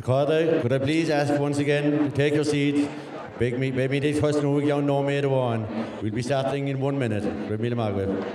Carter, could I please ask once again to take your seats? Maybe this question will get no matter one. We'll be starting in 1 minute. Remila Magweb.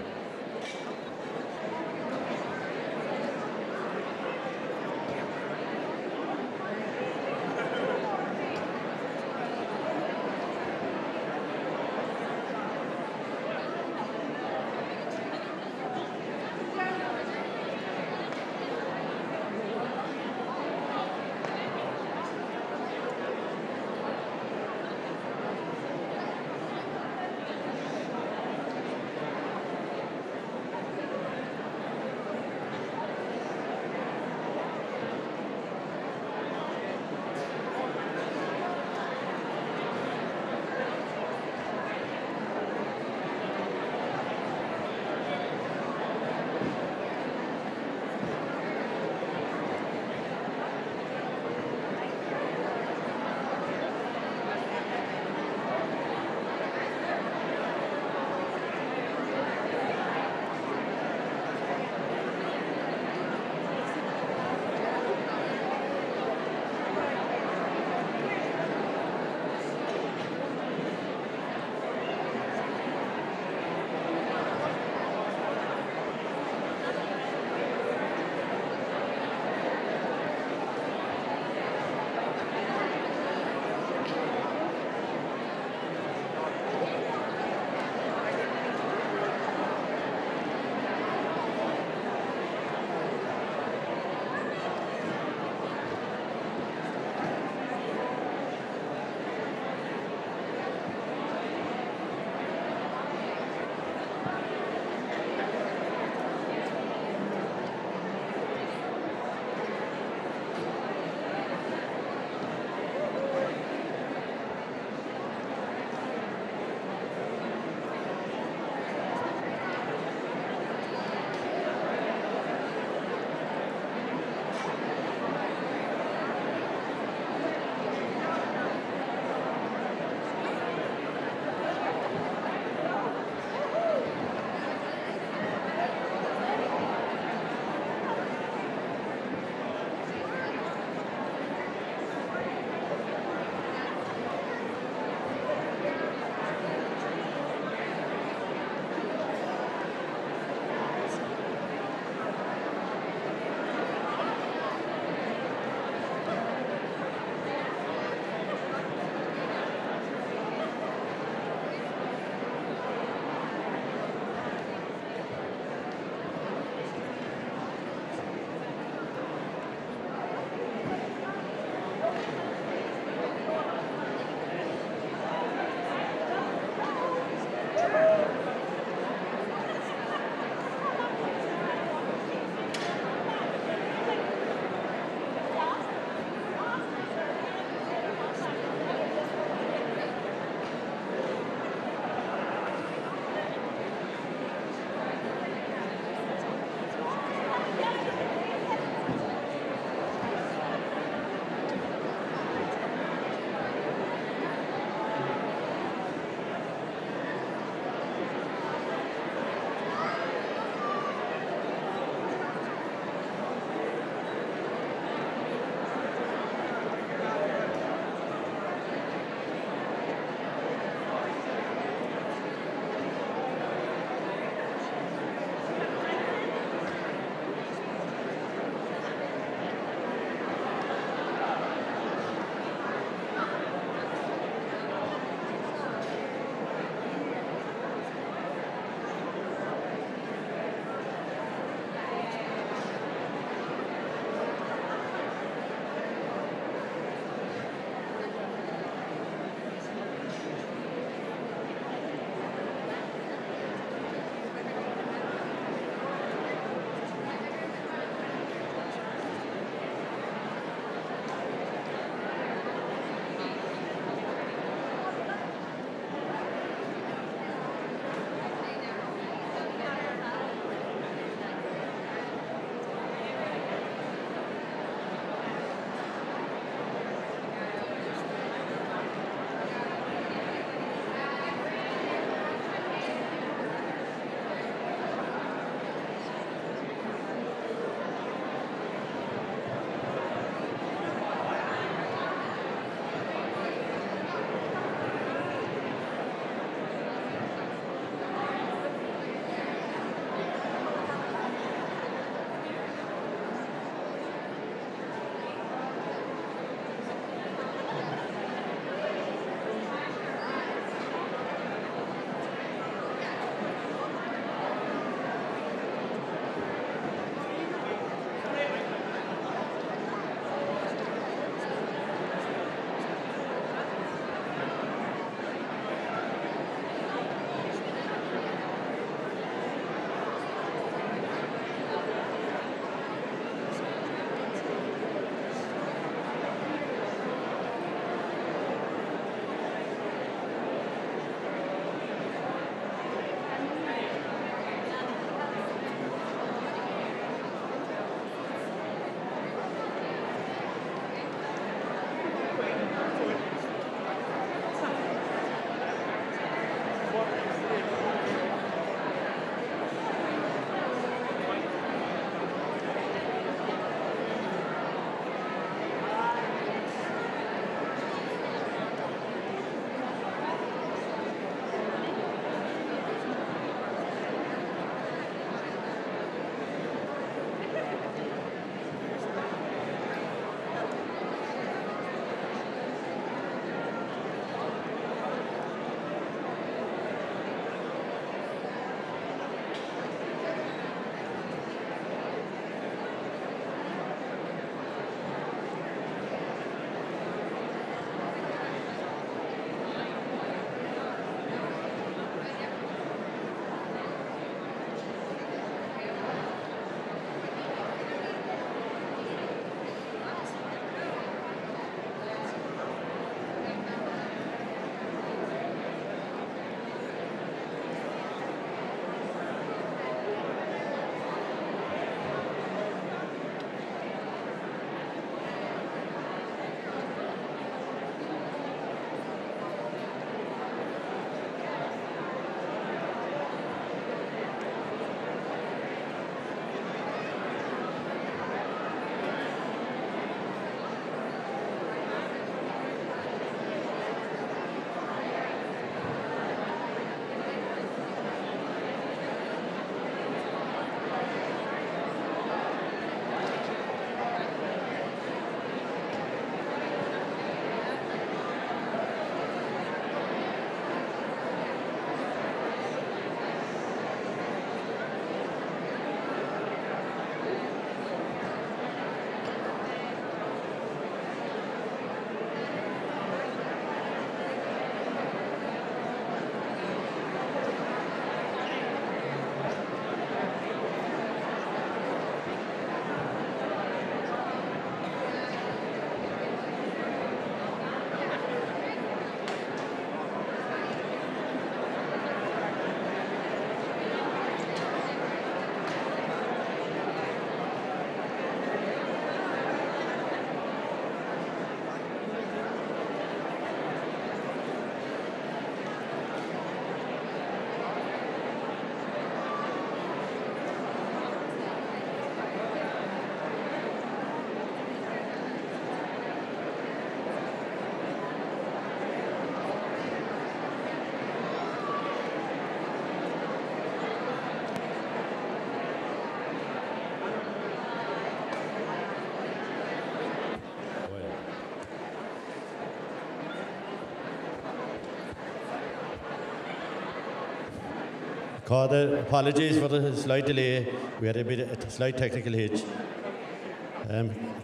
Apologies for the slight delay. We had a slight technical hitch.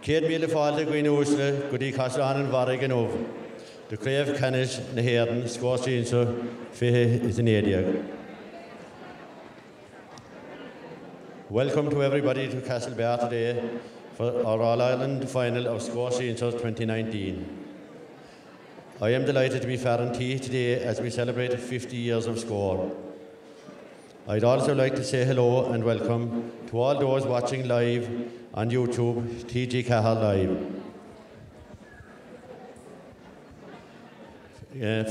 Céad míle fáilte Ghaoine Uasle, go dtí Castlán an Mharag an Óg. The Crave Canis na Héireann, Scórsínsa, Fiche is an Éideag. Welcome to everybody to Castlebar today for our All-Ireland final of Scórsínsa 2019. I am delighted to be Farrantee today as we celebrate 50 years of Scór. I'd also like to say hello and welcome to all those watching live on YouTube, TG Cahal Live.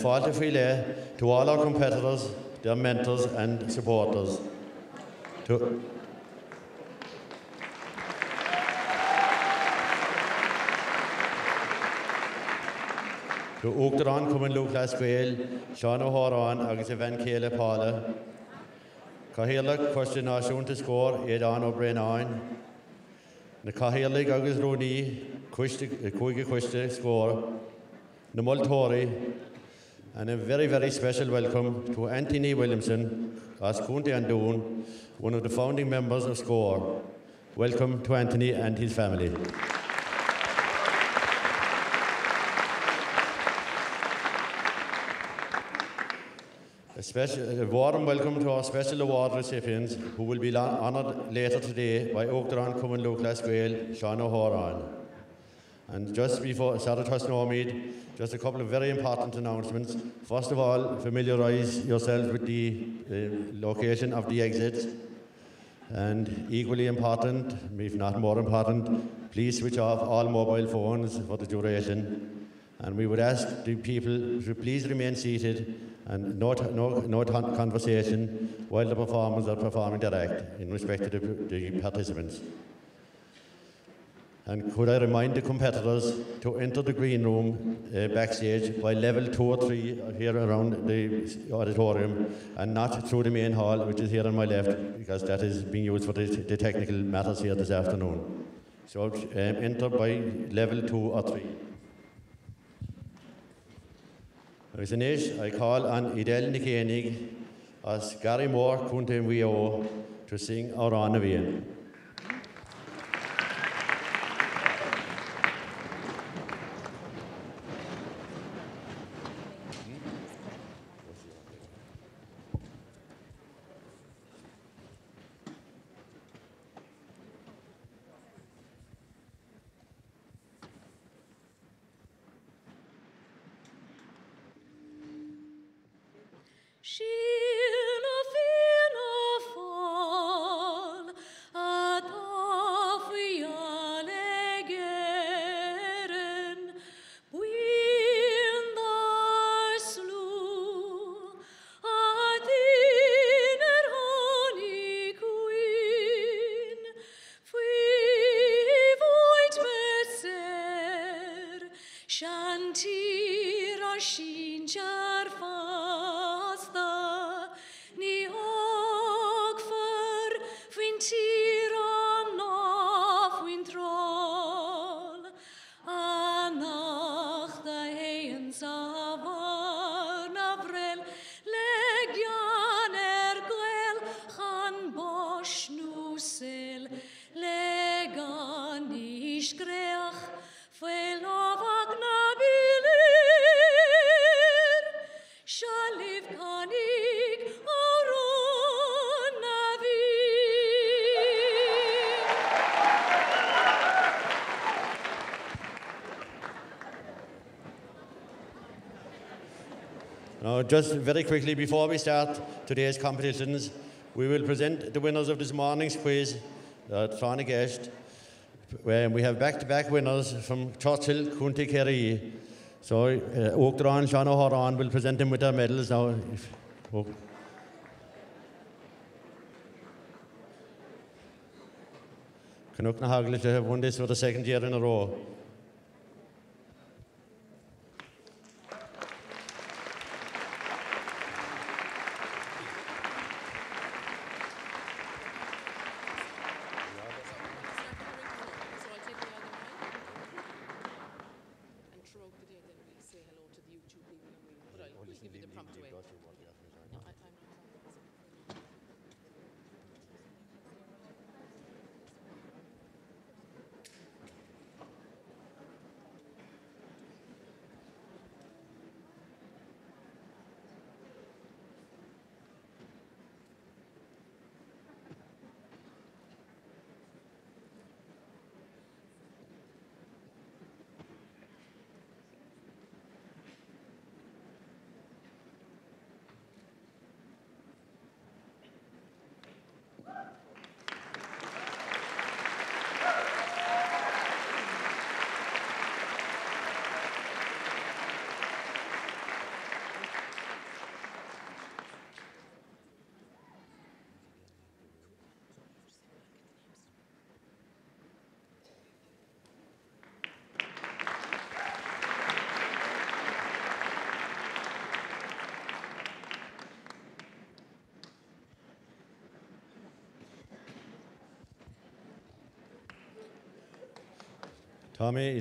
Fáilte faoile to all our competitors, their mentors and supporters. To Uachtarán Cumann Lúthchleas Gael, Seán O'Hárán agus Evan Céile Pála. Cathaoirleach Coiste Náisiúnta Scór, Aidan O'Brien. Na Cathaoirleach agus Róní, Cúige Coiste Scór, na Multóirí, and a very, very special welcome to Anthony Williamson, as County Andoon, one of the founding members of Scór. Welcome to Anthony and his family. A warm welcome to our special award recipients who will be honoured later today by Uachtarán Cumann Lúthchleas Gael, Seán O'Hárán. And just before Sarah Tosnomid, just a couple of very important announcements. First of all, familiarise yourselves with the location of the exits. And equally important, if not more important, please switch off all mobile phones for the duration. And we would ask the people to please remain seated and no conversation while the performers are performing their act in respect to the participants. And could I remind the competitors to enter the green room backstage by level 2 or 3 here around the auditorium and not through the main hall, which is here on my left, because that is being used for the technical matters here this afternoon. So enter by level 2 or 3. As an ish, I call on Idel Nickenig as Gary Moore County VO to sing our Anna Wien. Now, just very quickly, before we start today's competitions, we will present the winners of this morning's quiz, Trána Gist. We have back-to-back winners from Churchill, County Kerry. So, Uachtarán, Seán O'Hárán will present them with their medals now. Canuck na Hagler have won this for the second year in a row.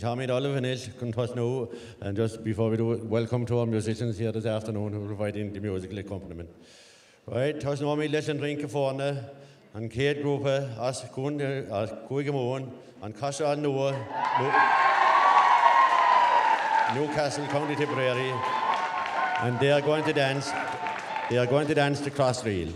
Tommy Oliver can trust now, and just before we do, welcome to our musicians here this afternoon who are providing the musical accompaniment. Right, trust no me let's drink for and Kate group as Kuigamon and Kasha Noah Newcastle County Tipperary, and they are going to dance. They are going to dance the cross reel.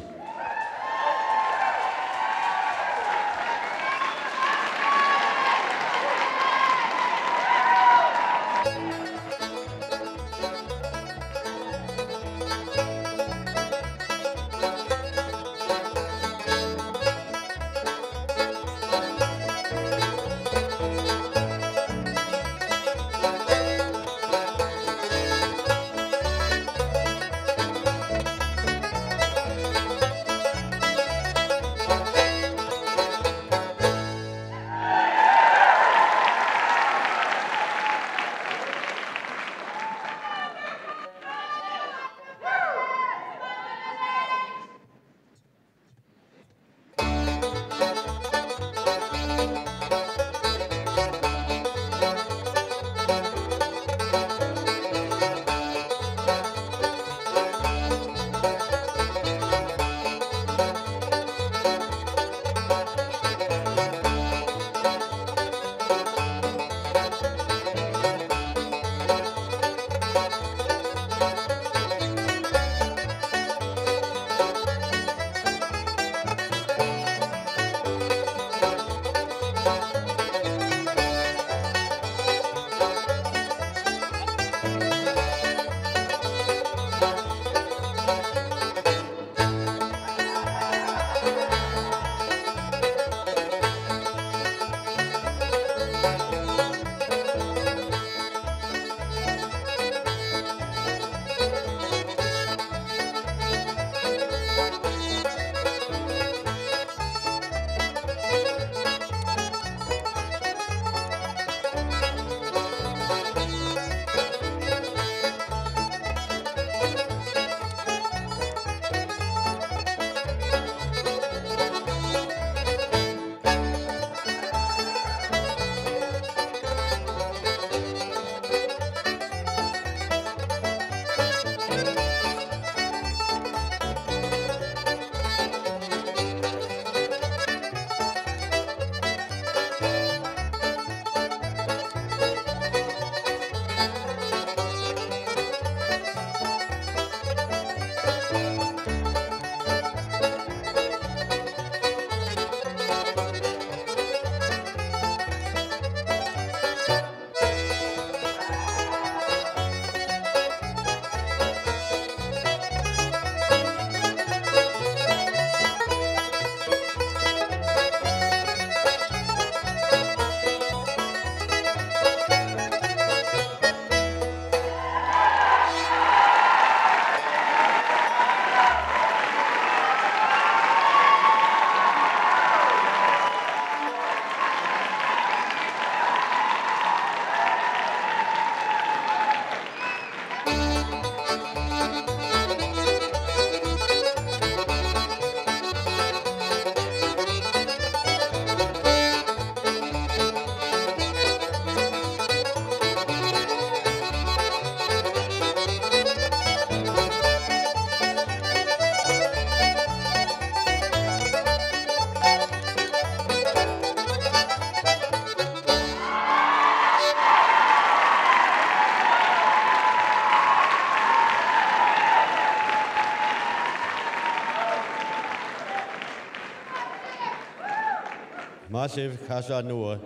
Massive Casa Noah,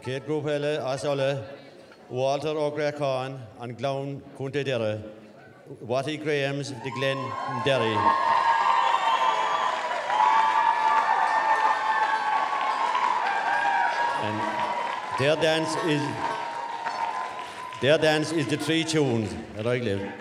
Kate Group Hele, Asole, Walter O'Gracon, and Glown Kunte Derry, Watty Graham's, the Glen Derry. And their dance is the three tunes that I live.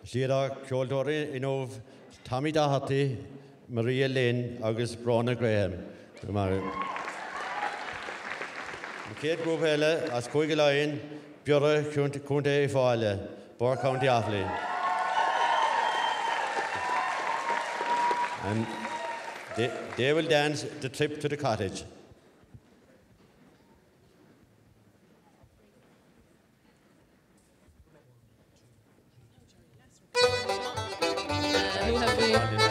Sira Kjoldori Inov, Tommy Doherty, Maria Lynn, August Brona Graham. Kate Grubhelle, as Kuigelain, Björre Kunte Fale, Bar County Athlete. And they will dance the trip to the cottage. Who have we? Yeah.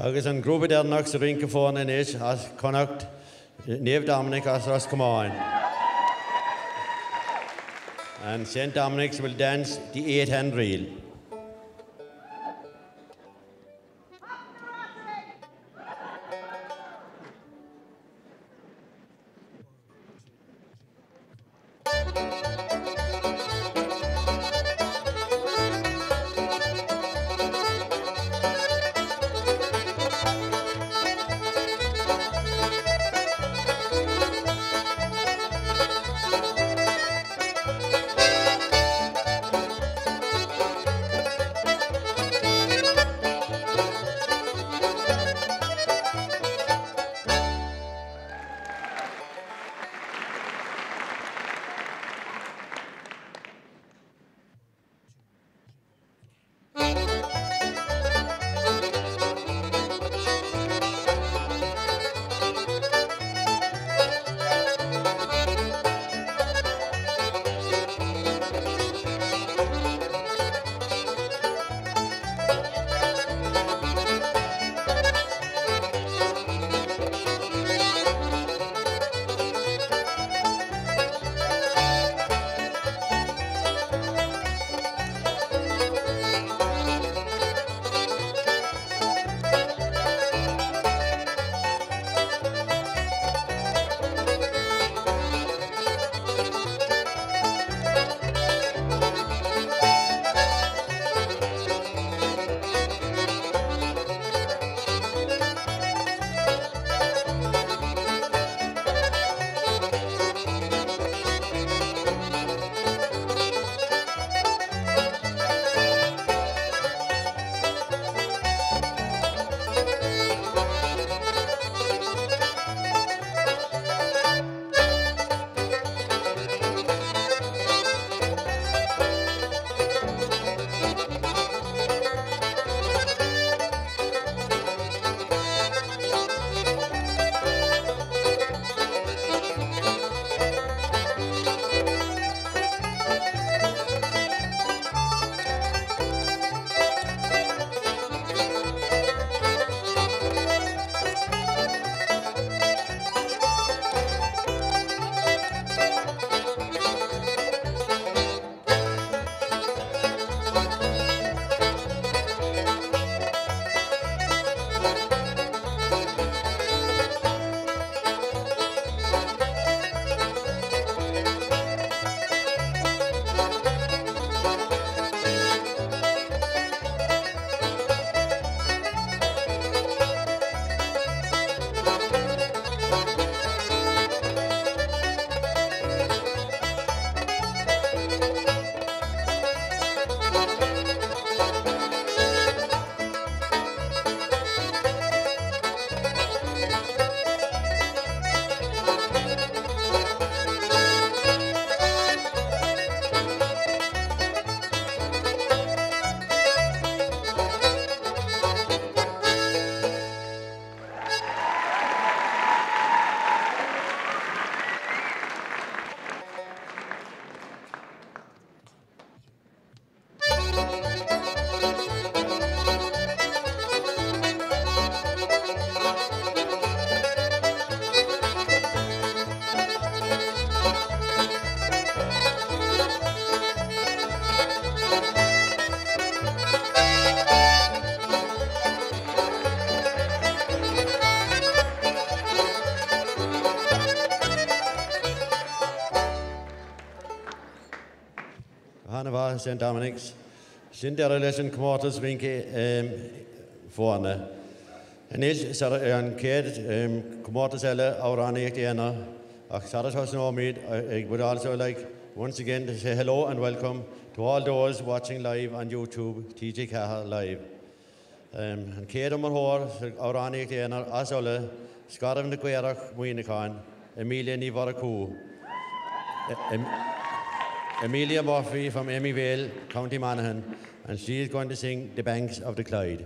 Agus an grúpa dénach sa rinca fáin in is as connacht Neve Dominic as Ross Comáin. And St. Dominic's will dance the 8-hand reel. Hanna St. Dominic's. Sin der relation comortas vinke vorne. En is an kid comortas elle aurani ekdiana. Saratos no meet. I would also like once again to say hello and welcome to all those watching live on YouTube, TJ Cahill Live. And kid on hor aurani ekdiana asola scaram the querach muinikan Emilia Nivaraku. Amelia Murphy from Emmyvale, County Monaghan, and she is going to sing The Banks of the Clyde.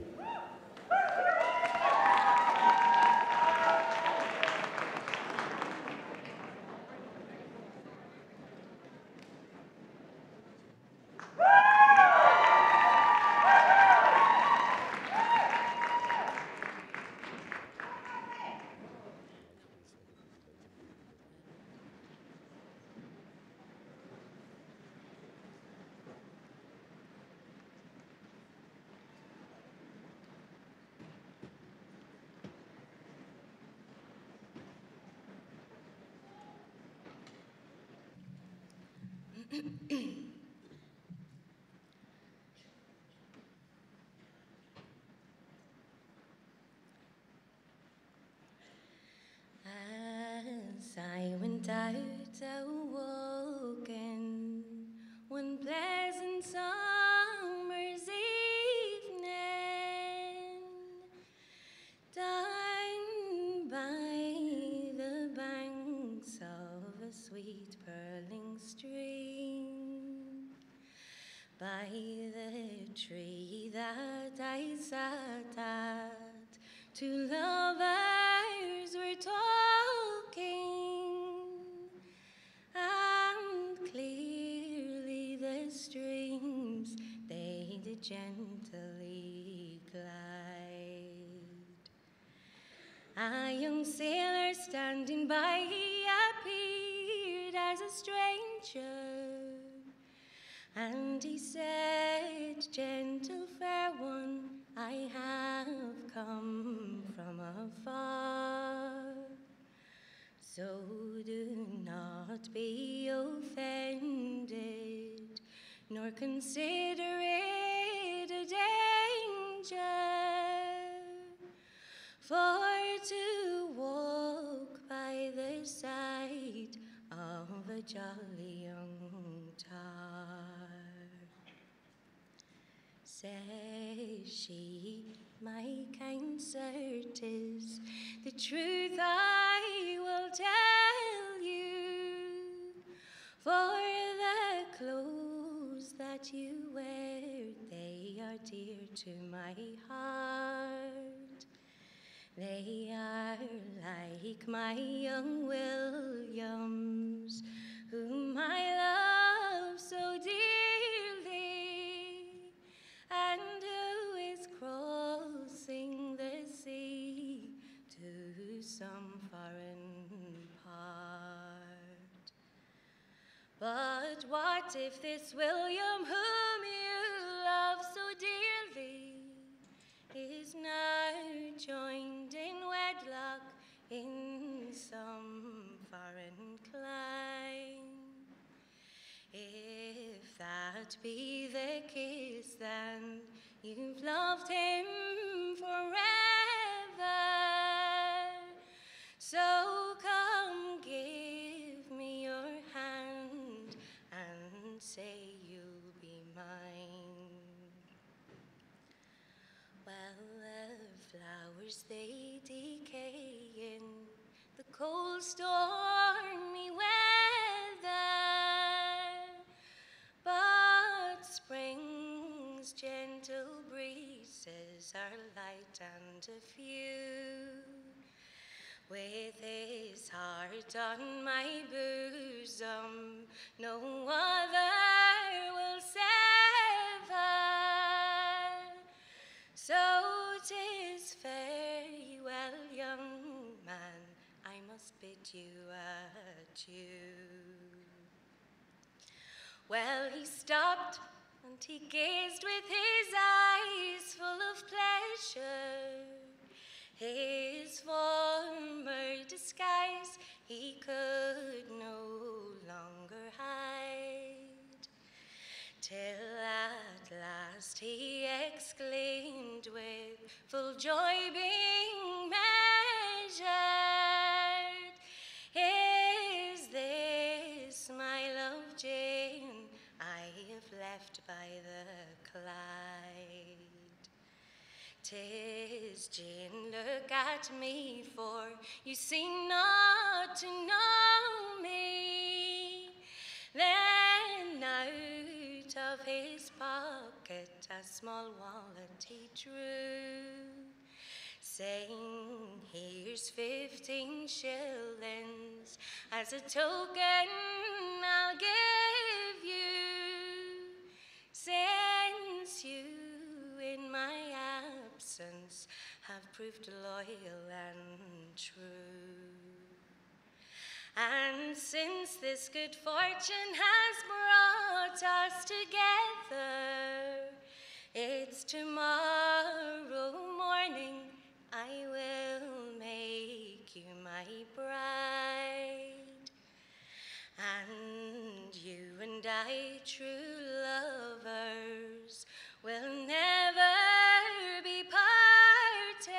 As I went out a-walking one pleasant summer's evening, down by the banks of a sweet purling stream, by the tree that I sat at, two lovers were talking, and clearly the streams they did gently glide. A young sailor standing by appeared as a stranger, and he said, "Gentle fair one, I have come from afar, so do not be offended, nor consider it a danger, for to walk by the side of a jolly young tar." Says she, "My kind sir, 'tis the truth I will tell you, for the clothes that you wear, they are dear to my heart. They are like my young Williams, whom I love so dearly, and who is crossing the sea to some foreign part. But what if this William, whom you love so dearly, is now joined in wedlock in some foreign clime? If that be the case, then you've loved him forever. So come, give me your hand and say you'll be mine. Well, the flowers they decay in the cold stormy weather, but spring's gentle breezes are light and a few. With his heart on my bosom, no other will sever. So 'tis farewell, young man, I must bid you adieu. Well, he stopped and he gazed with his eyes full of pleasure. His former disguise he could no longer hide, till at last he exclaimed with full joy being measured, "Is this my love Jane I have left by the Clyde? 'Tis Jane, look at me, for you seem not to know me." Then out of his pocket a small wallet he drew, saying, "Here's 15 shillings as a token I'll give you, since you in my absence have proved loyal and true. And since this good fortune has brought us together, it's tomorrow morning I will make you my bride. And you and I, true lovers, will never be parted.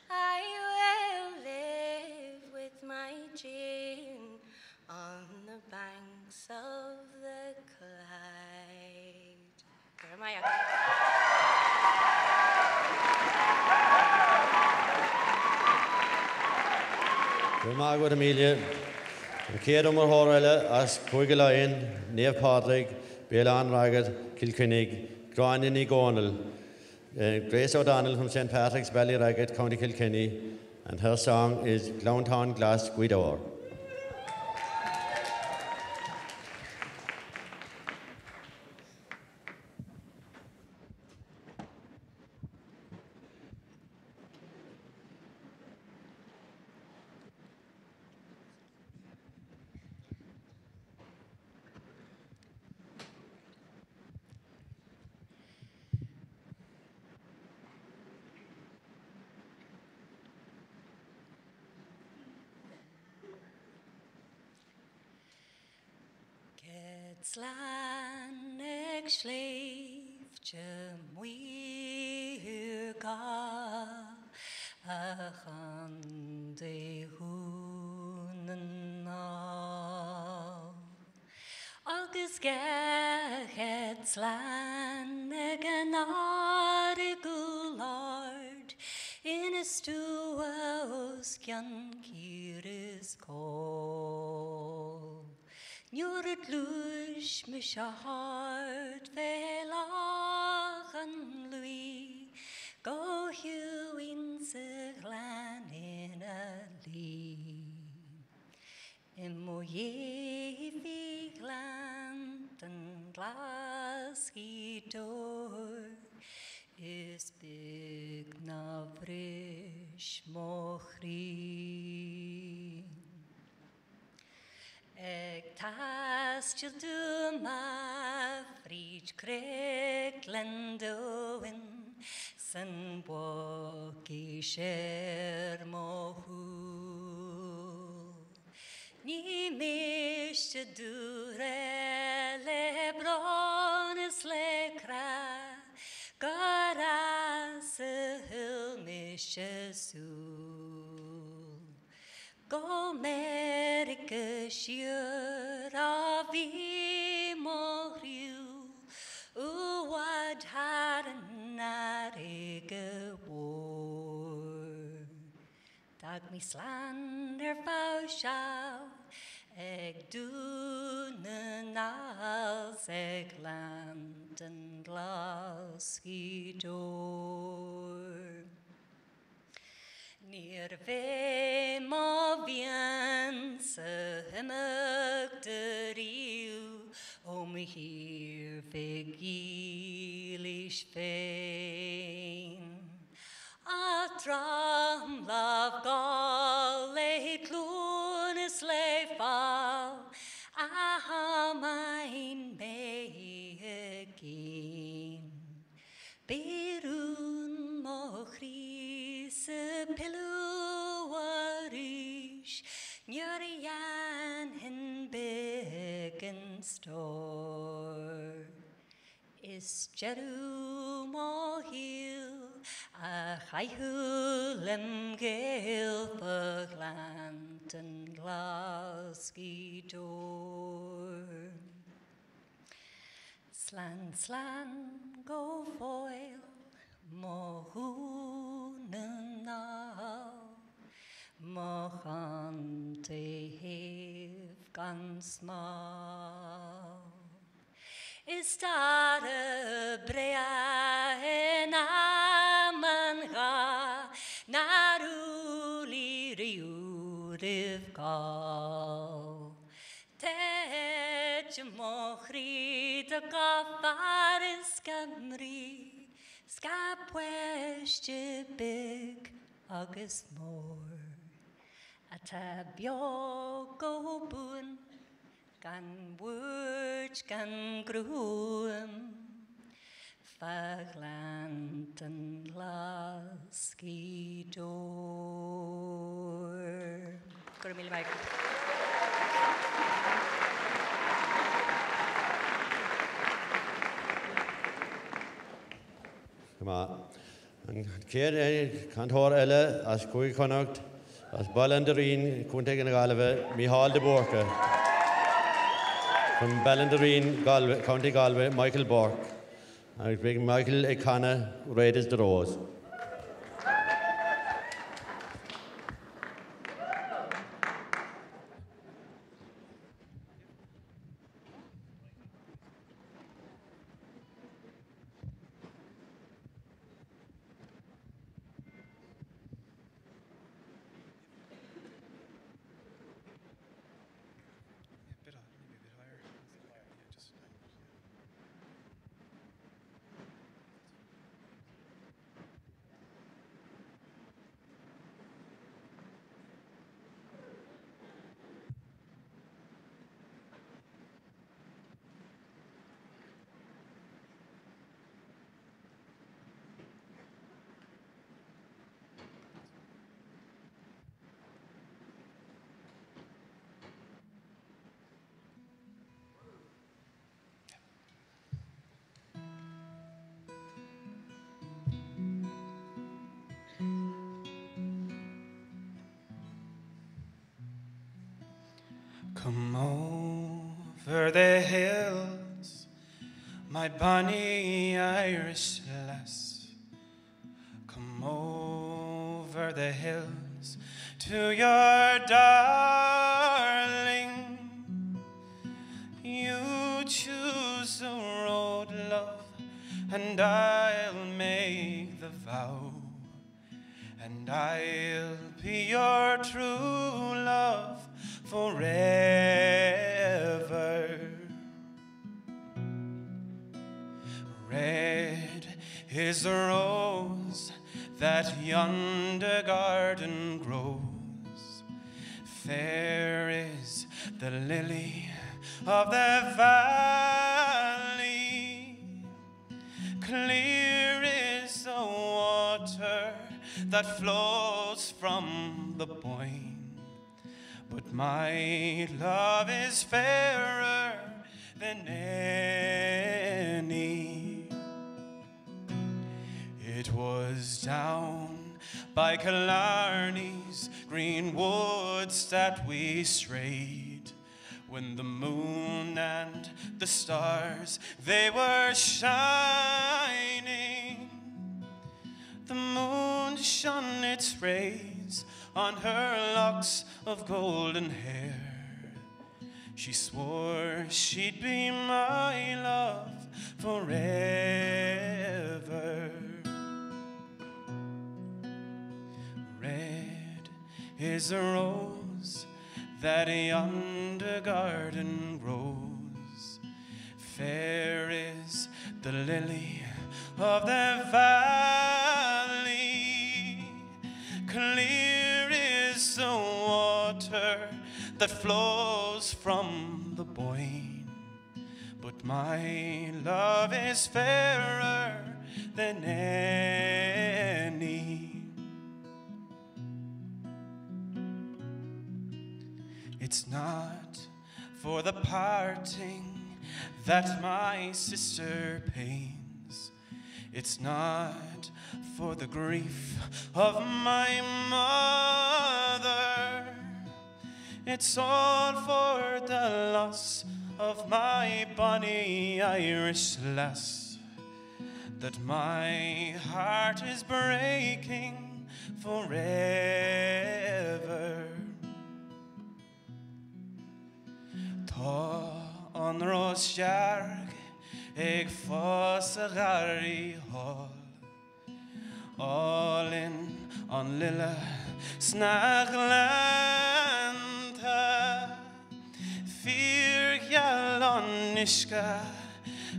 I will live with my gin on the banks of the Clyde. Where am I? Margaret Amelia, Kate Morhorella, as Quigalayan, Neve Patrick, Bielan Ragged, Kilkennig, Granny Gornell, Grace O'Donnell from St. Patrick's Ballyragged, County Kilkenny, and her song is Clowntown Glass Guidor. Slan ag schleif jem wir ga achan de hunen na agus gechet slan ag an arigulard in a stuos kyan kiris call. Nu'r lwys mis a hart fel achan lui go hywyn syglan in a li Imo fi glant yn glas gidor is big na frisch mochri Eg tastil du ma frid creg lendoin san bogi sher mohu Ni mischte du le bronis le kra Garas hil mische Go America sure of Moriu Uwad haran arige war Dag mi slander fauschal Eg dunen als eg land en glas gidor Near ve mo bien se hemig de riu om hier vegilish fein a drum love gall le clunis le fall a mein me again Berun mo chris pilluarish Nyarian hin begen store Is jeru mo hil a chayhulem gil paglant and glasgy door Slan go foil mohunen Mochan te hev gan small Is dat a brea en amanga naruli riudiv gal Tech mochri de gafaris gamri Skapwestje big agus more At a bio go boon Gan wurch gan groem Faglant en lasky door. Gwyr mil Come on. And Kier Cantor Ella as Kui Connacht, as Ballanderine, Kuntegan Galway, Mihal de Borka. From Ballanderine, Galway, County Galway, Michael Bork. And big Michael Ekana, Red is the Rose. Come over the hills, my bonny Irish lass. Come over the hills to your darling. You choose the road, love, and I'll make the vow, and I'll be your true love forever. Red is the rose that yonder garden grows. Fair is the lily of the valley. Clear is the water that flows from the Boyne. But my love is fairer than any. It was down by Killarney's green woods that we strayed, when the moon and the stars, they were shining. The moon shone its rays on her locks of golden hair. She swore she'd be my love forever. Red is a rose that yonder garden grows. Fair is the lily of the valley. Clear is the water that flows from the Boyne. But my love is fairer than any. It's not for the parting that my sister pains. It's not for the grief of my mother. It's all for the loss of my bonny Irish lass, that my heart is breaking forever. Tá an Rosjarg ag fós a gari hall, all in on lilla snaglanta. Fear yal on nishka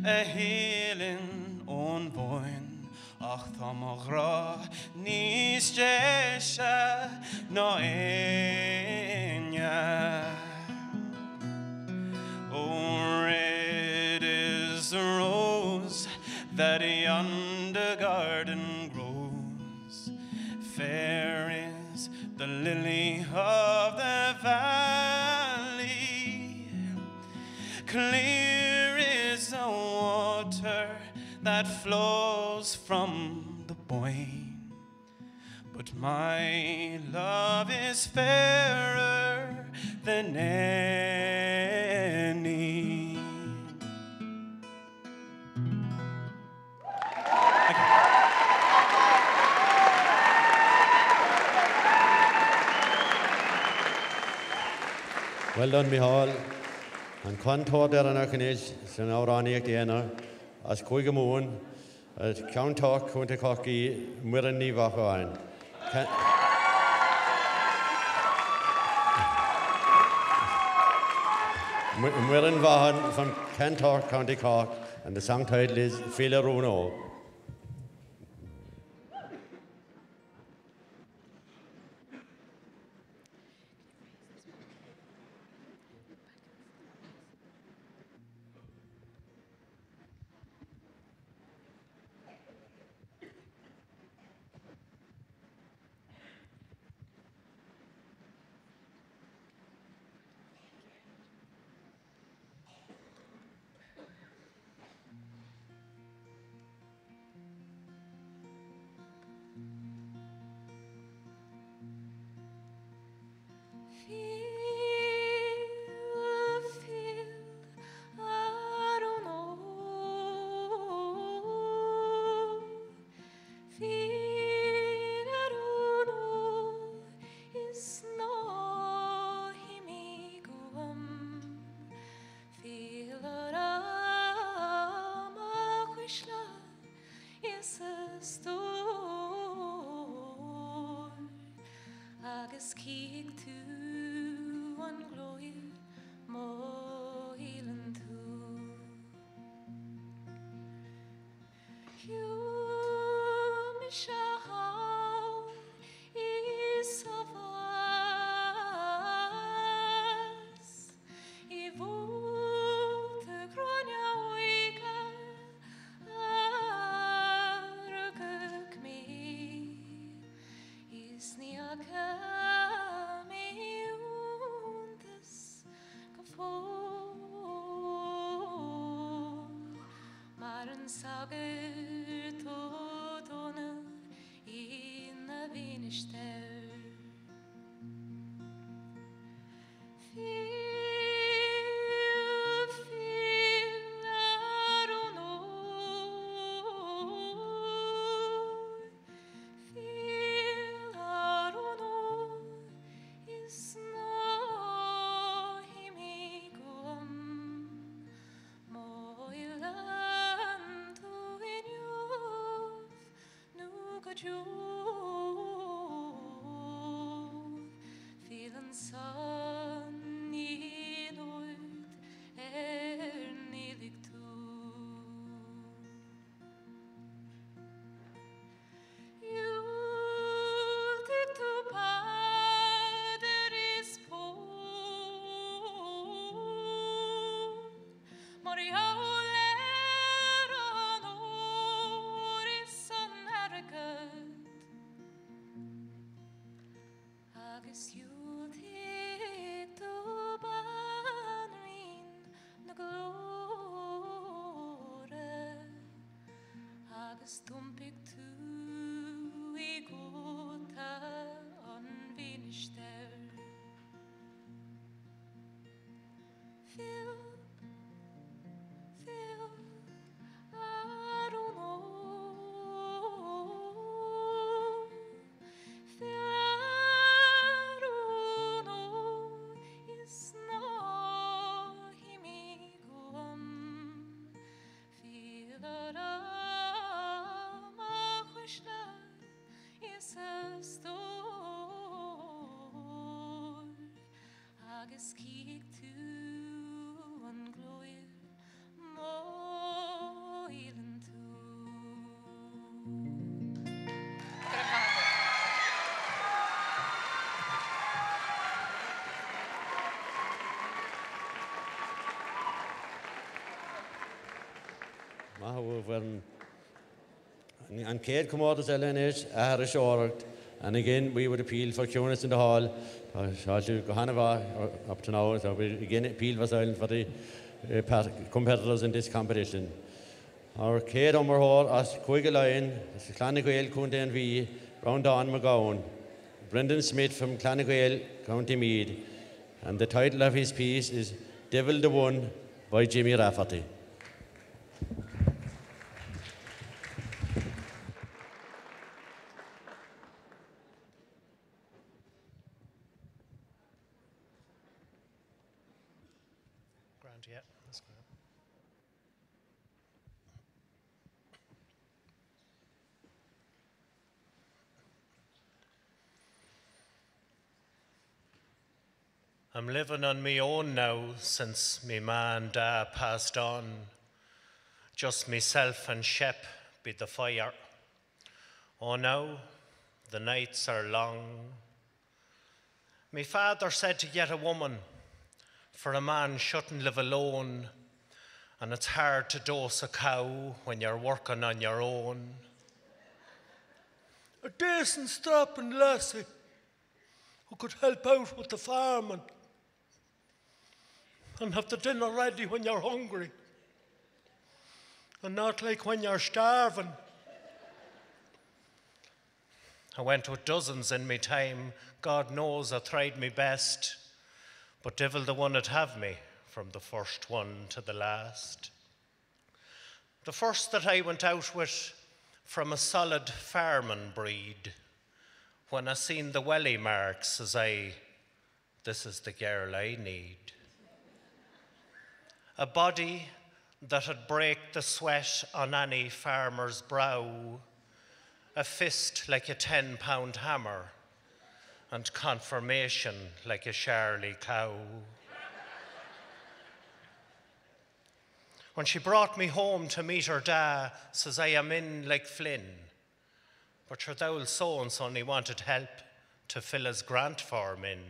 a healing on boin, ach tamagra nis jesha no enya. Oh, red is the rose that yonder garden grows. Fair is the lily of the valley. Clear is the water that flows from the Boyne. But my love is fairer than any. Well done, Mihal. An contour der an arcanage, sy'n awraniac dienar, as cwig y mŵn, cawn toc, cwnt y coci, mwyrn ni fach o ein. Mwyrn fahan from Cantor County Cork, and the song title is Fila Runo. Stumpig tu I gota an vinster. Phil, I don't know. Phil, I don't know. It's not him igom. Phil, is a store. Agus kiek to an gloir moilen to. And Kate come out as LNH, Irish Orard, and again we would appeal for Cunis in the hall. Gohanava up to now, so we again appeal for silent for the competitors in this competition. Our Kate Ummerhor as Quigglein, Clannigail Kundan V, round on McGowan. Brendan Smith from Clannigail, County Meath. And the title of his piece is Devil the One by Jimmy Rafferty. Grand, yeah, that's good. I'm living on me own now since me ma and da passed on. Just myself and Shep be the fire. Oh, now the nights are long. Me father said to get a woman, for a man shouldn't live alone, and it's hard to dose a cow when you're working on your own. A decent strapping lassie who could help out with the farming and have the dinner ready when you're hungry and not like when you're starving. I went with dozens in me time. God knows I tried me best, but devil the one would have me from the first one to the last. The first that I went out with from a solid farming breed, when I seen the welly marks, says I, this is the girl I need. A body that'd break the sweat on any farmer's brow, a fist like a 10-pound hammer, and confirmation like a Charlie cow. When she brought me home to meet her da, says I am in like Flynn, but sure the old so-and-son he wanted help to fill his grant form in.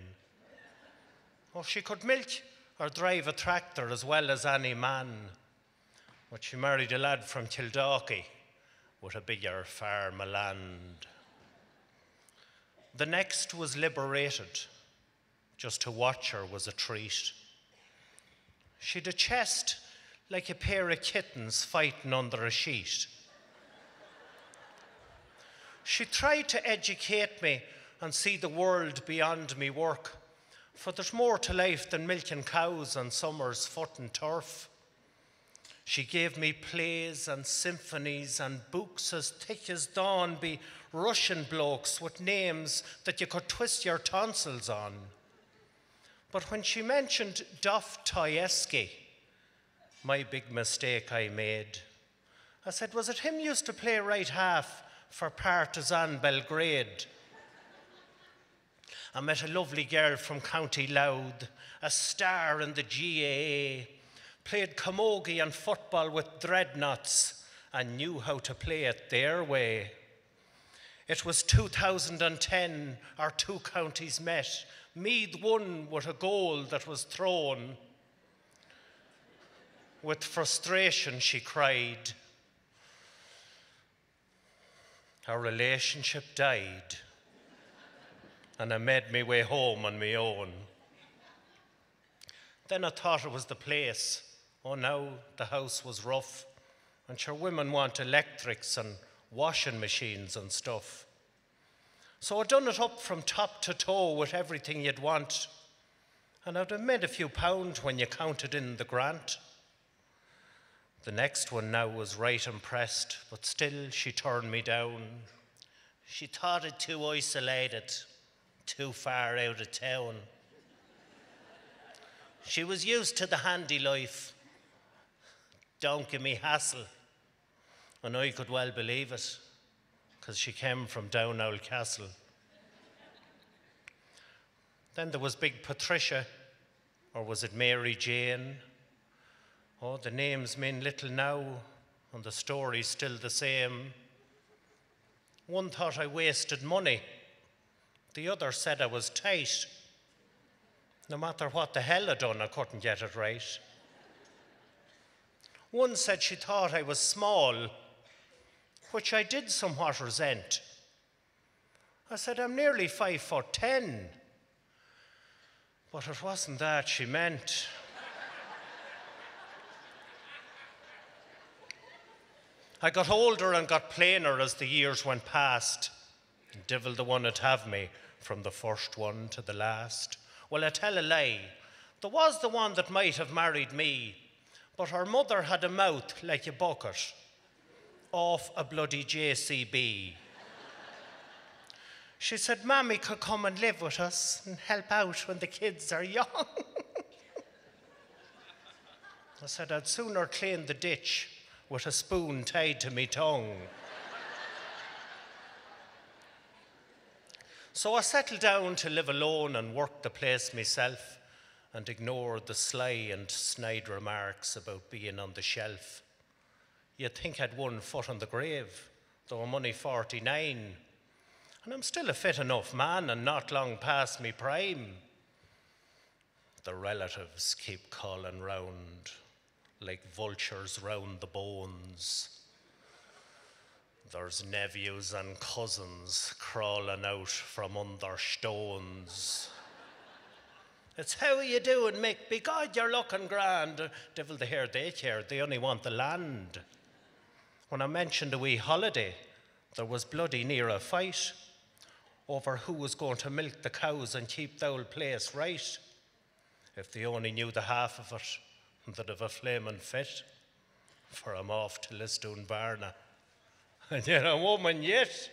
Oh, she could milk or drive a tractor as well as any man, but she married a lad from Kildalkey with a bigger farm of land. The next was liberated. Just to watch her was a treat. She'd a chest like a pair of kittens fighting under a sheet. She tried to educate me and see the world beyond me work, for there's more to life than milking cows on summer's foot and turf. She gave me plays and symphonies and books as thick as dawn be Russian blokes with names that you could twist your tonsils on. But when she mentioned Dostoevsky, my big mistake I made. I said, was it him used to play right half for Partizan Belgrade? I met a lovely girl from County Louth, a star in the GAA, played camogie and football with dreadnoughts and knew how to play it their way. It was 2010, our two counties met. Meath won with a goal that was thrown. With frustration, she cried. Our relationship died, and I made my way home on my own. Then I thought it was the place. Oh, now the house was rough, and sure women want electrics and washing machines and stuff. So I done it up from top to toe with everything you'd want, and I'd have made a few pounds when you counted in the grant. The next one now was right impressed, but still she turned me down. She thought it too isolated, too far out of town. She was used to the handy life. Don't give me hassle. And I could well believe it, because she came from down Old Castle. Then there was Big Patricia, or was it Mary Jane? Oh, the names mean little now, and the story's still the same. One thought I wasted money. The other said I was tight. No matter what the hell I done, I couldn't get it right. One said she thought I was small, which I did somewhat resent. I said, I'm nearly 5'10". But it wasn't that she meant. I got older and got plainer as the years went past. Divil the one 'ud have me from the first one to the last. Well, I tell a lie. There was the one that might have married me, but her mother had a mouth like a bucket off a bloody JCB. She said, Mammy could come and live with us and help out when the kids are young. I said, I'd sooner clean the ditch with a spoon tied to me tongue. So I settled down to live alone and work the place myself and ignored the sly and snide remarks about being on the shelf. You'd think I'd one foot on the grave, though I'm only 49. And I'm still a fit enough man and not long past me prime. The relatives keep calling round like vultures round the bones. There's nephews and cousins crawling out from under stones. It's how you doing, Mick? Be God, you're looking grand. Devil the hair they care, they only want the land. When I mentioned a wee holiday, there was bloody near a fight over who was going to milk the cows and keep the old place right. If they only knew the half of it, they'd have a flaming fit. For I'm off to Lisdoon Barna. And you're a woman yet.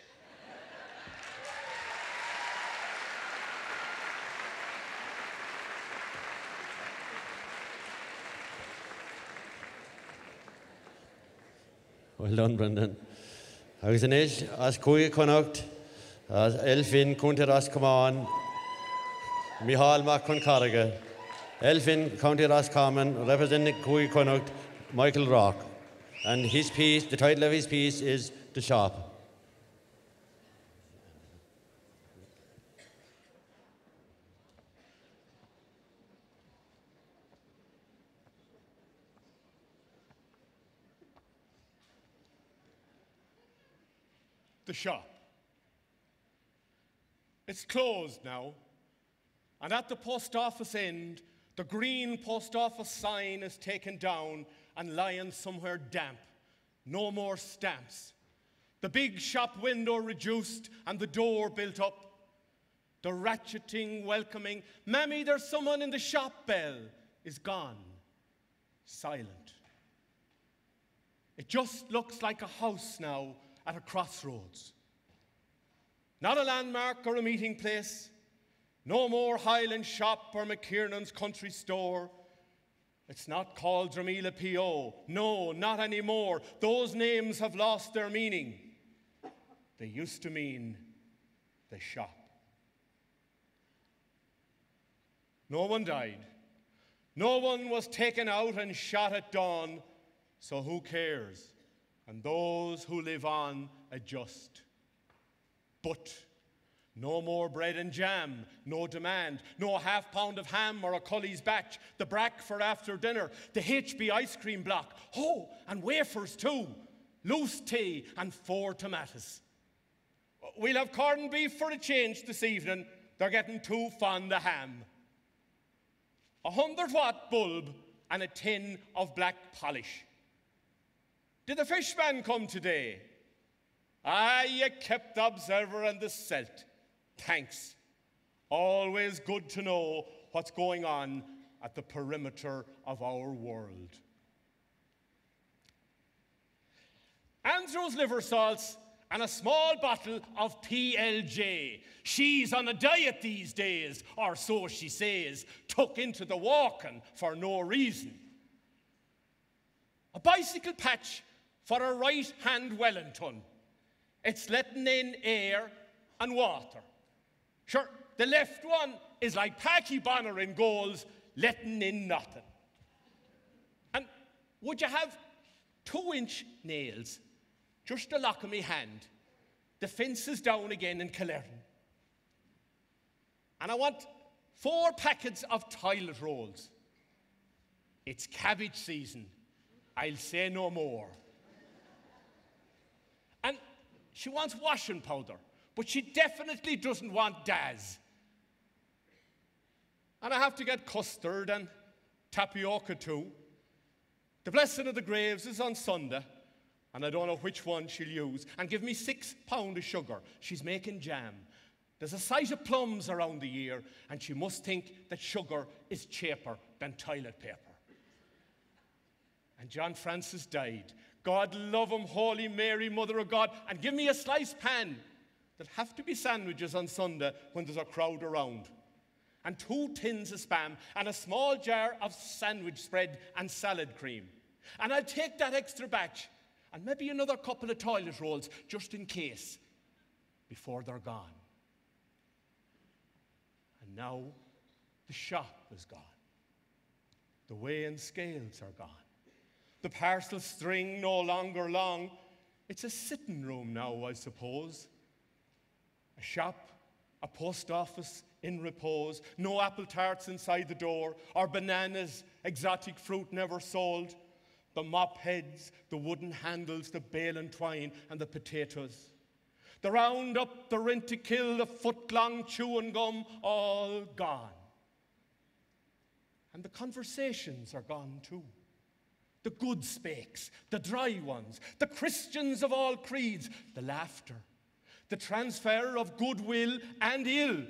Well done, Brendan. Agus an is, as Cúig Connacht, as Elfin County Roscommon, Micheál Mac Chun Carriga, Elfin County Roscommon, representing Cúig Connacht, Michael Rock. And his piece, the title of his piece is The Shop. The shop. It's closed now, and at the post office end, the green post office sign is taken down and lying somewhere damp. No more stamps. The big shop window reduced and the door built up. The ratcheting, welcoming, Mammy, there's someone in the shop bell is gone. Silent. It just looks like a house now at a crossroads. Not a landmark or a meeting place. No more Highland Shop or McKiernan's Country Store. It's not called Dramila P.O. No, not anymore. Those names have lost their meaning. They used to mean the shop. No one died. No one was taken out and shot at dawn. So who cares? And those who live on adjust. But no more bread and jam, no demand, no half-pound of ham or a Cully's batch, the brack for after dinner, the HB ice cream block, oh, and wafers too, loose tea and 4 tomatoes. We'll have corned beef for a change this evening. They're getting too fond of ham. A 100-watt bulb and a tin of black polish. Did the fishman come today? Ah, you kept the Observer and the Celt. Thanks. Always good to know what's going on at the perimeter of our world. Andrew's liver salts and a small bottle of PLJ. She's on a diet these days, or so she says, took into the walking for no reason. A bicycle patch for a right-hand Wellington. It's letting in air and water. Sure, the left one is like Packy Bonner in goals, letting in nothing. And would you have 2-inch nails? Just the lock of me hand. The fence is down again in Killarney. And I want 4 packets of toilet rolls. It's cabbage season. I'll say no more. And she wants washing powder, but she definitely doesn't want Daz. And I have to get custard and tapioca too. The blessing of the graves is on Sunday, and I don't know which one she'll use, and give me £6 of sugar. She's making jam. There's a sight of plums around the year, and she must think that sugar is cheaper than toilet paper. And John Francis died. God love him, Holy Mary, Mother of God, and give me a sliced pan. There'll have to be sandwiches on Sunday when there's a crowd around. And 2 tins of Spam, and a small jar of sandwich spread and salad cream. And I'll take that extra batch, and maybe another couple of toilet rolls, just in case, before they're gone. And now, the shop is gone. The weighing scales are gone. The parcel string no longer long. It's a sitting room now, I suppose. A shop, a post office in repose. No apple tarts inside the door, or bananas, exotic fruit never sold. The mop heads, the wooden handles, the bale and twine, and the potatoes. The roundup, the rent-to-kill, the foot-long chewing gum, all gone. And the conversations are gone too. The good spakes, the dry ones, the Christians of all creeds, the laughter, the transfer of goodwill and ill,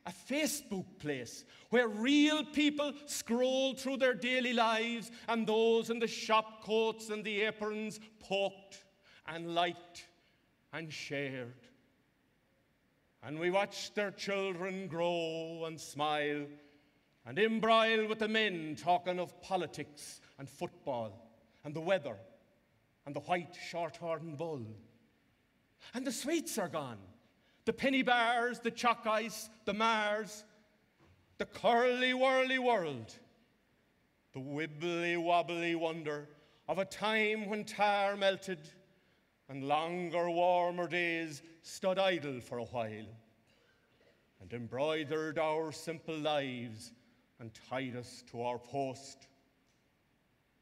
a Facebook place where real people scroll through their daily lives, and those in the shop coats and the aprons poked and liked and shared. And we watch their children grow and smile and embroil with the men talking of politics and football and the weather and the white short-horned bull. And the sweets are gone. The penny bars, the chalk ice, the Mars, the curly-whirly world, the wibbly-wobbly wonder of a time when tar melted and longer, warmer days stood idle for a while and embroidered our simple lives and tied us to our post.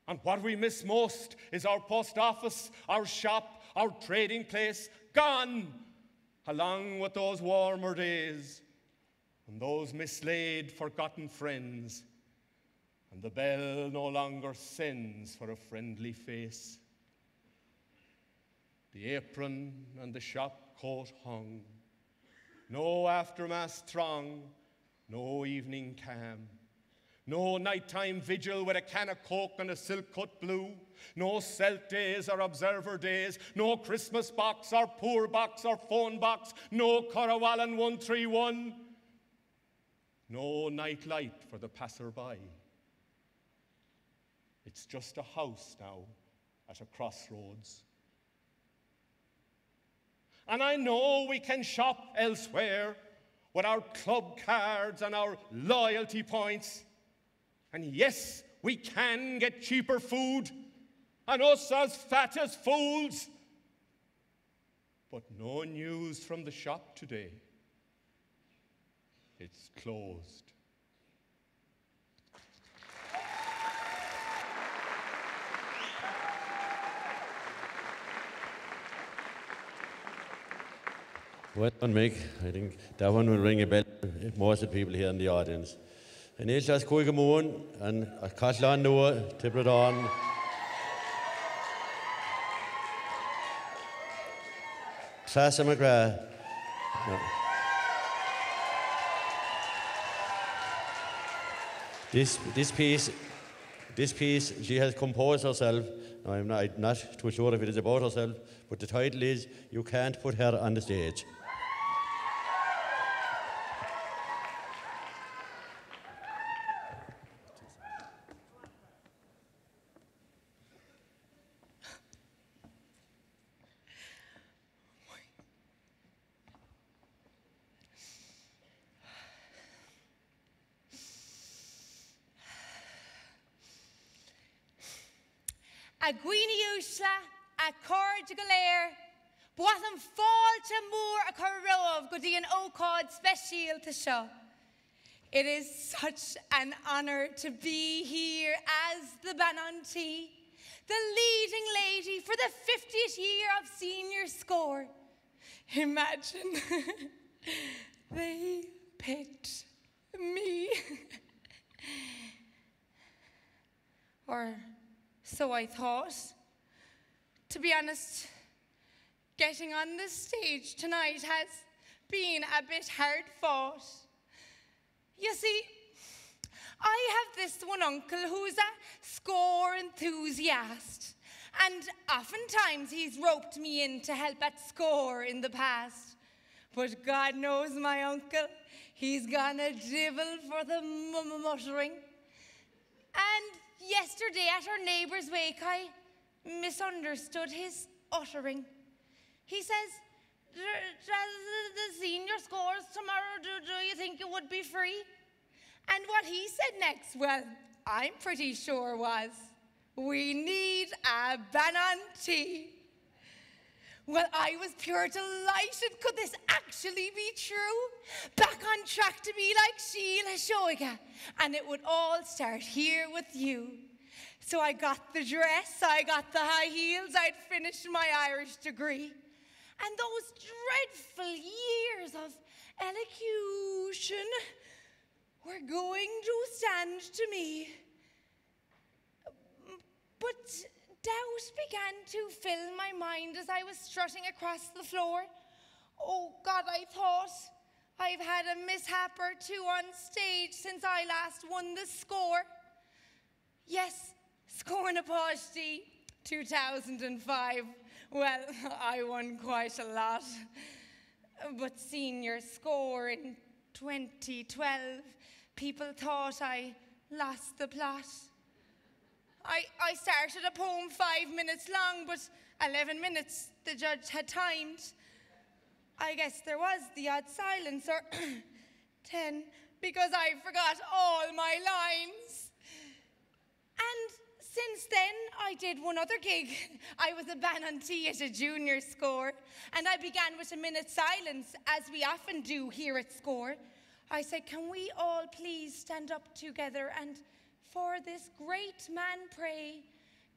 And what we miss most is our post office, our shop, our trading place, gone, along with those warmer days and those mislaid, forgotten friends. And the bell no longer sends for a friendly face. The apron and the shop coat hung, no aftermath throng, no evening calm. No nighttime vigil with a can of Coke and a silk cut blue. No Celt days or Observer days. No Christmas box or poor box or phone box. No Corrawallen 131. No night light for the passerby. It's just a house now at a crossroads. And I know we can shop elsewhere with our club cards and our loyalty points. And yes, we can get cheaper food, and us as fat as fools. But no news from the shop today. It's closed. Well done, Mick. I think that one will ring a bell with most of the people here in the audience. And it's just quick moon and a Catlan Noah, Tibradon. Sasa McGrath. No. This piece, she has composed herself. No, I'm not too sure if it is about herself, but the title is You Can't Put Her on the Stage. A gwini usla, a cord galair, boatham fall to moor a corrove godi an ocod special to show. It is such an honor to be here as the Bananti, the leading lady for the 50th year of senior score. Imagine they picked me. Or so I thought. To be honest, getting on the stage tonight has been a bit hard fought. You see, I have this one uncle who's a score enthusiast, and oftentimes he's roped me in to help at score in the past. But God knows my uncle, he's gone a divil for the muttering. And yesterday at our neighbour's wake, I misunderstood his uttering. He says, the senior scores tomorrow, do you think it would be free? And what he said next, well, I'm pretty sure was, we need a banana tea. Well, I was pure delighted. Could this actually be true? Back on track to be like Sheila Shoiga. And it would all start here with you. So I got the dress, I got the high heels, I'd finished my Irish degree. And those dreadful years of elocution were going to stand to me. But doubt began to fill my mind as I was strutting across the floor. Oh God, I thought, I've had a mishap or two on stage since I last won the score. Yes, Score na Páistí 2005. Well, I won quite a lot. But senior score in 2012, people thought I lost the plot. I started a poem 5 minutes long, but 11 minutes the judge had timed. I guess there was the odd silence, or 10, because I forgot all my lines. And since then, I did one other gig. I was a banantee at a junior score, and I began with a minute's silence, as we often do here at Score. I said, can we all please stand up together and for this great man pray,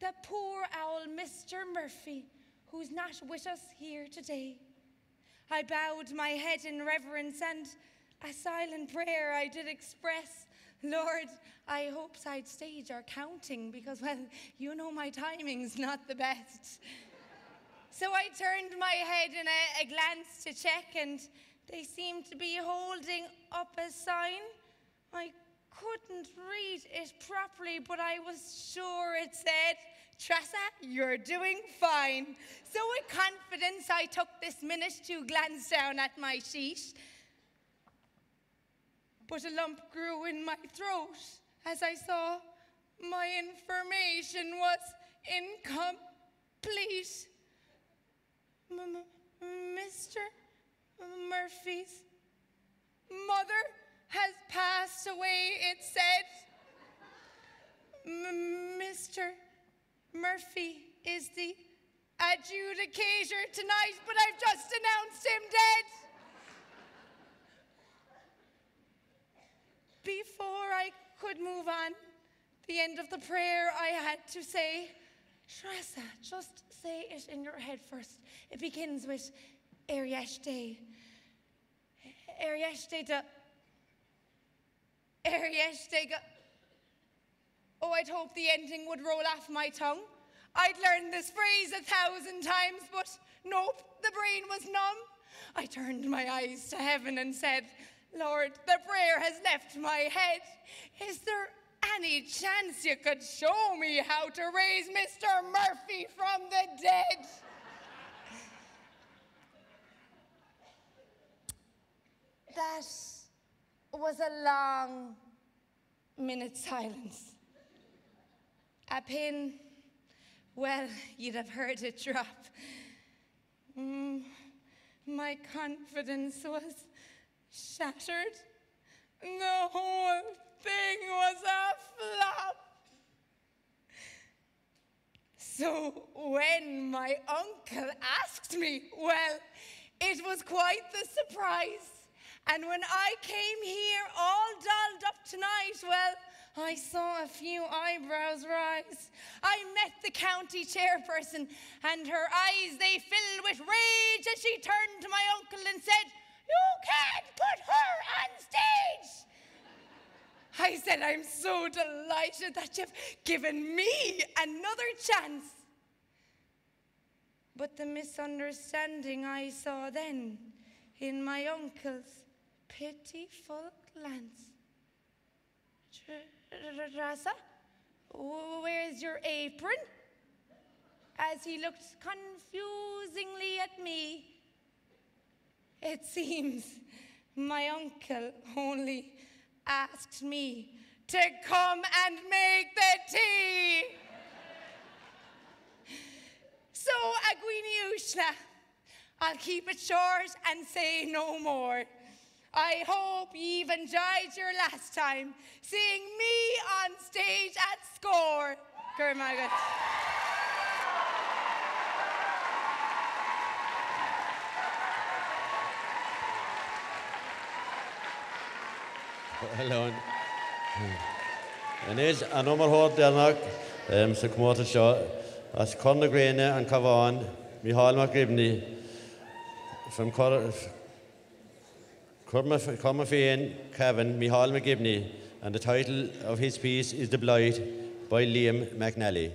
the poor owl Mr. Murphy, who's not with us here today. I bowed my head in reverence, and a silent prayer I did express. Lord, I hope side stage are counting, because, well, you know my timing's not the best. So I turned my head in a glance to check, and they seemed to be holding up a sign. I couldn't read it properly, but I was sure it said, Tressa, you're doing fine. So with confidence, I took this minute to glance down at my sheet. But a lump grew in my throat as I saw my information was incomplete. Mr. Murphy's mother has passed away, it said. Mr. Murphy is the adjudicator tonight, but I've just announced him dead. Before I could move on, the end of the prayer, I had to say, Tressa, just say it in your head first. It begins with Ariashte. Ariashte. Oh, I'd hope the ending would roll off my tongue. I'd learned this phrase 1,000 times, but nope, the brain was numb. I turned my eyes to heaven and said, Lord, the prayer has left my head. Is there any chance you could show me how to raise Mr. Murphy from the dead? That was a long minute's silence. A pin, well, you'd have heard it drop. My confidence was shattered. The whole thing was a flop. So when my uncle asked me, well, it was quite the surprise. And when I came here all dolled up tonight, well, I saw a few eyebrows rise. I met the county chairperson, and her eyes, they filled with rage as she turned to my uncle and said, "You can't put her on stage." I said, "I'm so delighted that you've given me another chance." But the misunderstanding I saw then in my uncle's pitiful glance. Rasa, where's your apron? As he looked confusingly at me. It seems my uncle only asked me to come and make the tea. So, Agwini Ushla, I'll keep it short and say no more. I hope you've enjoyed your last time seeing me on stage at Score. Gurmagat. Hello. And is an umar Dernak, so come out to show as Conor Green and Cavan, Michal McGibney from Cormafein, Cavan, Michal McGibney, and the title of his piece is The Blight by Liam McNally.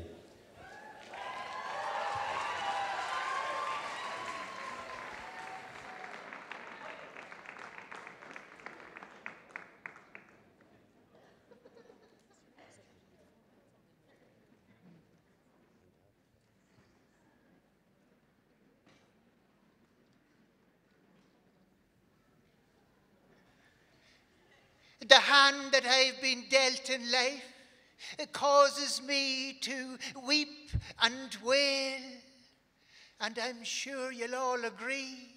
The hand that I've been dealt in life, it causes me to weep and wail. And I'm sure you'll all agree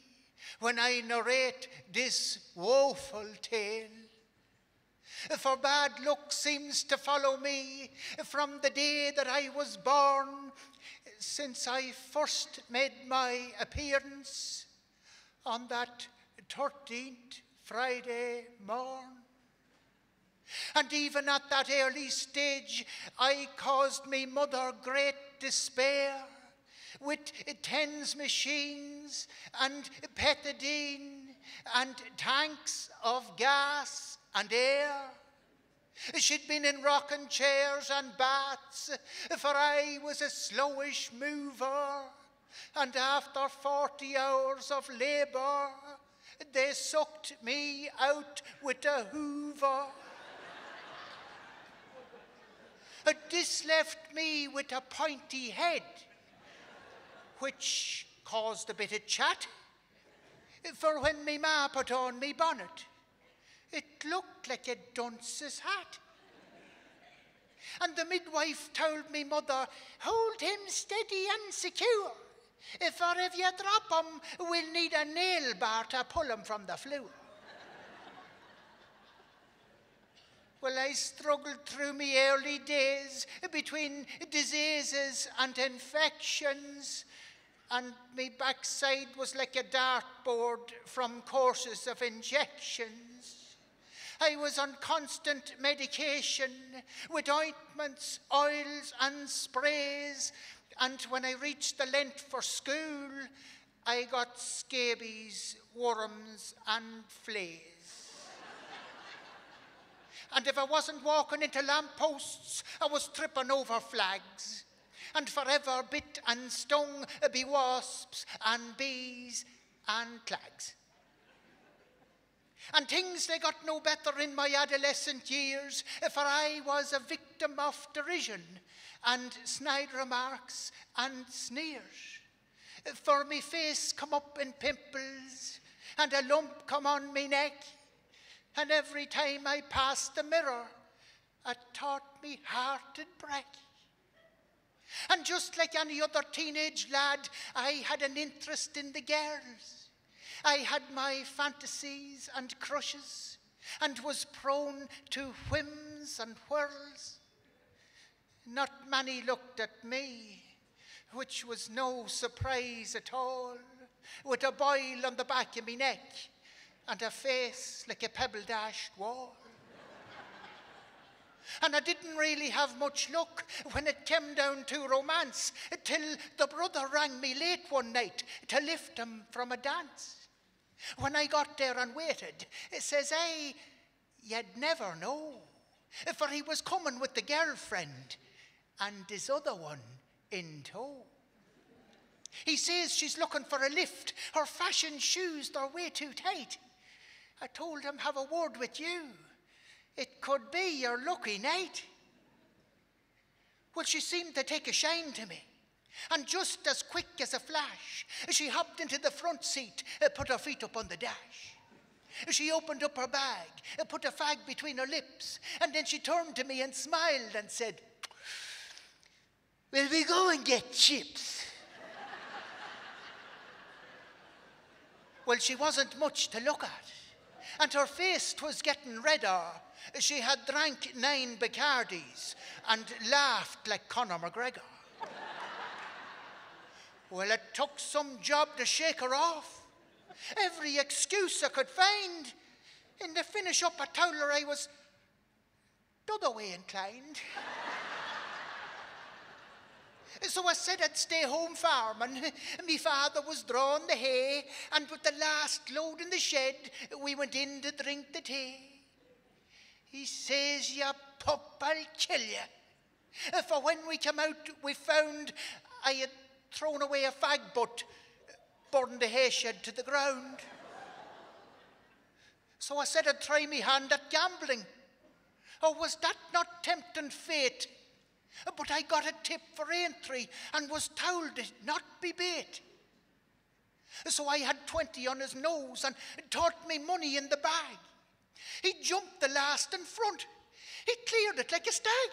when I narrate this woeful tale. For bad luck seems to follow me from the day that I was born, since I first made my appearance on that 13th Friday morn. And even at that early stage, I caused me mother great despair with TENS machines and pethidine and tanks of gas and air. She'd been in rocking chairs and baths, for I was a slowish mover. And after 40 hours of labour, they sucked me out with a hoover. This left me with a pointy head, which caused a bit of chat. For when me ma put on me bonnet, it looked like a dunce's hat. And the midwife told me mother, hold him steady and secure, for if you drop him, we'll need a nail bar to pull him from the floor. Well, I struggled through me early days between diseases and infections, and me backside was like a dartboard from courses of injections. I was on constant medication with ointments, oils and sprays, and when I reached the Lent for school, I got scabies, worms and fleas. And if I wasn't walking into lampposts, I was tripping over flags. And forever bit and stung be wasps and bees and clags. And things, they got no better in my adolescent years, for I was a victim of derision and snide remarks and sneers. For me face come up in pimples and a lump come on me neck. And every time I passed the mirror, it taught me heart would break. And just like any other teenage lad, I had an interest in the girls. I had my fantasies and crushes, and was prone to whims and whirls. Not many looked at me, which was no surprise at all, with a boil on the back of me neck and a face like a pebble-dashed wall. And I didn't really have much luck when it came down to romance, till the brother rang me late one night to lift him from a dance. When I got there and waited, it says, hey, you'd never know, for he was coming with the girlfriend and this other one in tow. He says she's looking for a lift. Her fashion shoes, they're way too tight. I told him, have a word with you. It could be your lucky night. Well, she seemed to take a shine to me. And just as quick as a flash, she hopped into the front seat, put her feet up on the dash. She opened up her bag, put a fag between her lips, and then she turned to me and smiled and said, "Will we go and get chips?" Well, she wasn't much to look at, and her face was getting redder. She had drank 9 Bacardis and laughed like Conor McGregor. Well, it took some job to shake her off. Every excuse I could find. In the finish up I told her I was the other way inclined. So I said I'd stay home farming. Me father was drawing the hay, and with the last load in the shed, we went in to drink the tea. He says, "You pup, I'll kill you." For when we came out, we found I had thrown away a fag butt, burned the hay shed to the ground. So I said I'd try me hand at gambling. Oh, was that not tempting fate? But I got a tip for entry and was told it not be bait. So I had 20 on his nose and taught me money in the bag. He jumped the last in front. He cleared it like a stag.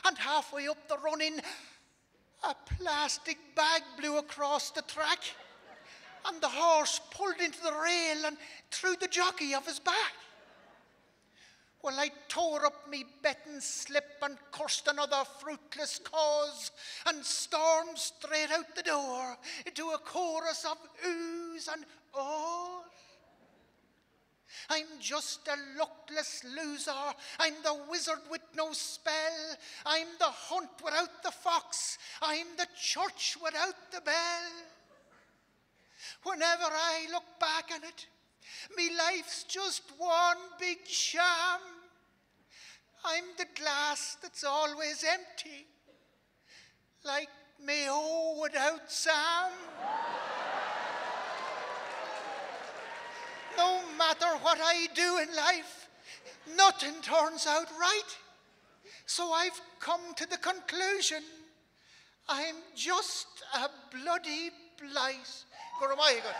And halfway up the run-in, a plastic bag blew across the track, and the horse pulled into the rail and threw the jockey off his back. Well, I tore up me betting slip and cursed another fruitless cause and stormed straight out the door into a chorus of oohs and ahs. I'm just a luckless loser. I'm the wizard with no spell. I'm the hunt without the fox. I'm the church without the bell. Whenever I look back on it, me life's just one big sham. I'm the glass that's always empty, like Mayo without Sam. No matter what I do in life, nothing turns out right. So I've come to the conclusion, I'm just a bloody blight. Goramayagat.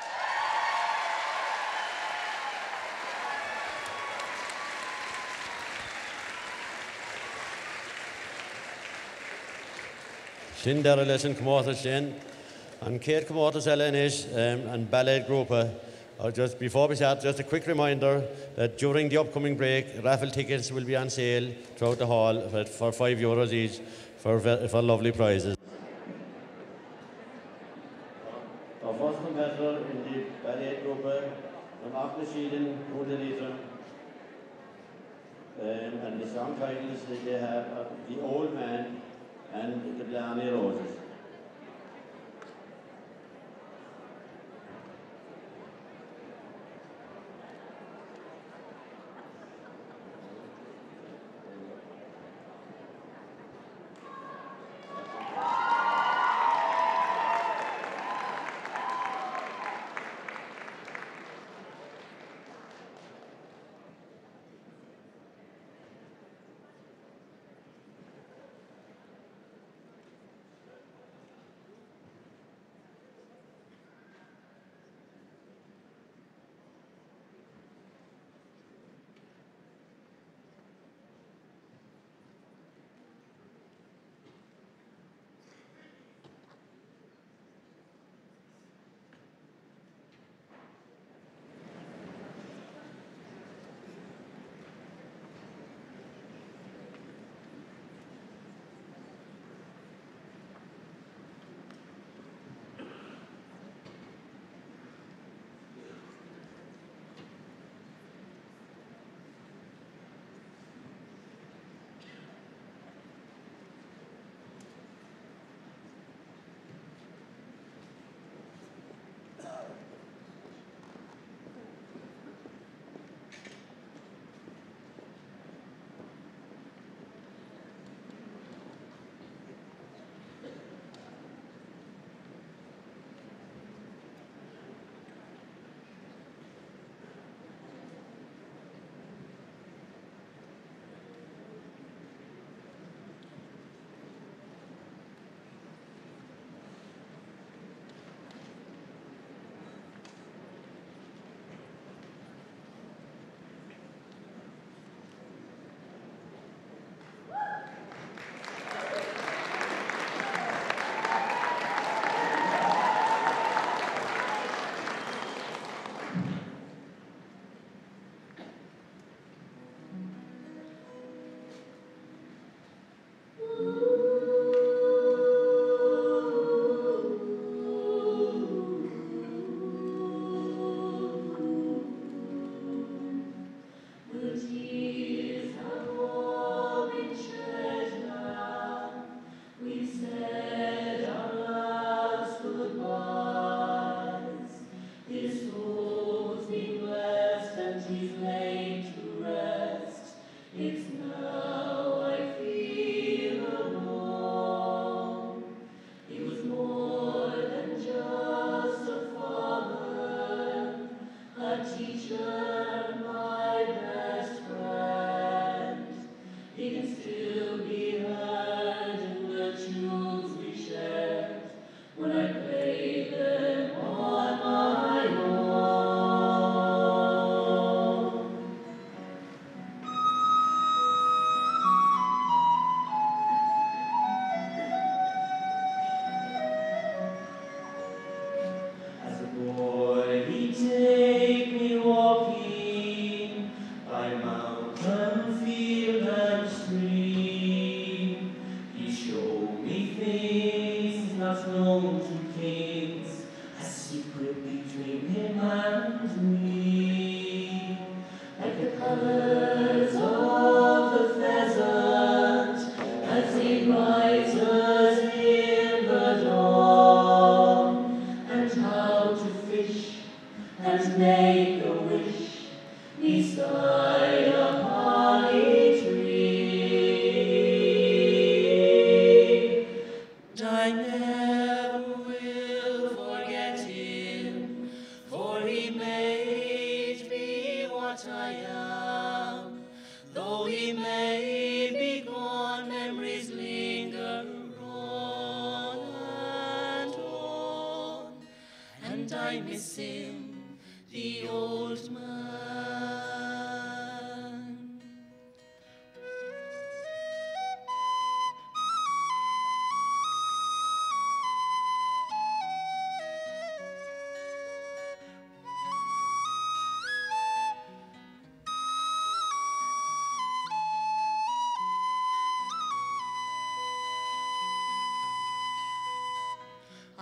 Sin der lesson comórtas sin, and Kate comórtas Elanis and ballet group. Just before we start, just a quick reminder that during the upcoming break, raffle tickets will be on sale throughout the hall for €5 each for lovely prizes. Our first competitor in the ballet group from Auckland, Udalitra, and the song titles that they have are The Old Man and The Blarney Roses.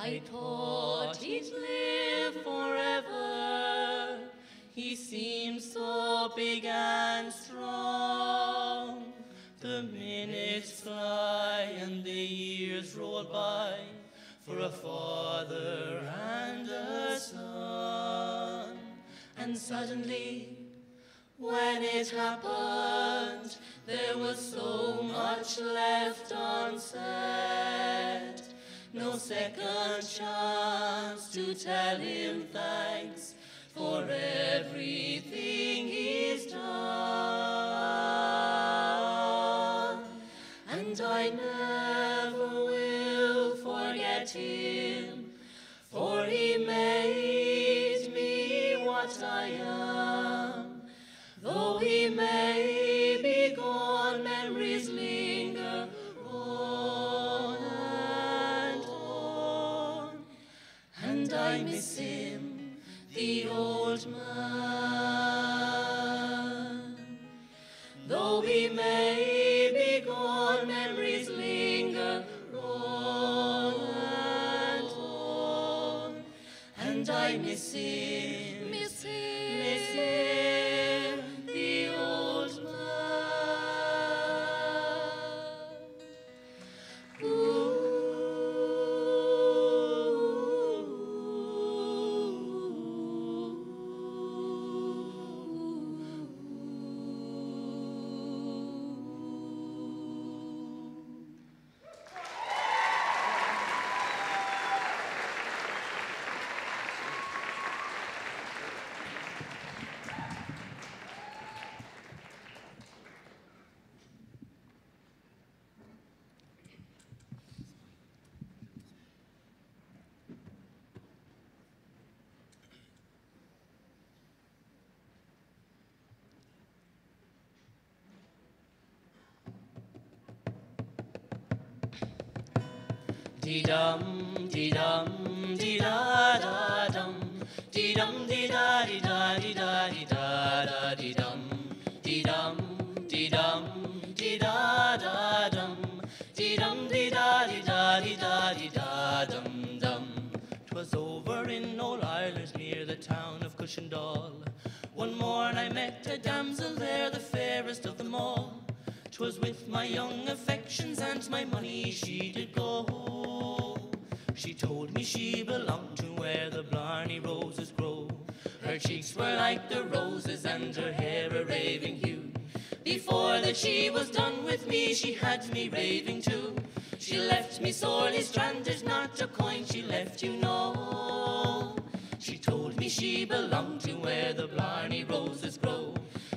I thought he'd live forever. He seemed so big and strong. The minutes fly and the years roll by for a father and a son. And suddenly, when it happened, there was so much left unsaid. No second chance to tell him thanks for everything he's done. And I never will forget him, for he made me what I am. Though he may be gone, memories linger on and on. And I miss him, the old man. Though he may be gone, memories linger on and on. And I miss him, miss him, miss him, the old man. Dee-dum, dee-dum, dee-da-da-dum, dee-dum, dee-da-dee-da-dee-da-dee-da-da, dee-dum, dee-dum, dee-dum, dee-da-da-dum, dee-dum, dee-da-dee-da-dee-da-dee-da-dum-dum. 'Twas over in old Ireland near the town of Cushendall. One morn I met a damsel there, the fairest of them all. 'Twas with my young affections and my money she did go. She told me she belonged to where the Blarney roses grow. Her cheeks were like the roses and her hair a raving hue. Before that she was done with me, she had me raving too. She left me sorely stranded, not a coin she left, you know. She told me she belonged to where the Blarney roses grow.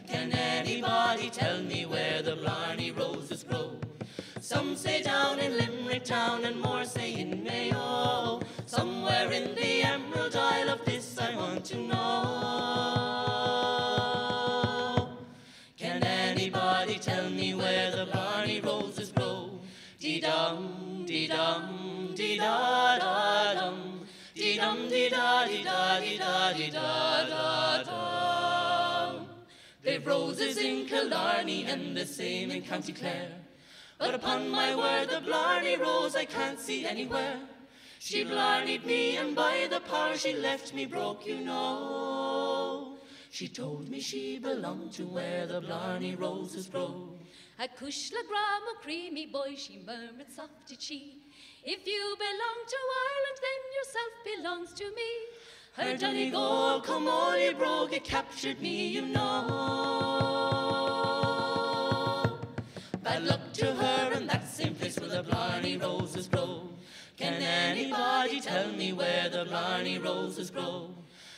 Can anybody tell me where the Blarney roses grow? Some say down in Limerick town and more say in Mayo. Somewhere in the Emerald Isle, of this I want to know. Can anybody tell me where the Blarney roses grow? Dee-dum, dee-dum, dee-da-da-dum, dee-dum, dee-da-dee-da-dee-da-dee-da-da-dum. They've roses in Killarney and the same in County Clare. But upon my word, the Blarney rose I can't see anywhere. She blarneyed me, and by the power she left me broke, you know. She told me she belonged to where the Blarney roses grow. A cushla gram, a creamy boy, she murmured soft did she. If you belong to Ireland, then yourself belongs to me. Her Donegal, Comolly brogue, it captured me, you know. Bad luck to her in that same place where the Blarney roses grow. Can anybody tell me where the Blarney roses grow?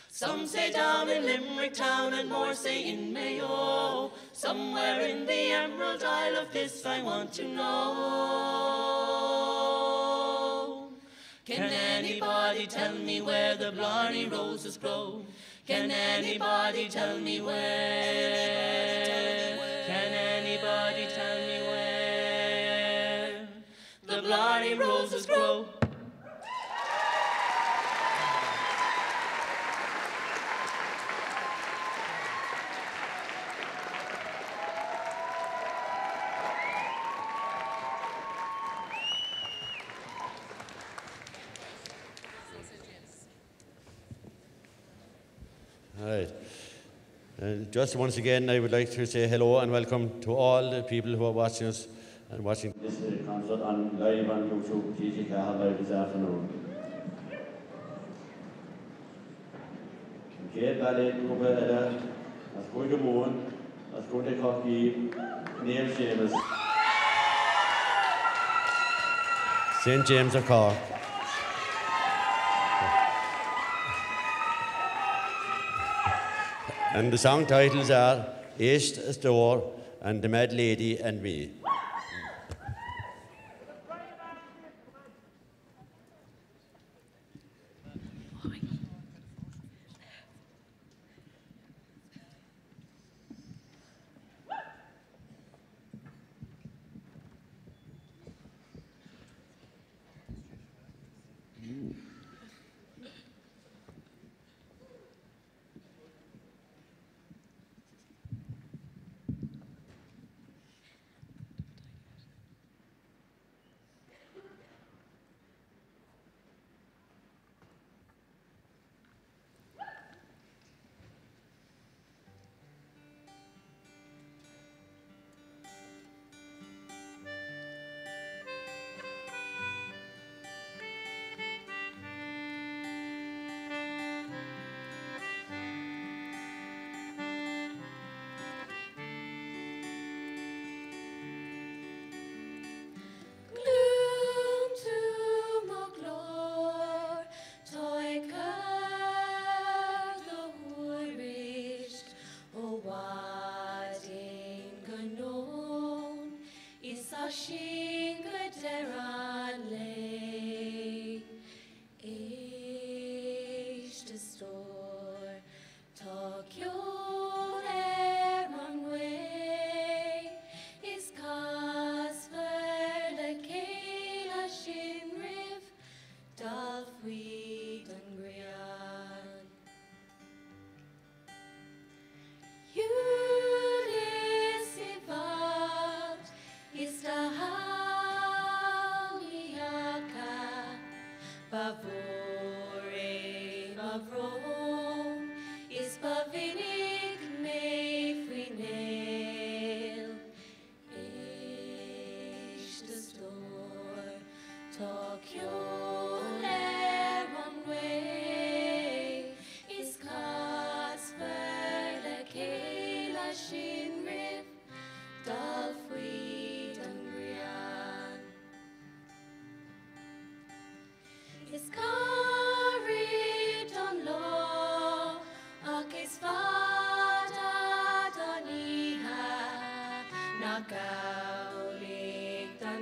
Some say down in Limerick town and more say in Mayo. Somewhere in the Emerald Isle, of this I want to know. Can anybody tell me where the Blarney roses grow? Can anybody tell me where? Can anybody tell me where the Blarney roses grow? All right. And just once again, I would like to say hello and welcome to all the people who are watching us and watching this concert on live on YouTube, GT Cahill Live this afternoon. Kate Ballet, Cooper Ella, that's going to Moon, that's going to Cocky, Neil Seamus, St. James of Cork. And the song titles are East Store and The Mad Lady and Me.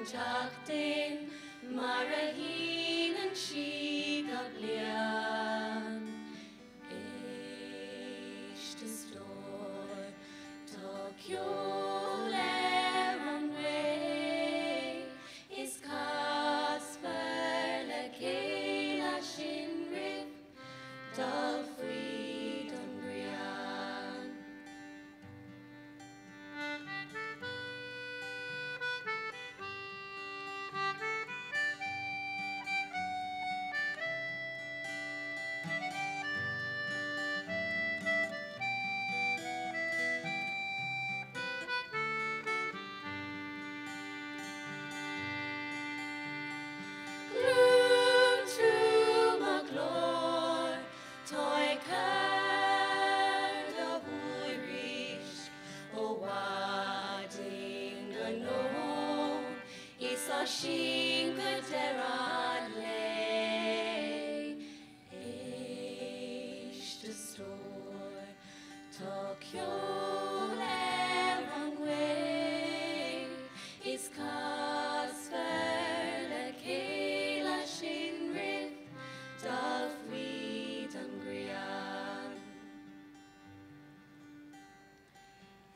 Tachtin, Marahin and Shigablian. Eish to store, Tokyo Leronway, is Kasper Lekela Shinrif, Dolfri Dungrian. Gloom to Maglor, Toy the Huirish, O Wading no, Isashin Kateradle, Ish to store, Tokyo Leronway, is Kasper Lekela Shinrith, Dolfri Dungrian.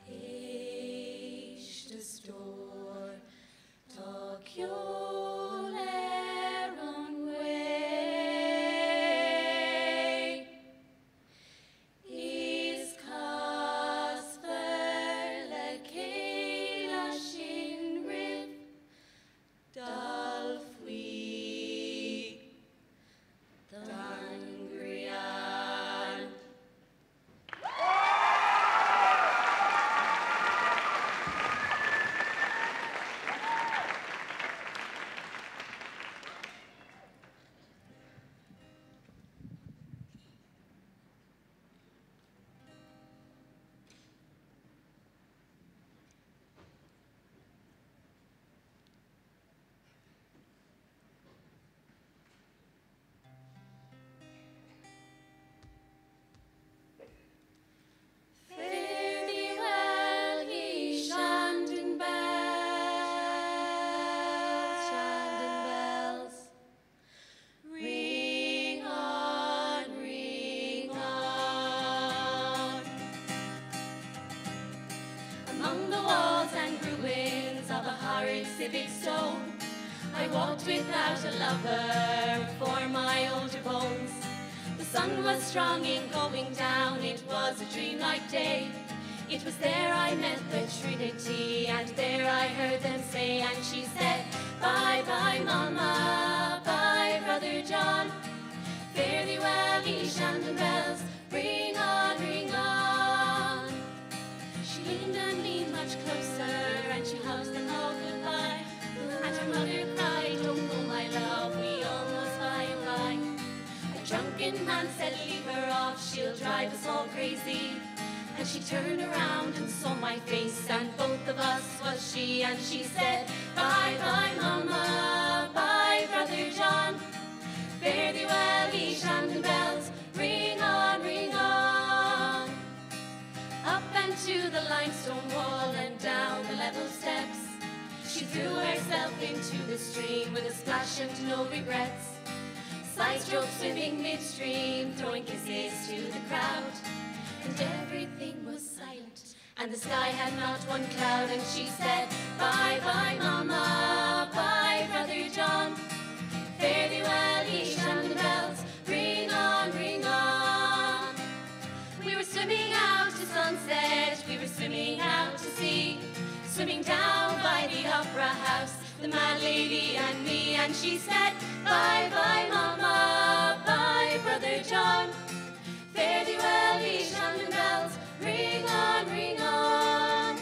Ish to store, Tokyo Leronway, is Kasper Lekela Shinrith, Dolfwi Dungrian. Fare thee well, ye Shandon bells, ring on, ring on. Among the walls and ruins of a horrid civic stone, I walked without a lover for my older bones. The sun was strong in going down, it was a dreamlike day. It was there I met the Trinity, and there I heard them say, and she said, bye bye mama, bye brother John. Fare thee well, ye Shandon bells, ring on, ring on. She leaned and leaned much closer, and she hugged them all goodbye. And her mother cried, oh no my love, we almost by and by. A drunken man said, leave her off, she'll drive us all crazy. And she turned around and saw my face, and both of us was she. And she said, bye bye mama, bye brother John. Fare thee well, ye Shandon bells, ring on, ring on. Up and to the limestone wall and down the level steps, she threw herself into the stream with a splash and no regrets. Side stroke swimming midstream, throwing kisses to the crowd. And everything was silent, and the sky had not one cloud. And she said, bye bye mama, bye brother John. Fare thee well, ye Shandon bells, ring on, ring on. We were swimming out to sunset, we were swimming out to sea, swimming down by the opera house, the mad lady and me. And she said, bye bye mama, bye brother John. Fare thee well, ye Shandon bells, ring on, ring on.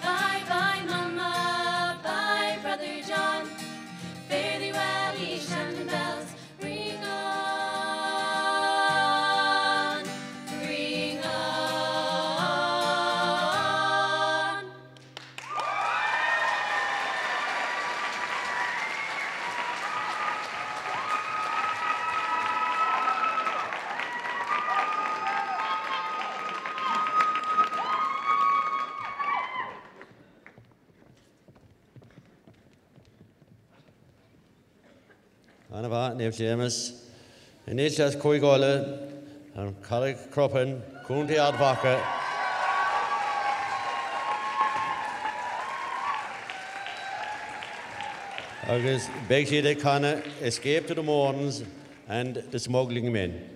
Bye bye mama, bye brother John. Fare thee well, ye Shandon bells, ring on, ring on. Anna va, nef James. En each as Coigole, and Carrick Croppen, County Advocate. August Begsi de Canna escape to the Morns and the smuggling men.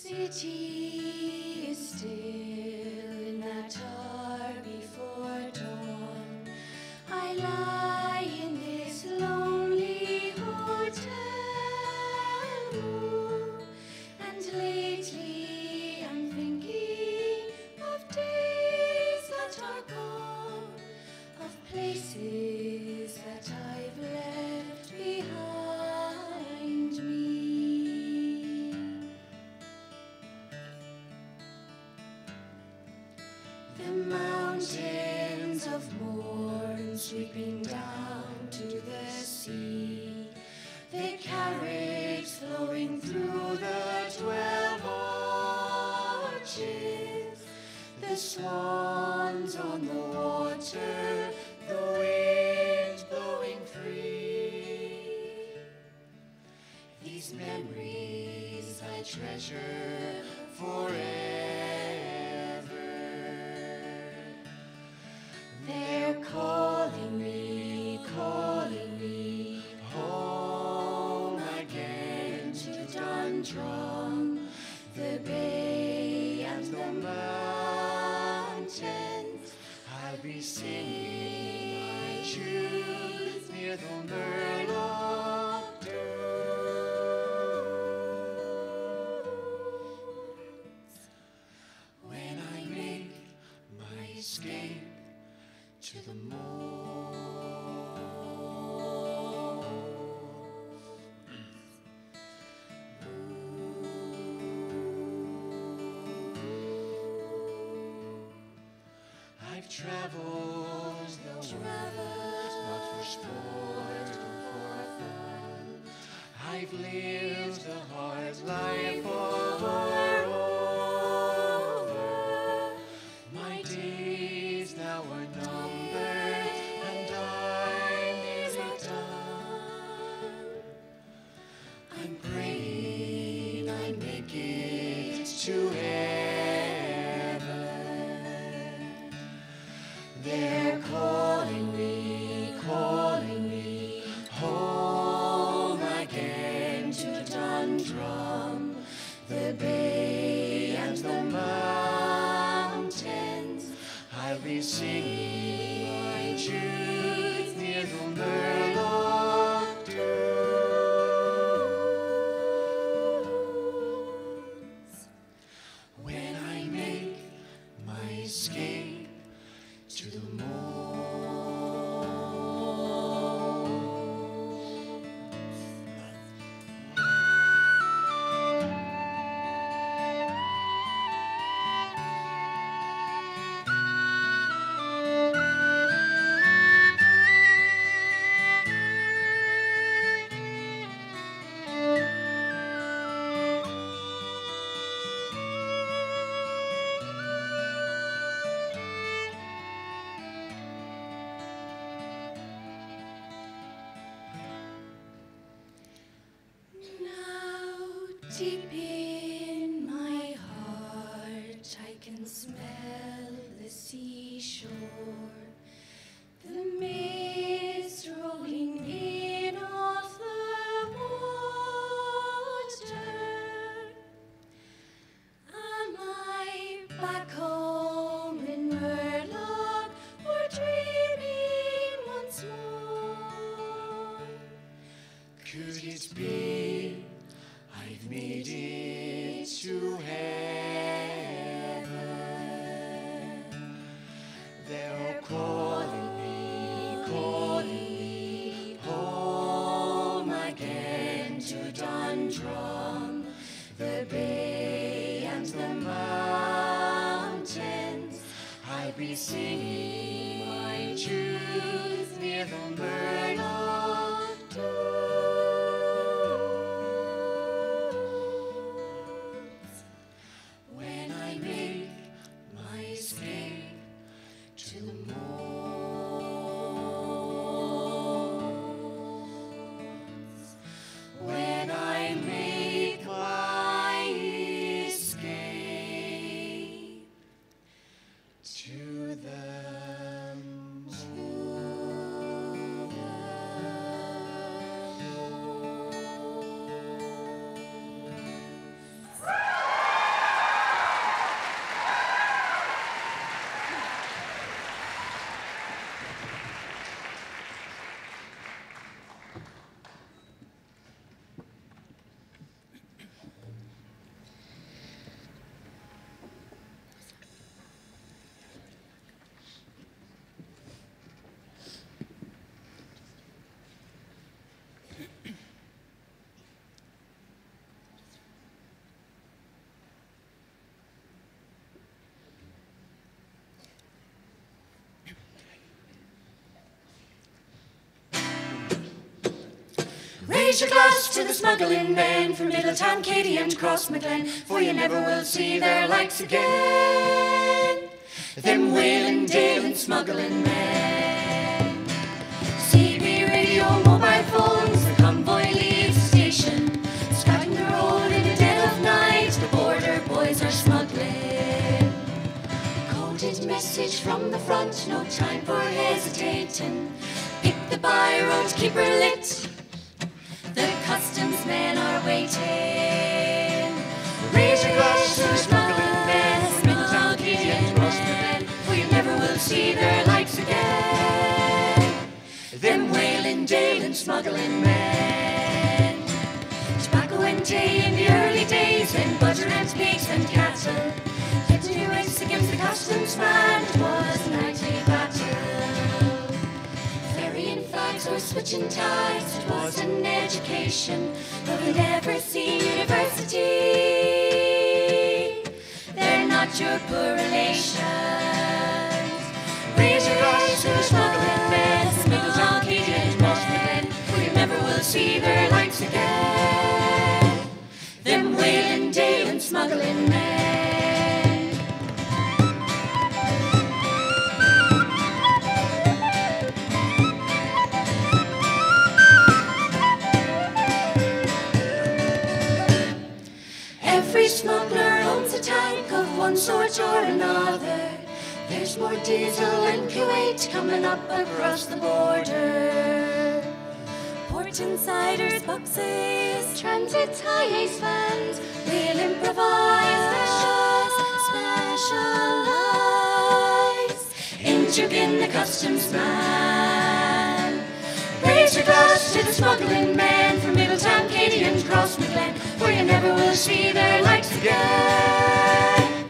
City is still in that hour before dawn. I lie in this lonely hotel room, and lately I'm thinking of days that are gone, of places that I've left behind me. The mountains of morn sweeping down to the sea, the carriage flowing through the 12 arches, the swans on the water, the wind blowing free. These memories I treasure forever. They're calling me home again to Dundrum, the bay and the mountains. I'll be singing my tunes near the Murlock dunes. When I make my escape to the moon, I've traveled the world, not for sport or for fun. I've lived the hard life over. My days now are numbered, and I'm nearly done. I'm praying I make it to heaven. They're calling me home again to Dundrum, the bay and the mountains. I'll be singing my tunes near the Murlock dunes. When I make my escape to the moon. Deep in my heart, I can back home in Murlock, we're dreaming once more. Could it be I've made it to heaven? They're calling me home again to Dundrum, the bay and the mountains. I'll be singing my tunes near the Murlock dunes. When I make my escape to the moors, when I make my escape to the Raise your glass to the smuggling men from Middletown, Katy and Crossmaglen, for you never will see their likes again. Them whaling, dealing, smuggling men. CB radio, mobile phones, the convoy leaves the station. Scouting the road in the dead of night, the border boys are smuggling. Coded message from the front, no time for hesitating. Pick the by road, keep her lit. The customs men are waiting. Raise your glass to the smuggling men, Middletown, Katy and Crossmaglen, for you never will see their likes again. Them whaling, dealing, smuggling men. Tobacco and tea in the early days, when butter and pigs and cattle kept a race against the customs man. It was a nightly battle. Ferrying flags or switching ties, it was an education that we'll never see university. They're not your poor relations. Raise your glass to the smuggling men, Middletown, Katy and Crossmaglen, for you never will see their likes again. Them whaling, dealing, smuggling men. Every smuggler owns a tank of one sort or another. There's more diesel in Kuwait coming up across the border. Port insiders, boxes, transit highways vans, we'll improvise, specialize in jigging the customs man. Raise your glass to the smuggling men from Middletown, Katy and Crossmaglen, for you never will see their likes again.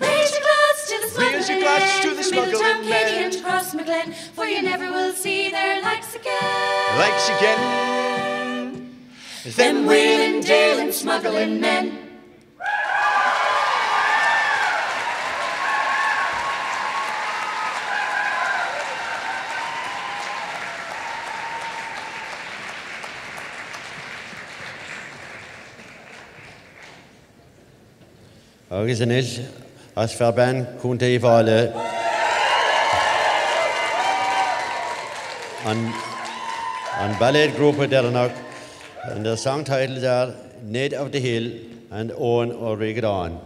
Raise your glass to the smuggling men from Middletown, Katy and Crossmaglen, for you never will see their likes again. likes again. Them whaling, dealing, smuggling men. Agus an is, as verben cúnta I bháile an ballet group of Dernock, and the song titles are Ned of the Hill and Owen or Rigadon.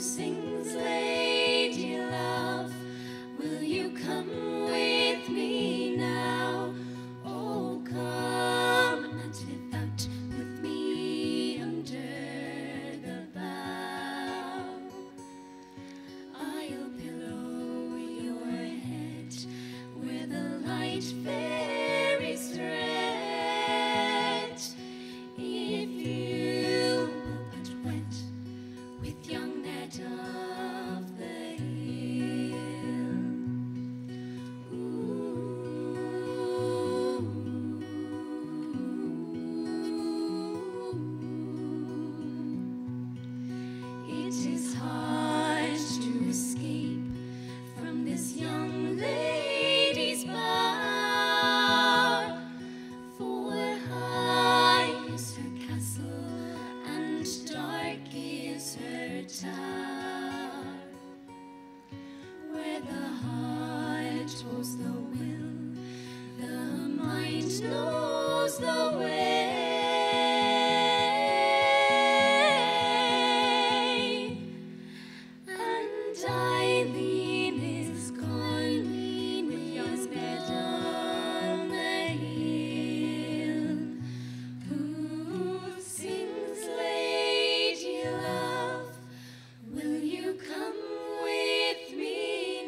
sings Lady Love, will you come with me now? Oh, come and live out with me under the bough. I'll pillow your head with a light fairy's thread, if you will but wed with young Ned of the Hill. It is hard to escape from this young lady's bower, for high is her castle and dark is her tower, where the heart holds the will, the mind knows the way. And Eileen is gone with young Ned on the hill, who sings Lady Love, will you come with me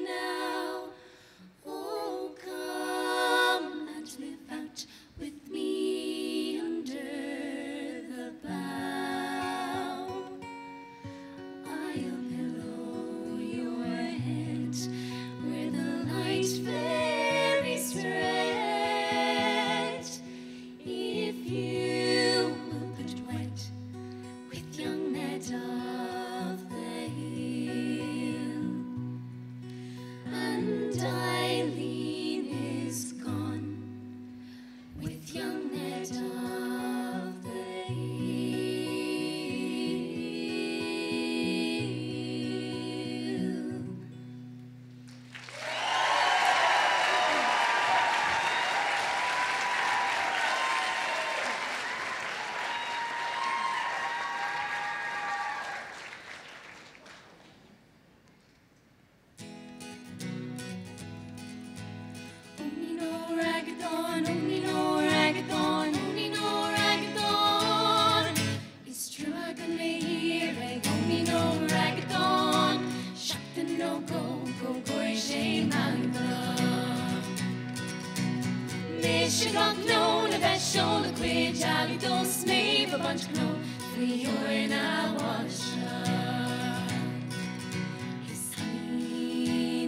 now? Oh, come and live out with me under the bough. I'll pillow your head where the light fairies thread, if you will but wed with young Ned of the Hill. And Eileen is gone with young Ned of the Hill. Only no ragathon, only no ragathon, only no ragathon. It's true I can lay here, only no ragathon. Shakta no go, go, goy, shame, Michigan, no, the best show, the quid, jolly, don't snave, a bunch of no, free your in a wash. It's sunny,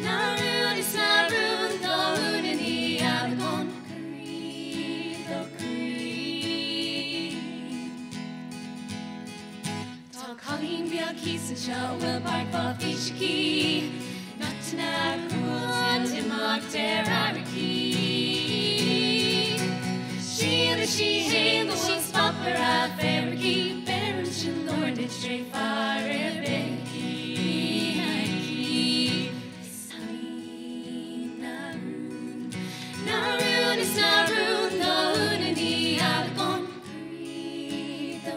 Narun is Narun, the hood in the Algon, the Talk Colleen, be a kiss and show, will bark off each key. Not to Narun, to mock Terrariki. She hail, the she's popper, a fair key, Baron, she lord, it's straight far, Becky. Narun is Narun, the hood in the Algon, the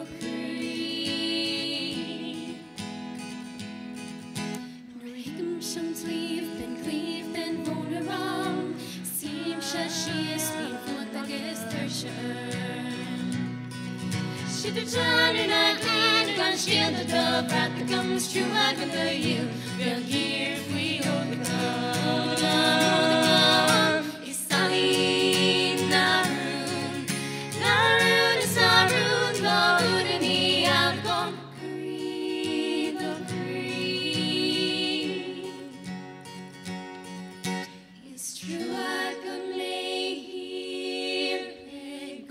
Noricum shums leave, then cleave, then bone around. Seem she is been full of the guest She the John and I clean, gun shield the dove, rat the gums, true I with the yield. We'll hear if we hold the gun. It's Eileen, Narun, Narun is Narun, the hood in the Algon, the It's true I could lay here,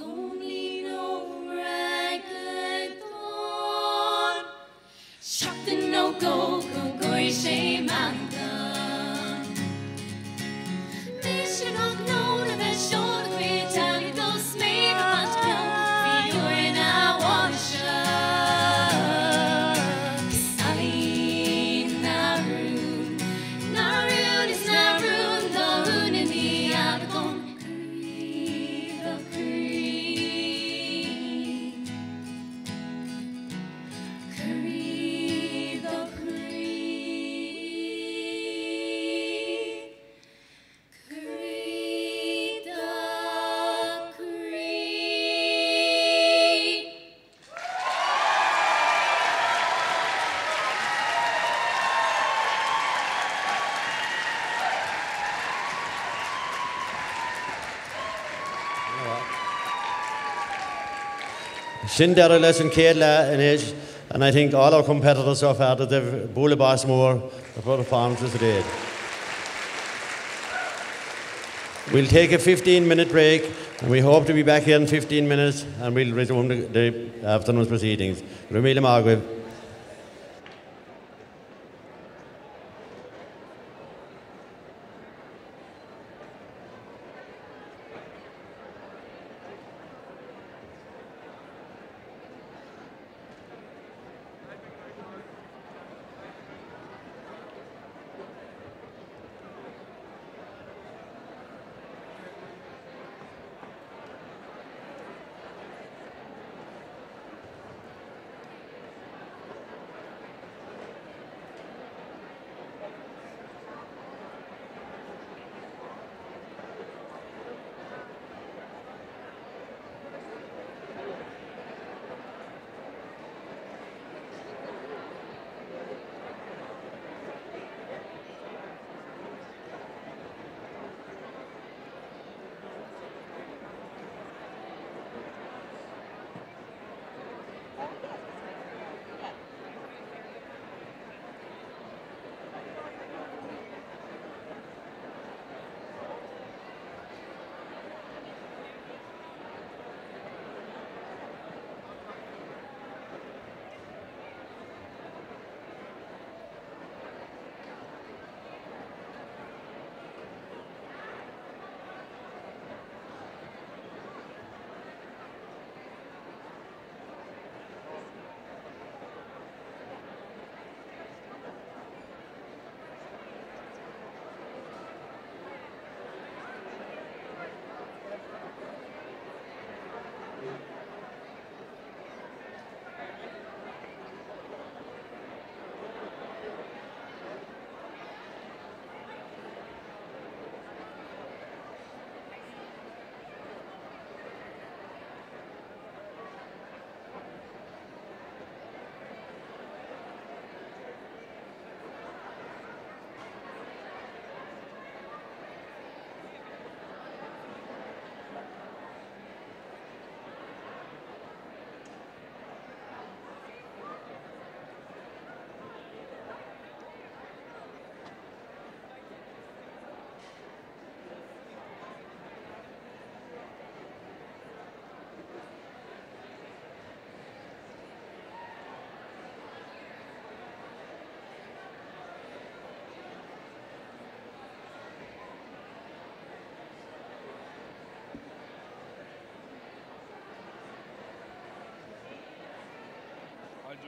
only no ragathon. Shakta no go, go, goy, shame, Shindera lesson Kayla in age, and I think all our competitors so far that they've Bula Bossmore for the performances today. We'll take a 15-minute break, and we hope to be back here in 15 minutes, and we'll resume the afternoon's proceedings. Rumila Margaret.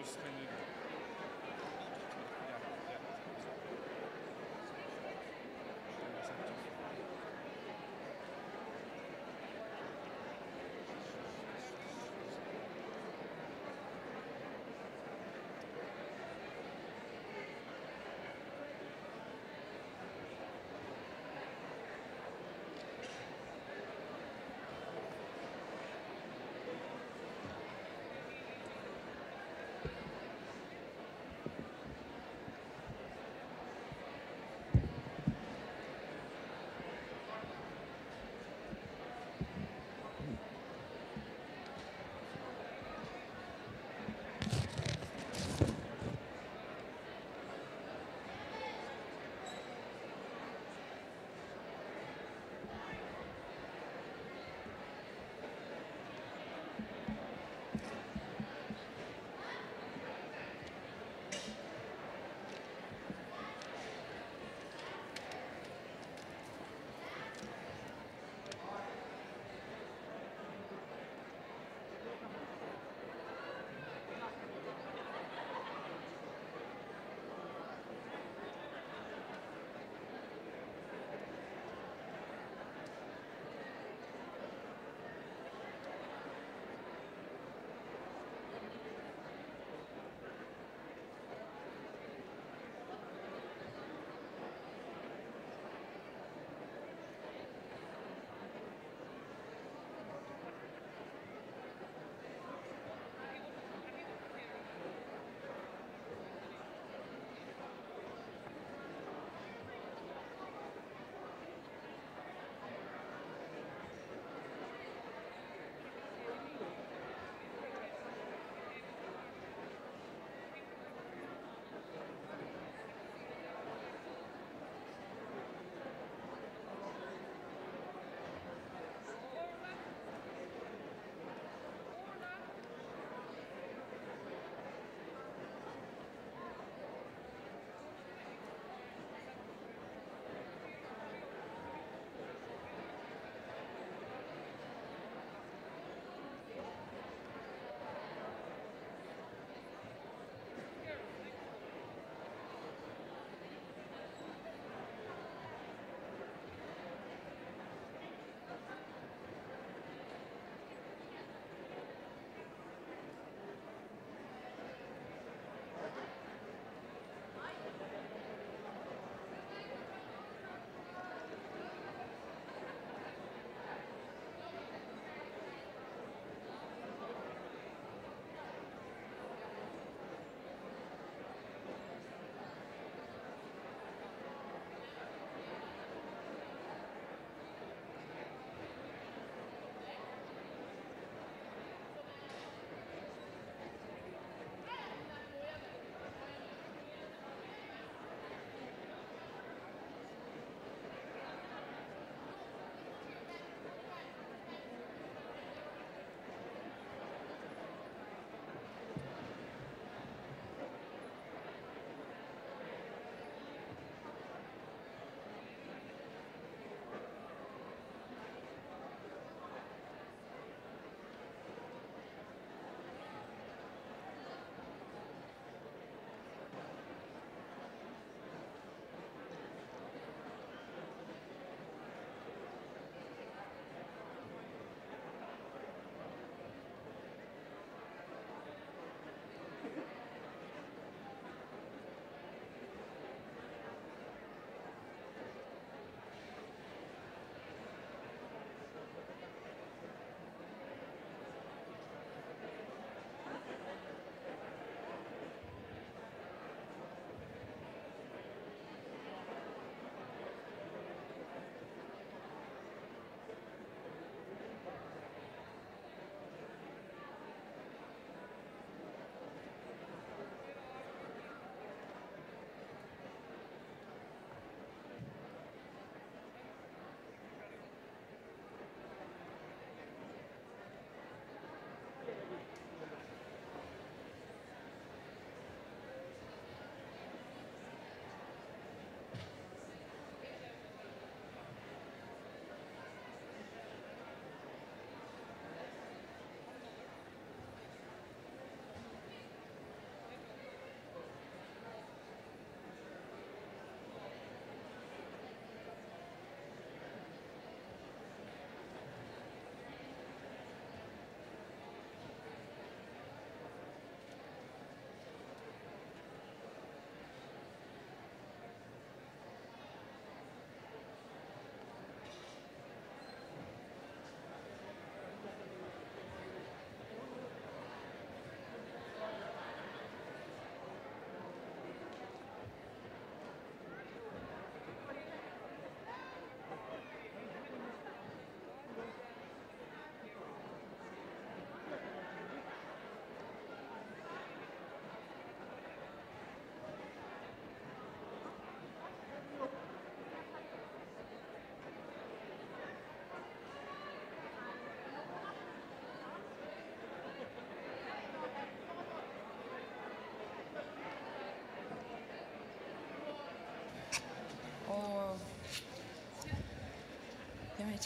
just kind of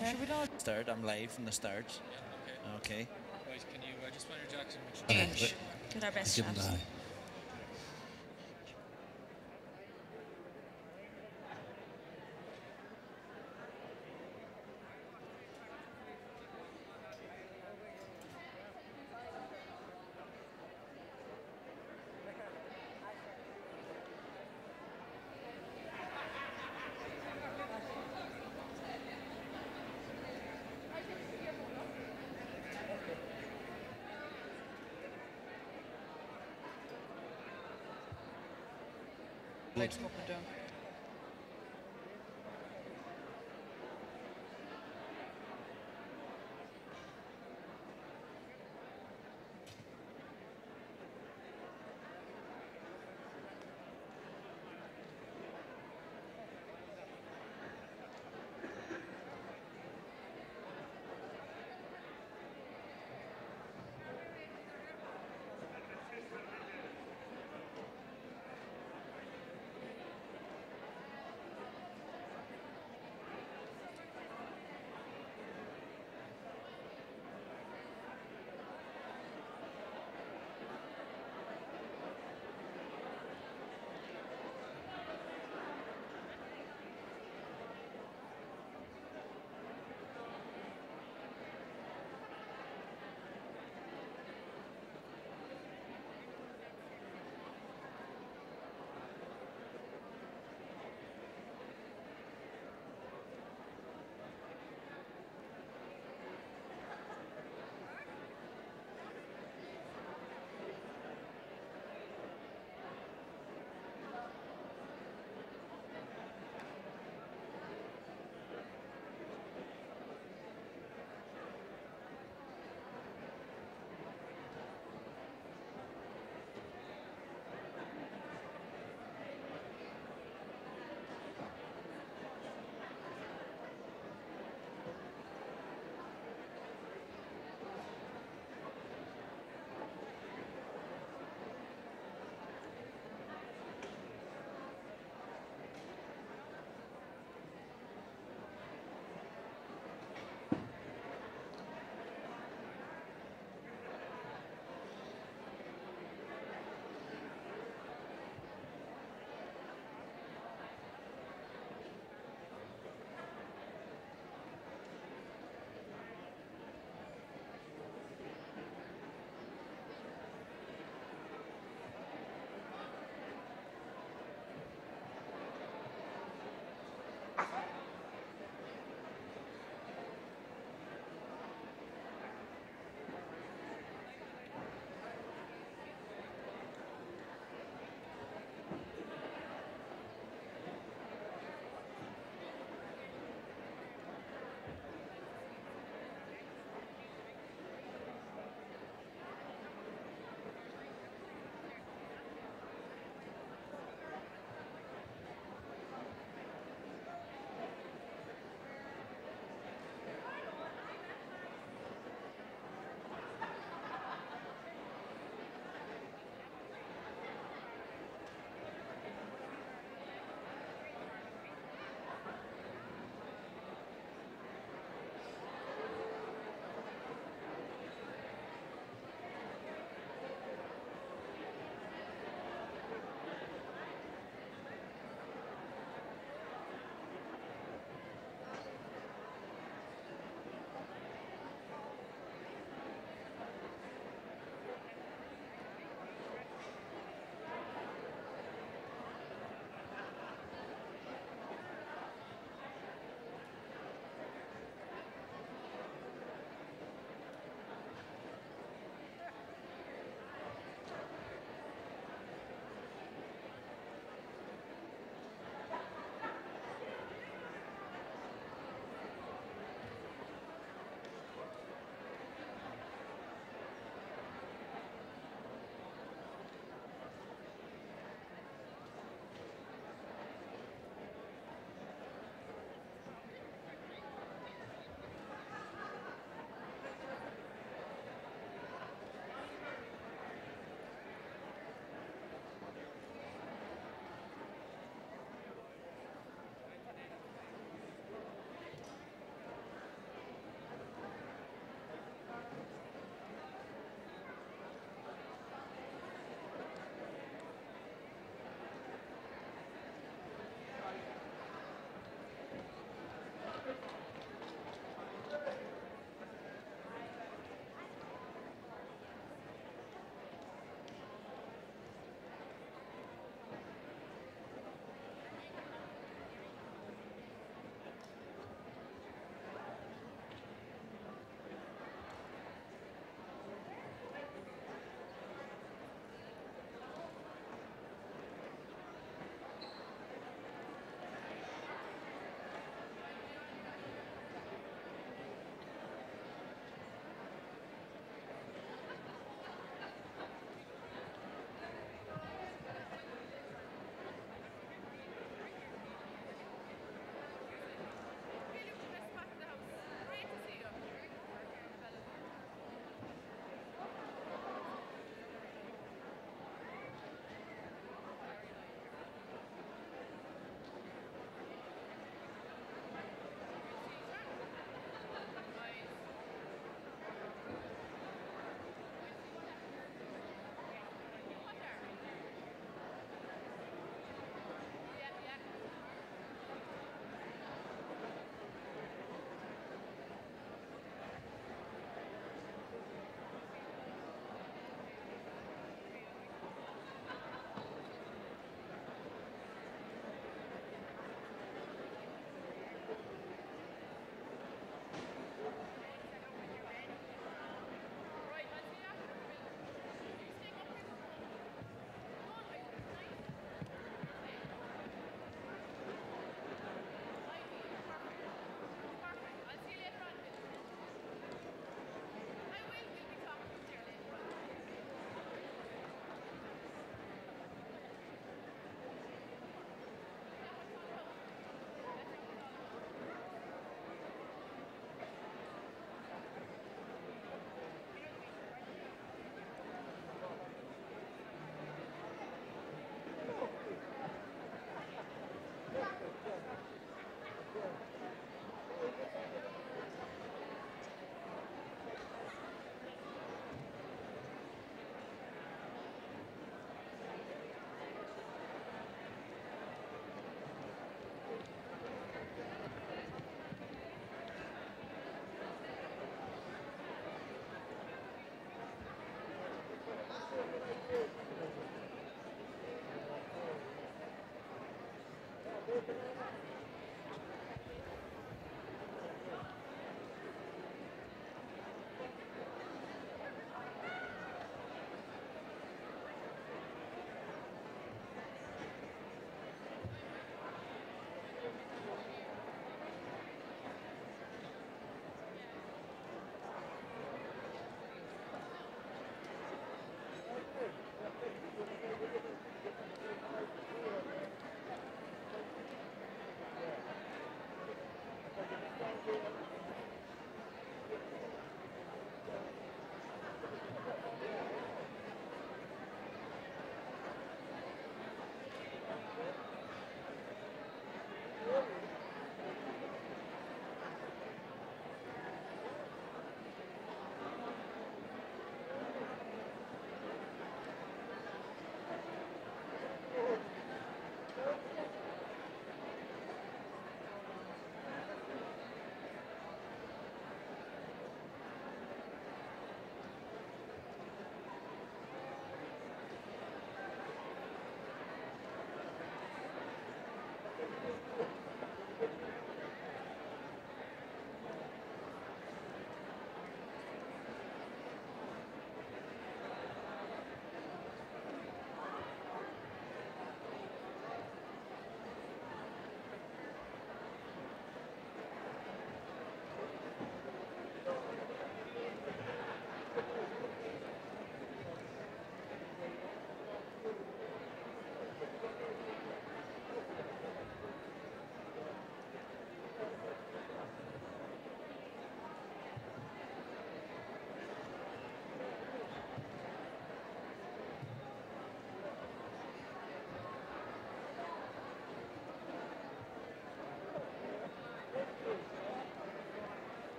Walter. Start. I'm live from the start. Okay. Right, can you just find your Jackson? Give our best Give 'em shot. the- Legs up and down.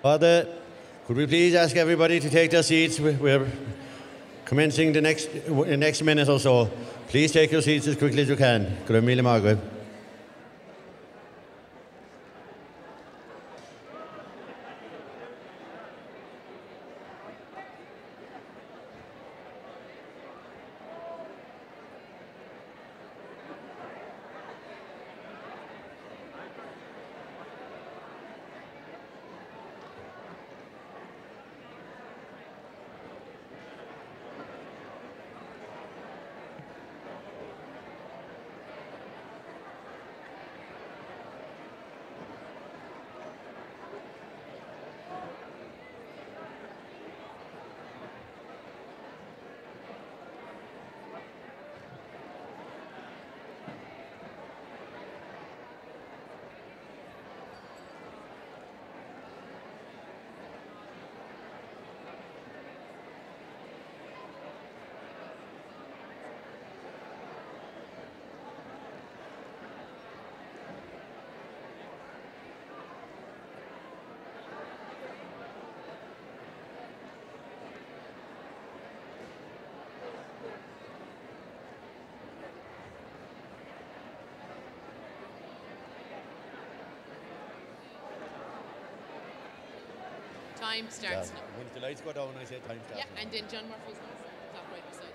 Father, could we please ask everybody to take their seats? We're commencing the next minute or so. Please take your seats as quickly as you can. Good Mille Margaret. Time starts now. Once the lights go down, I say time starts. Yeah, and then John Murphy's going to stop right beside us.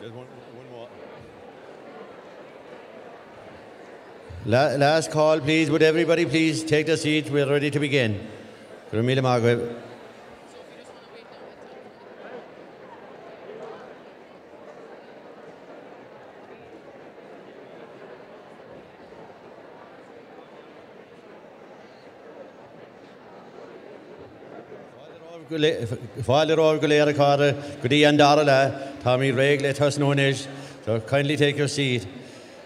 Just one more. Last call, please. Would everybody please take their seats? We're ready to begin. Good Mille Margaret. Father of Galera Carter, good and Darla, Tommy Regle, Tusnonish. So kindly take your seat.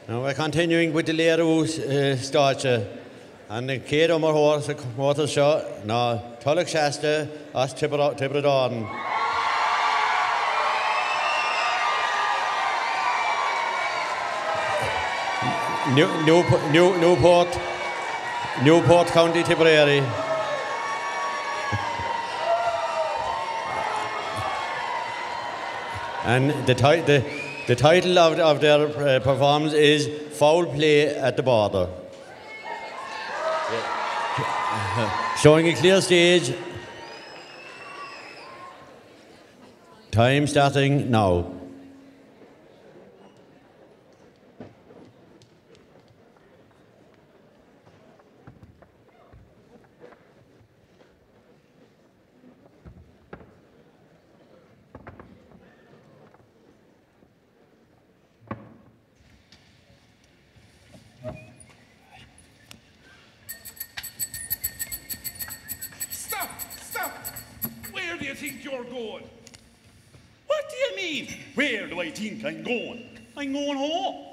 Now we're continuing with the Learus starcher. And the Kate Omar Horse, Water Shot, now Tulloch Shasta, us Tibradon. Newport County Tipperary. And the title of their performance is Foul Play at the Border. Showing a clear stage. Time starting now. think you're going? What do you mean? Where do I think I'm going? I'm going home.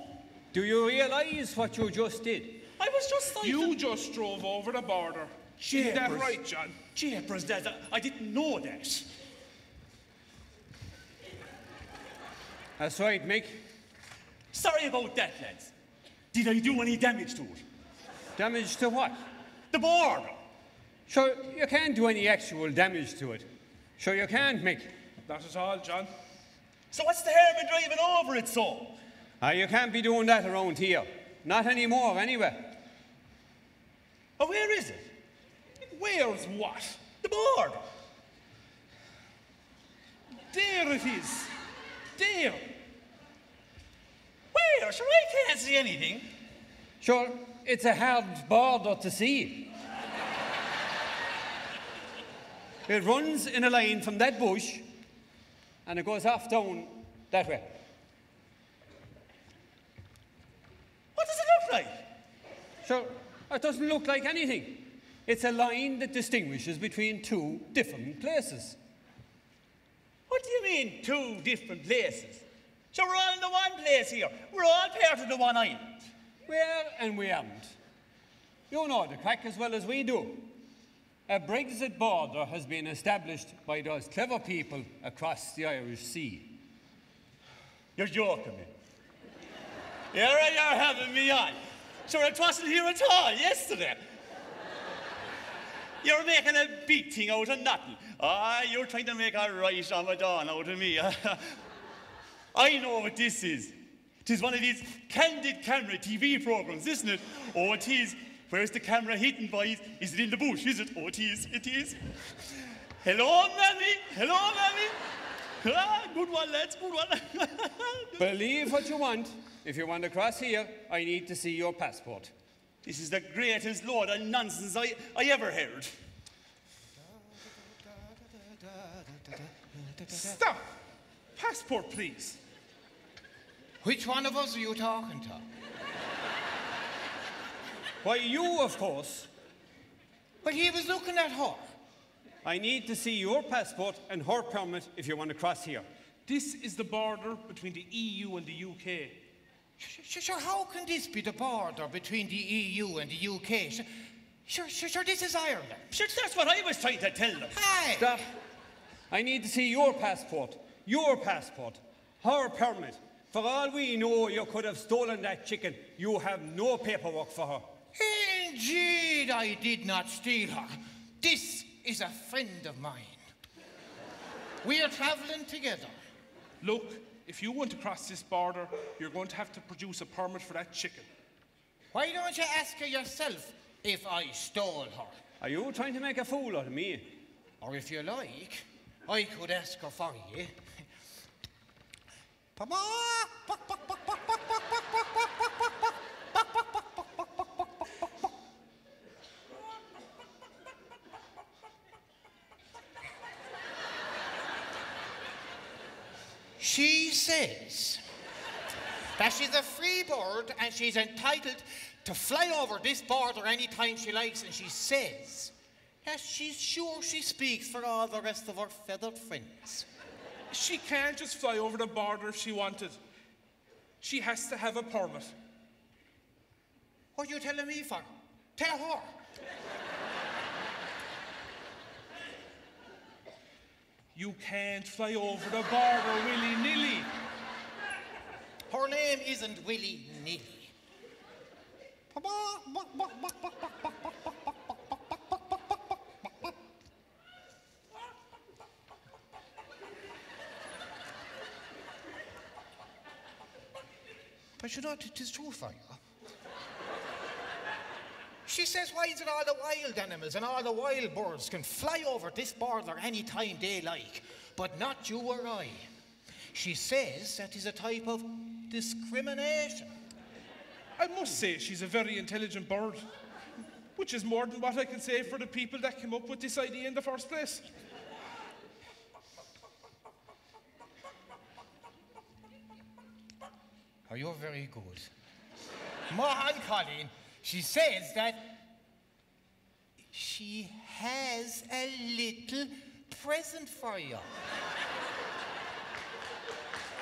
Do you realise what you just did? I was just like... You just drove over the border. Is that Jeepers. right, John? Jeepers, Dad, I didn't know that. That's right, Mick. Sorry about that, lads. Did I do any damage to it? Damage to what? The border. Sure, you can't do any actual damage to it. Sure you can't, Mick. Not at all, John. So what's the harm in driving over it, so? You can't be doing that around here. Not anymore, anyway. Oh, where is it? Where's what? The border. There it is. There. Where? Sure, I can't see anything. Sure, it's a hard border to see. It runs in a line from that bush, and it goes off down that way. What does it look like? Sure, it doesn't look like anything. It's a line that distinguishes between two different places. What do you mean, two different places? So we're all in the one place here. We're all part of the one island. We are and we aren't. You know the crack as well as we do. A Brexit border has been established by those clever people across the Irish Sea. You're joking me. Here you're having me on. Sure, it wasn't here at all yesterday. You're making a big thing out of nothing. You're trying to make a right Ramadan out of me. I know what this is. It is one of these candid camera TV programs, isn't it? Oh, it is. Where's the camera hidden, boys? Is it in the bush, is it? Oh, it is. It is. Hello, Mammy. Hello, Mammy. Good one, lads. Good one. Believe what you want. If you want to cross here, I need to see your passport. This is the greatest load of nonsense I ever heard. Stop! Passport, please. Which one of us are you talking to? Why, you, of course. But he was looking at her. I need to see your passport and her permit if you want to cross here. This is the border between the EU and the UK. Sure, how can this be the border between the EU and the UK? Sure, this is Ireland. Sure, that's what I was trying to tell them. Hey! Stop. I need to see your passport. Your passport. Her permit. For all we know, you could have stolen that chicken. You have no paperwork for her. Indeed, I did not steal her. This is a friend of mine. We are traveling together. Look, if you want to cross this border, you're going to have to produce a permit for that chicken. Why don't you ask her yourself if I stole her? Are you trying to make a fool out of me? Or if you like, I could ask her for you. She says that she's a free bird and she's entitled to fly over this border anytime she likes, and she says that she's sure she speaks for all the rest of her feathered friends. She can't just fly over the border if she wanted. She has to have a permit. What are you telling me for? Tell her. You can't fly over the border willy-nilly. Her name isn't willy-nilly. But you know, it is true for you. She says, why is it all the wild animals and all the wild birds can fly over this border any time they like, but not you or I? She says that is a type of discrimination. I must say she's a very intelligent bird, which is more than what I can say for the people that came up with this idea in the first place. Oh, you're very good. Mohan Colleen, she says that she has a little present for you.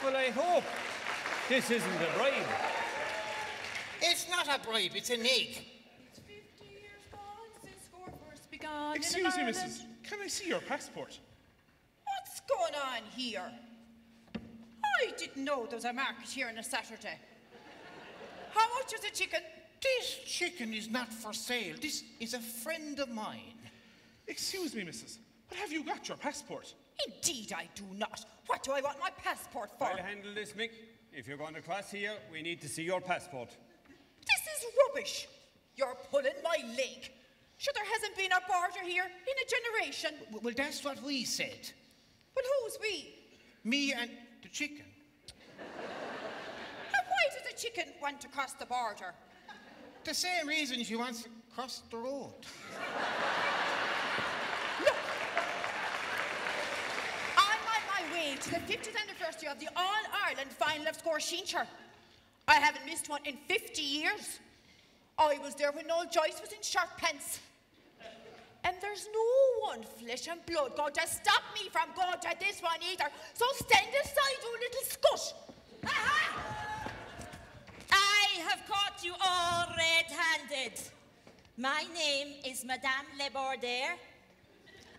Well, I hope this isn't a bribe. It's not a bribe, it's an egg. Excuse me, Mrs. Can I see your passport? What's going on here? I didn't know there was a market here on a Saturday. How much is a chicken? This chicken is not for sale. This is a friend of mine. Excuse me, Mrs. But have you got your passport? Indeed I do not. What do I want my passport for? I'll handle this, Mick. If you're going to cross here, we need to see your passport. This is rubbish. You're pulling my leg. Sure, there hasn't been a border here in a generation. Well, that's what we said. But who's we? Me and the chicken. And why does the chicken want to cross the border? The same reason she wants to cross the road. I'm on my way to the 50th anniversary of the All-Ireland final of Scorshincher. I haven't missed one in 50 years. I was there when Noel Joyce was in short pants. And there's no one flesh and blood going to stop me from going to this one either. So stand aside, you little scut. I have caught you all red-handed. My name is Madame Le Border.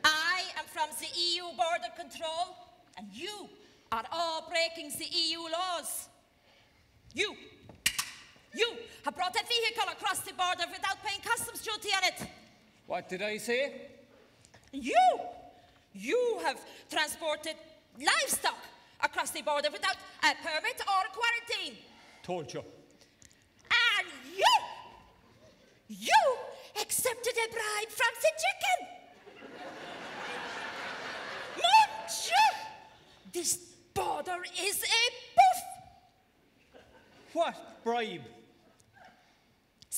I am from the EU border control, and you are all breaking the EU laws. You have brought a vehicle across the border without paying customs duty on it. What did I say? You have transported livestock across the border without a permit or a quarantine. Told you. And you accepted a bribe from the chicken. Mon Dieu! This border is a buff. What bribe?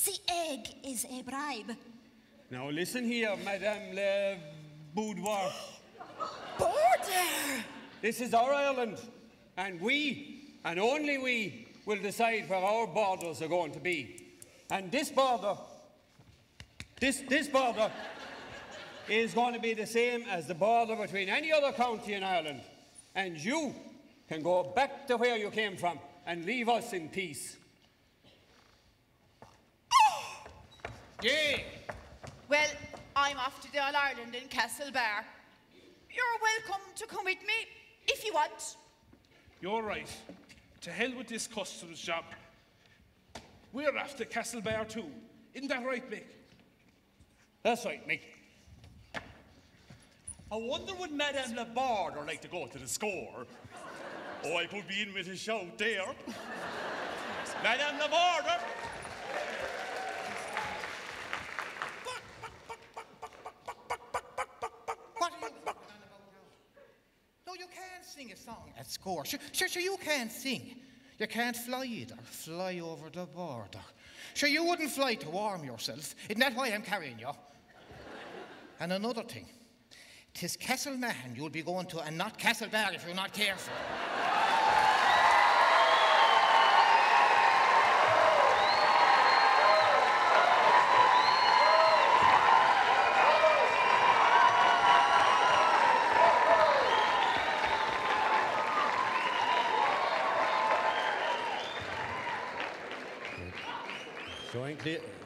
The egg is a bribe. Now listen here, Madame Le Boudoir. Border! This is our Ireland, and we, and only we, will decide where our borders are going to be. And this border, this border is going to be the same as the border between any other county in Ireland. And you can go back to where you came from and leave us in peace. Yeah. Well, I'm off to the All-Ireland in Castlebar. You're welcome to come with me, if you want. You're right. To hell with this customs job. We're off to Castlebar too. Isn't that right, Mick? That's right, Mick. I wonder would Madame Le Border like to go to the score? Oh, I could be in with a shout there. Madame Le Border! No, you can't sing a song at score. Sure, you can't sing. You can't fly either. Fly over the border. Sure, you wouldn't fly to warm yourself. Isn't that why I'm carrying you? And another thing. 'Tis Castlemahan you'll be going to and not Castlebar if you're not careful.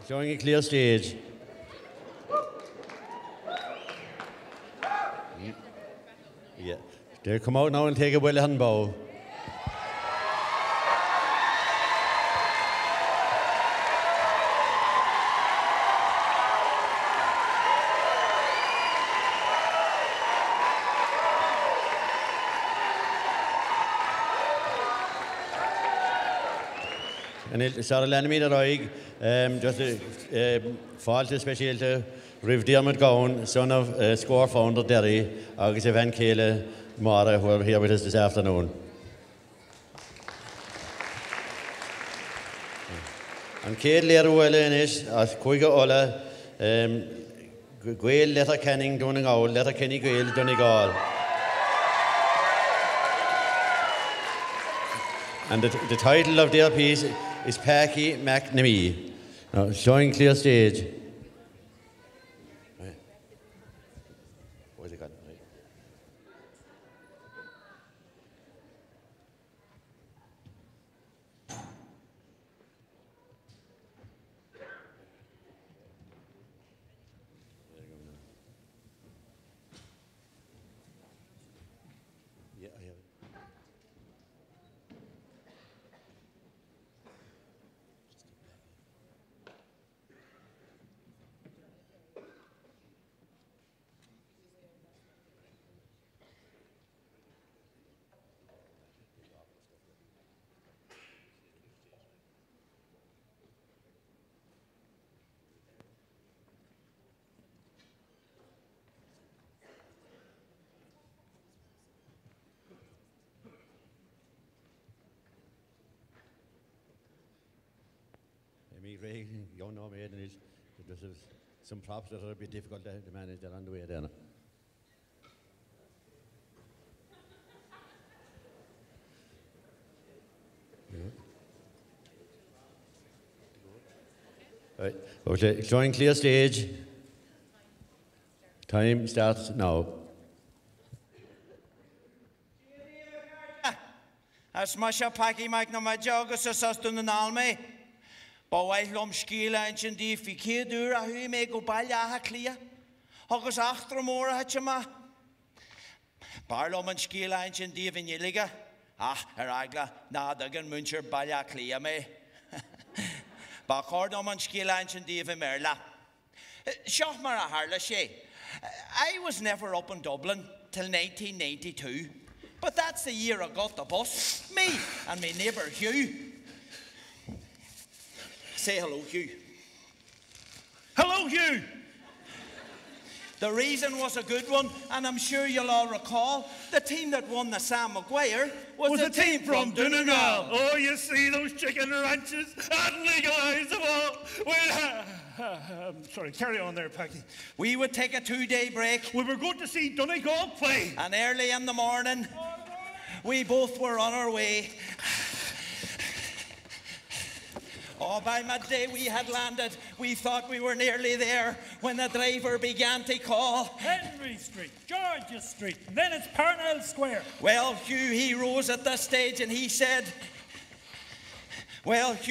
Showing a clear stage. Yeah. They'll come out now and take a well-hand bow. And it's our enemy that just fault special to Riv Dermot Gowan, son of Score founder Derry, August Van Kele Mara, who are here with us this afternoon. And Kate Leruel in it, as Quiga Ola, Gael Letter Canning Donegal, Letter Kenny Gael Donegal. And the title of their piece is Packy McNamee. Now, showing clear stage. Where's it gone? great young maiden is. There's some props that are a bit difficult to manage that on the way there. Right. Okay, showing clear stage. Time starts now. As much a packy Mike no my jogus as us dun alme. But while lom skila and chindi fi kidura who may go balya ha clear. Hogus after more hatchama. Barlom and skila and chindi in yeliga. Ah, eragla, nadagan muncher balya clear me. Bakordom and skila and chindi in merla. Shochmar a harla she. I was never up in Dublin till 1992. But that's the year I got the bus. Me and my neighbour Hugh. Say hello, Hugh. Hello, Hugh! The reason was a good one, and I'm sure you'll all recall, the team that won the Sam Maguire was the team from Donegal. Oh, you see those chicken ranches and legalised them all. Well, sorry, carry on there, Packy. We would take a 2-day break. We were going to see Donegal play. And early in the morning, we both were on our way. Oh, by midday we had landed. We thought we were nearly there when the driver began to call. Henry Street, Georgia Street, and then it's Parnell Square. Well, Hugh, he rose at the stage and he said, I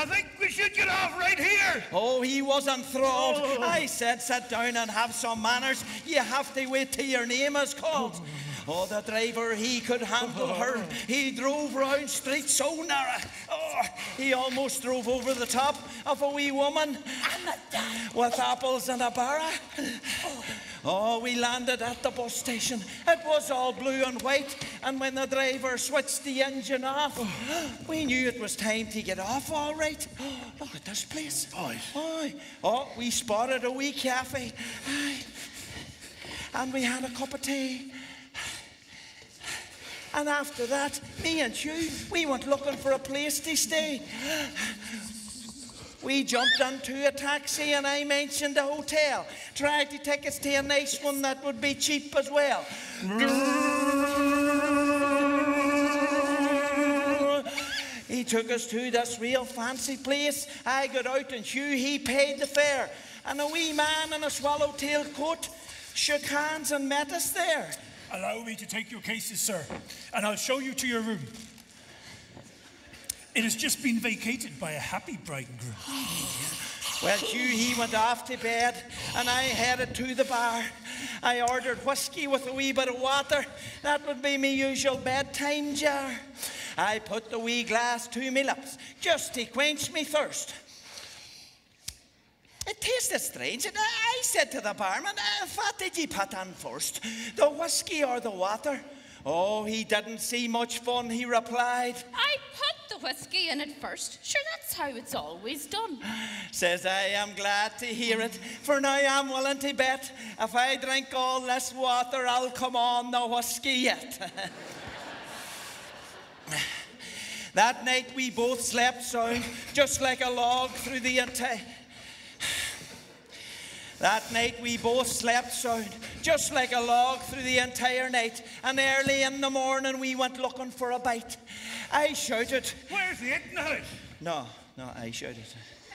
think we should get off right here. Oh, he was enthralled. Oh. I said, sit down and have some manners. You have to wait till your name is called. Oh, the driver, he could handle her. He drove round streets so narrow. Oh, he almost drove over the top of a wee woman with apples and a barra. Oh, we landed at the bus station. It was all blue and white, and when the driver switched the engine off, we knew it was time to get off all right. Oh, look at this place. Oh, we spotted a wee cafe. And we had a cup of tea. And after that, me and Hugh, we went looking for a place to stay. We jumped into a taxi and I mentioned a hotel. Tried to take us to a nice one that would be cheap as well. He took us to this real fancy place. I got out and Hugh, he paid the fare. And a wee man in a swallowtail coat shook hands and met us there. Allow me to take your cases, sir, and I'll show you to your room. It has just been vacated by a happy bride and groom. Well, Hugh, he went off to bed, and I headed to the bar. I ordered whiskey with a wee bit of water. That would be my usual bedtime jar. I put the wee glass to me lips, just to quench me thirst. It tasted strange, and I said to the barman, what did you put on first, the whiskey or the water? Oh, he didn't see much fun, he replied. I put the whiskey in it first. Sure, that's how it's always done. Says, I am glad to hear it, for now I'm willing to bet if I drink all this water, I'll come on the whiskey yet. That night we both slept sound, just like a log through the entire... That night we both slept sound, just like a log through the entire night. And early in the morning we went looking for a bite. I shouted, "Where's the eating house?" No, I shouted.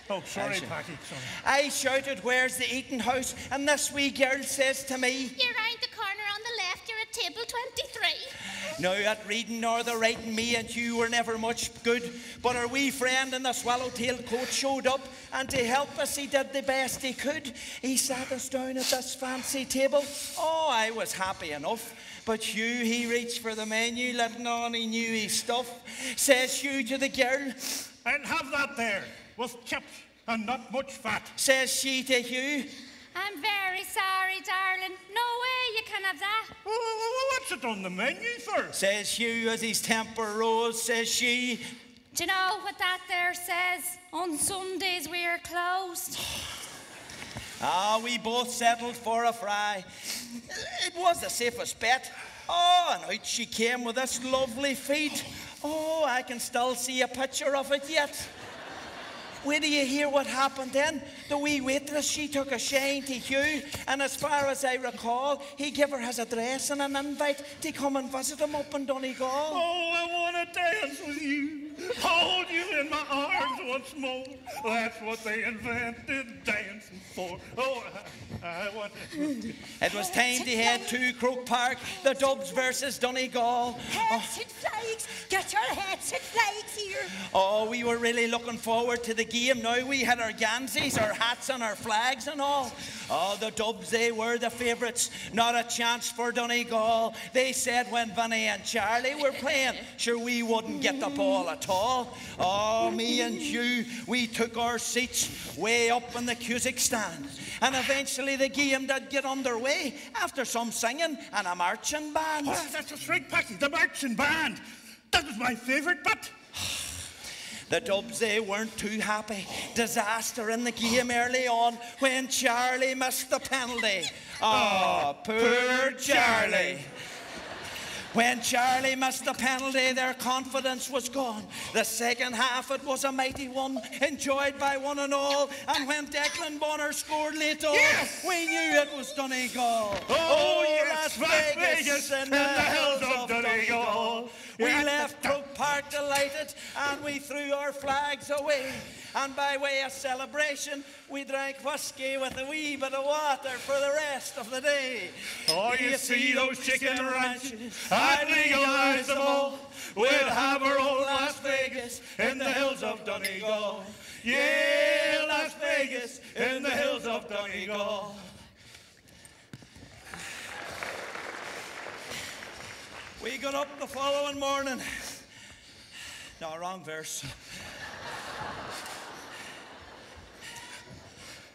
Oh, sorry, Packy, sorry. I shouted, "Where's the eating house?" And this wee girl says to me, "You're round the corner on the left, you're at table 23. Now at reading nor the writing, me and you were never much good, but our wee friend in the swallowtail coat showed up, and to help us he did the best he could. He sat us down at this fancy table. Oh, I was happy enough. But Hugh, he reached for the menu, letting on he knew his stuff. Says Hugh to the girl, "I'll have that there, with chips and not much fat." Says she to Hugh, "I'm very sorry, darling. No way you can have that." What's it on the menu for? Says Hugh as his temper rose. Says she, "Do you know what that there says? On Sundays we're closed." We both settled for a fry. It was the safest bet. Oh, and out she came with this lovely feet. Oh, I can still see a picture of it yet. Wait till you hear what happened then. The wee waitress, she took a shine to Hugh, and as far as I recall, he gave her his address and an invite to come and visit him up in Donegal. Oh, I want to dance with you, hold you in my arms once more. That's what they invented dancing for. Oh, I want to... It was time to head to Croke Park, the Dubs versus Donegal. Heads and flags, get your heads and flags here. Oh, we were really looking forward to the game now. We had our gansies, our hats and our flags and all. Oh, the Dubs, they were the favourites. Not a chance for Donegal. They said when Vinny and Charlie were playing, sure we wouldn't get the ball at all. Oh, me and Hugh, we took our seats way up in the Cusack stand. And eventually the game did get underway after some singing and a marching band. Oh, that's right, Packy, the marching band. That was my favourite bit. The Dubs, they weren't too happy. Disaster in the game early on when Charlie missed the penalty. Oh, poor Charlie. When Charlie missed the penalty, their confidence was gone. The second half, it was a mighty one, enjoyed by one and all. And when Declan Bonner scored late on, we knew it was Donegal. Oh, yes, Las Vegas in the hills of Donegal. We left Croke Park delighted, and we threw our flags away. And by way of celebration, we drank whiskey with a wee bit of water for the rest of the day. Oh, you see those chicken ranches, I'd legalize them all. We'd have our own Las Vegas in the hills of Donegal. Yeah, Las Vegas in the hills of Donegal. We got up the following morning. No, wrong verse.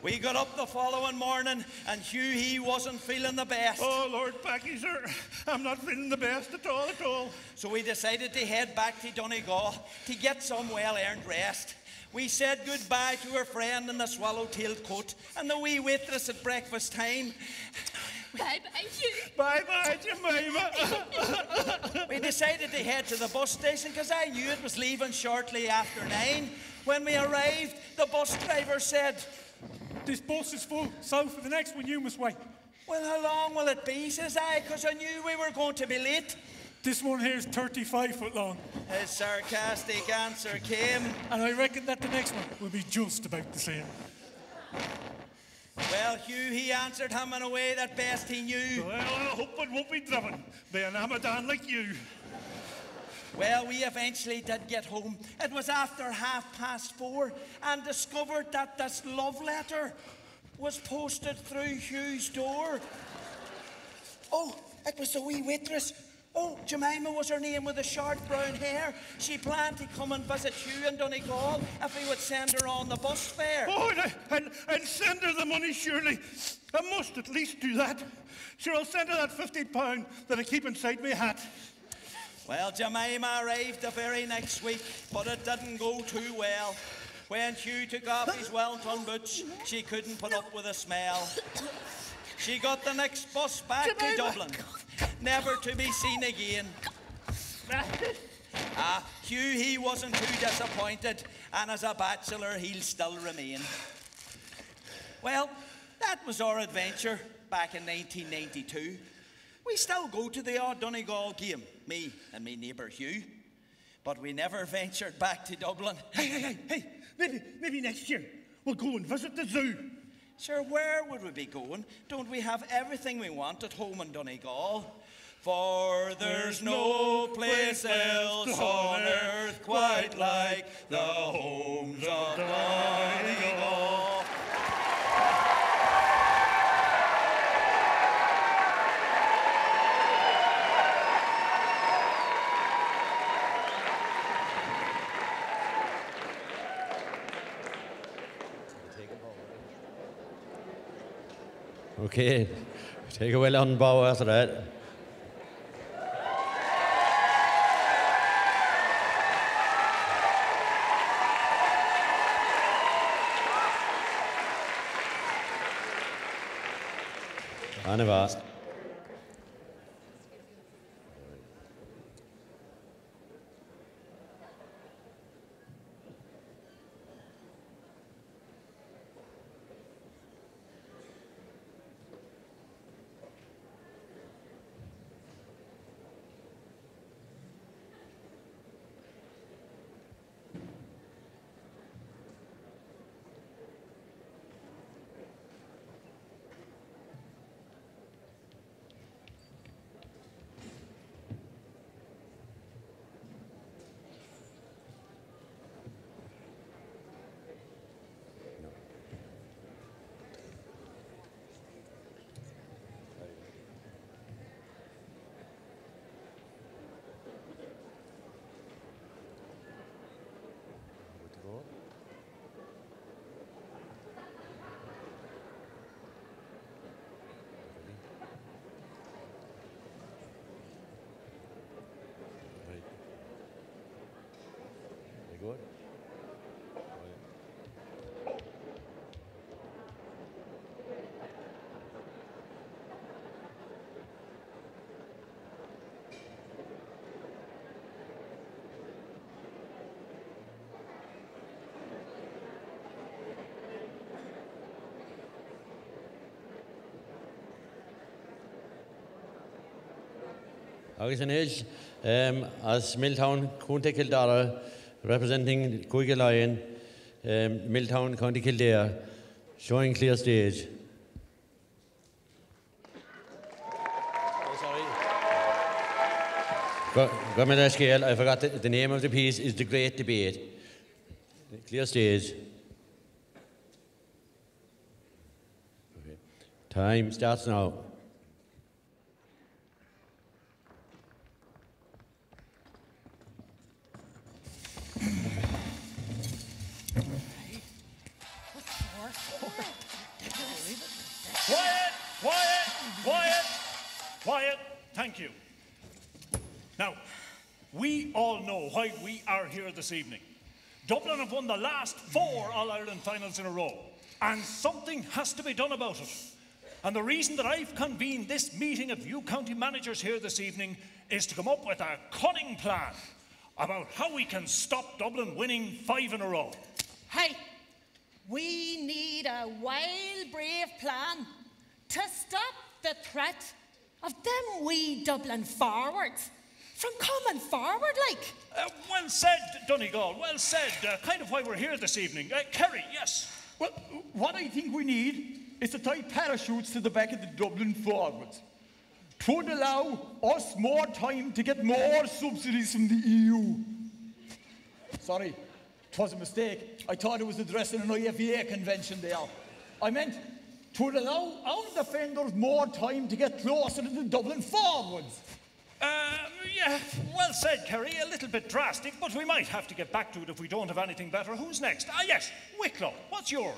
We got up the following morning, and Hugh, he wasn't feeling the best. Oh, Lord Packy, sir, I'm not feeling the best at all, at all. So we decided to head back to Donegal to get some well-earned rest. We said goodbye to our friend in the swallow-tailed coat and the wee waitress at breakfast time. Bye-bye, Hugh. Bye-bye, Jemima. We decided to head to the bus station because I knew it was leaving shortly after 9. When we arrived, the bus driver said, "This bus is full, so for the next one you must wait." "Well, how long will it be?" says I, because I knew we were going to be late. "This one here's 35 foot long." His sarcastic answer came. "And I reckon that the next one will be just about the same." Well, Hugh, he answered him in a way that best he knew. "Well, I hope it won't be driven by an Amadan like you." Well, we eventually did get home. It was after 4:30 and discovered that this love letter was posted through Hugh's door. Oh, it was the wee waitress. Oh, Jemima was her name, with the short brown hair. She planned to come and visit Hugh in Donegal if he would send her on the bus fare. Oh, and send her the money, surely. I must at least do that. Sure, I'll send her that £50 that I keep inside my hat. Well, Jemima arrived the very next week, but it didn't go too well. When Hugh took off his Wellington boots, she couldn't put up with the smell. She got the next bus back to Dublin, never to be seen again. Hugh, he wasn't too disappointed, and as a bachelor, he'll still remain. Well, that was our adventure back in 1992. We still go to the odd Donegal game, me and me neighbour Hugh, but we never ventured back to Dublin. Hey, maybe next year we'll go and visit the zoo. Sure, where would we be going? Don't we have everything we want at home in Donegal? For there's no place else on earth quite like the homes of Donegal. Okay, take a well on bow after that. Anyway. Agus an is, as Milltown County Kildare, representing Cuige Lion, Milltown County Kildare, showing clear stage. Government scale, I forgot the name of the piece is The Great Debate. Clear stage. Okay. Time starts now. Quiet, quiet, quiet, quiet. Thank you. Now, we all know why we are here this evening. Dublin have won the last 4 All-Ireland finals in a row, and something has to be done about it. And the reason that I've convened this meeting of you county managers here this evening is to come up with a cunning plan about how we can stop Dublin winning 5 in a row. Hey, we need a wild, brave plan to stop the threat of them wee Dublin forwards from coming forward, like. Well said, Donegal, well said. Kind of why we're here this evening. Kerry, yes. Well, what I think we need is to tie parachutes to the back of the Dublin forwards. It would allow us more time to get more subsidies from the EU. Sorry, it was a mistake. I thought it was addressing an IFEA convention there. I meant it would allow our defenders more time to get closer to the Dublin forwards. Yeah, well said, Kerry. A little bit drastic, but we might have to get back to it if we don't have anything better. Who's next? Yes, Wicklow. What's your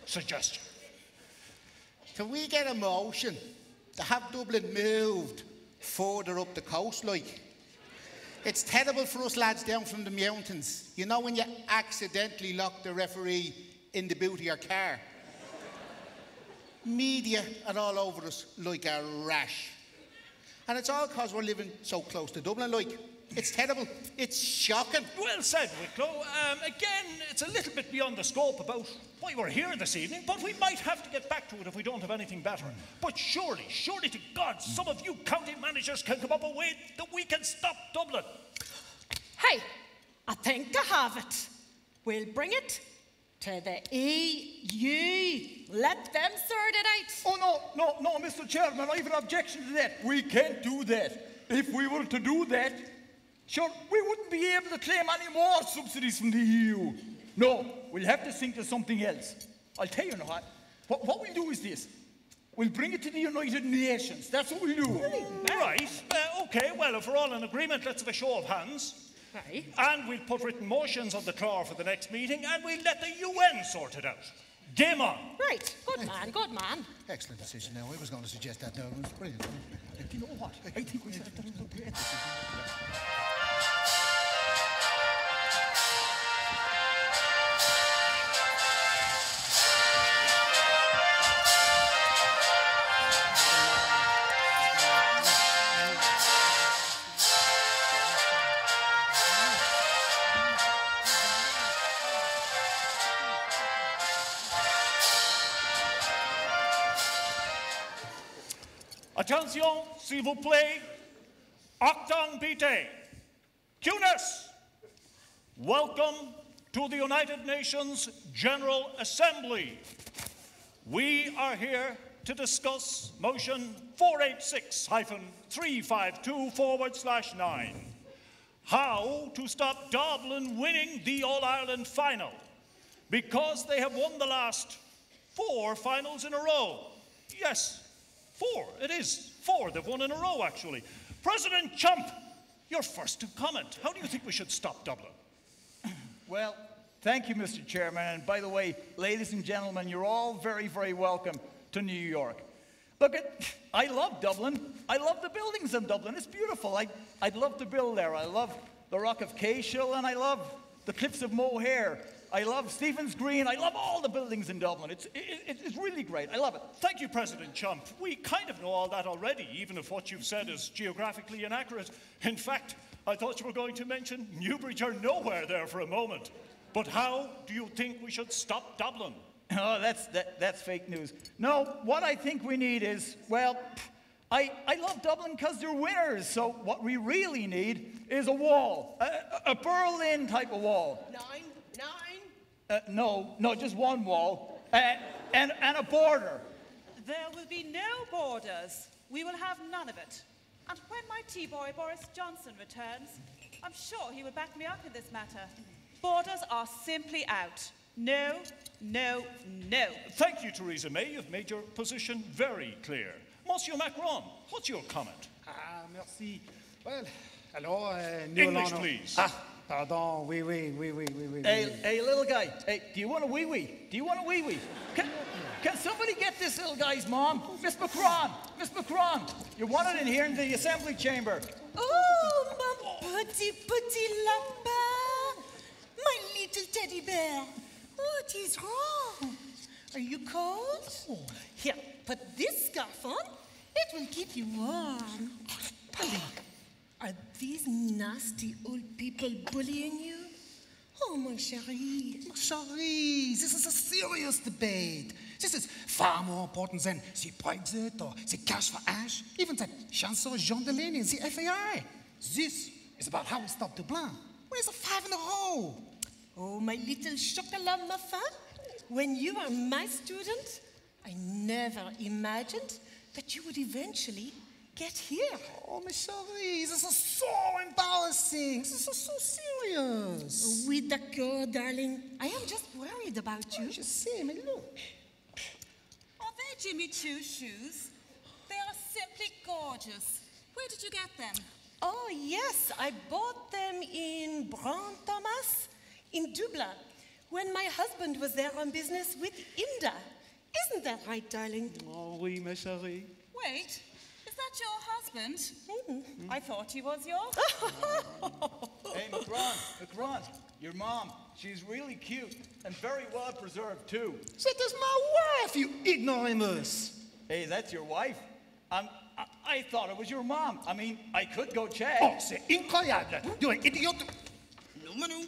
suggestion? Can we get a motion to have Dublin moved further up the coast, like? It's terrible for us lads down from the mountains. You know when you accidentally lock the referee in the boot of your car? Media are all over us like a rash. And it's all because we're living so close to Dublin, like. It's terrible. It's shocking. Well said, Wicklow. Again, it's a little bit beyond the scope about why we're here this evening, but we might have to get back to it if we don't have anything better. But surely, surely to God, some of you county managers can come up with a way that we can stop Dublin. Hey, I think I have it. We'll bring it to the EU. Let them sort it out. Oh, no, Mr. Chairman, I have an objection to that. We can't do that. If we were to do that, sure, we wouldn't be able to claim any more subsidies from the EU. No, we'll have to think of something else. I'll tell you now, what we'll do is this. We'll bring it to the United Nations. That's what we'll do. Right. OK, well, if we're all in agreement, let's have a show of hands. Right. And we'll put written motions on the floor for the next meeting, and we'll let the UN sort it out. Game on. Right. Good man, good man. Excellent decision now. I was going to suggest that now. It was brilliant. Do you know what? I think we should have done a great decision. Attention, s'il vous plaît. Octang Bite. Tunis. Welcome to the United Nations General Assembly. We are here to discuss motion 486-352/9. How to stop Dublin winning the All-Ireland final. Because they have won the last 4 finals in a row. Yes. 4. It is 4. They've won in a row, actually. President Chump, you're first to comment. How do you think we should stop Dublin? Well, thank you, Mr. Chairman. And by the way, ladies and gentlemen, you're all very, very welcome to New York. Look, I love Dublin. I love the buildings in Dublin. It's beautiful. I'd love to build there. I love the Rock of Cashel, and I love the Cliffs of Moher. I love Stephen's Green. I love all the buildings in Dublin. It's really great. I love it. Thank you, President Chump. We kind of know all that already, even if what you've said is geographically inaccurate. In fact, I thought you were going to mention Newbridge or nowhere there for a moment. But how do you think we should stop Dublin? Oh, that's fake news. No, what I think we need is, well, I love Dublin because they're winners, so what we really need is a wall. A Berlin type of wall. No, just one wall. And a border. There will be no borders. We will have none of it. And when my tea-boy Boris Johnson returns, I'm sure he will back me up in this matter. Borders are simply out. No, no, no. Thank you, Theresa May. You've made your position very clear. Monsieur Macron, what's your comment? Merci. Well, hello, English, please. Pardon, oui. Hey, little guy. Hey, do you want a wee-wee? Do you want a wee-wee? Can somebody get this little guy's mom? Miss Macron! Miss Macron! You want it in here in the assembly chamber. Oh, my petit lapin! My little teddy bear! What is wrong? Are you cold? Here, put this scarf on. It will keep you warm. Are these nasty old people bullying you? Oh, mon chéri. My chérie, this is a serious debate. This is far more important than the Brexit or the cash for ash, even that chanson Jean Delaney and the FAI. This is about how we stop Dublin. Where's the 5 in a row? Oh, my little chocolat muffin. When you were my student, I never imagined that you would eventually get here. Oh, my chérie, this is so embarrassing. This is so serious. Oui, d'accord, darling. I am just worried about you. Just see me, look. Are they Jimmy Choo shoes? They are simply gorgeous. Where did you get them? Oh, yes, I bought them in Brant Thomas in Dublin when my husband was there on business with Inda. Isn't that right, darling? Oh, oui, ma chérie. Wait, is that your husband? I thought he was yours. Hey, Macron, your mom, she's really cute and very well preserved, too. That is my wife, you ignoramus. Hey, that's your wife? I thought it was your mom. I mean, I could go check. Oh, c'est incroyable. You're an idiot. No, Manu.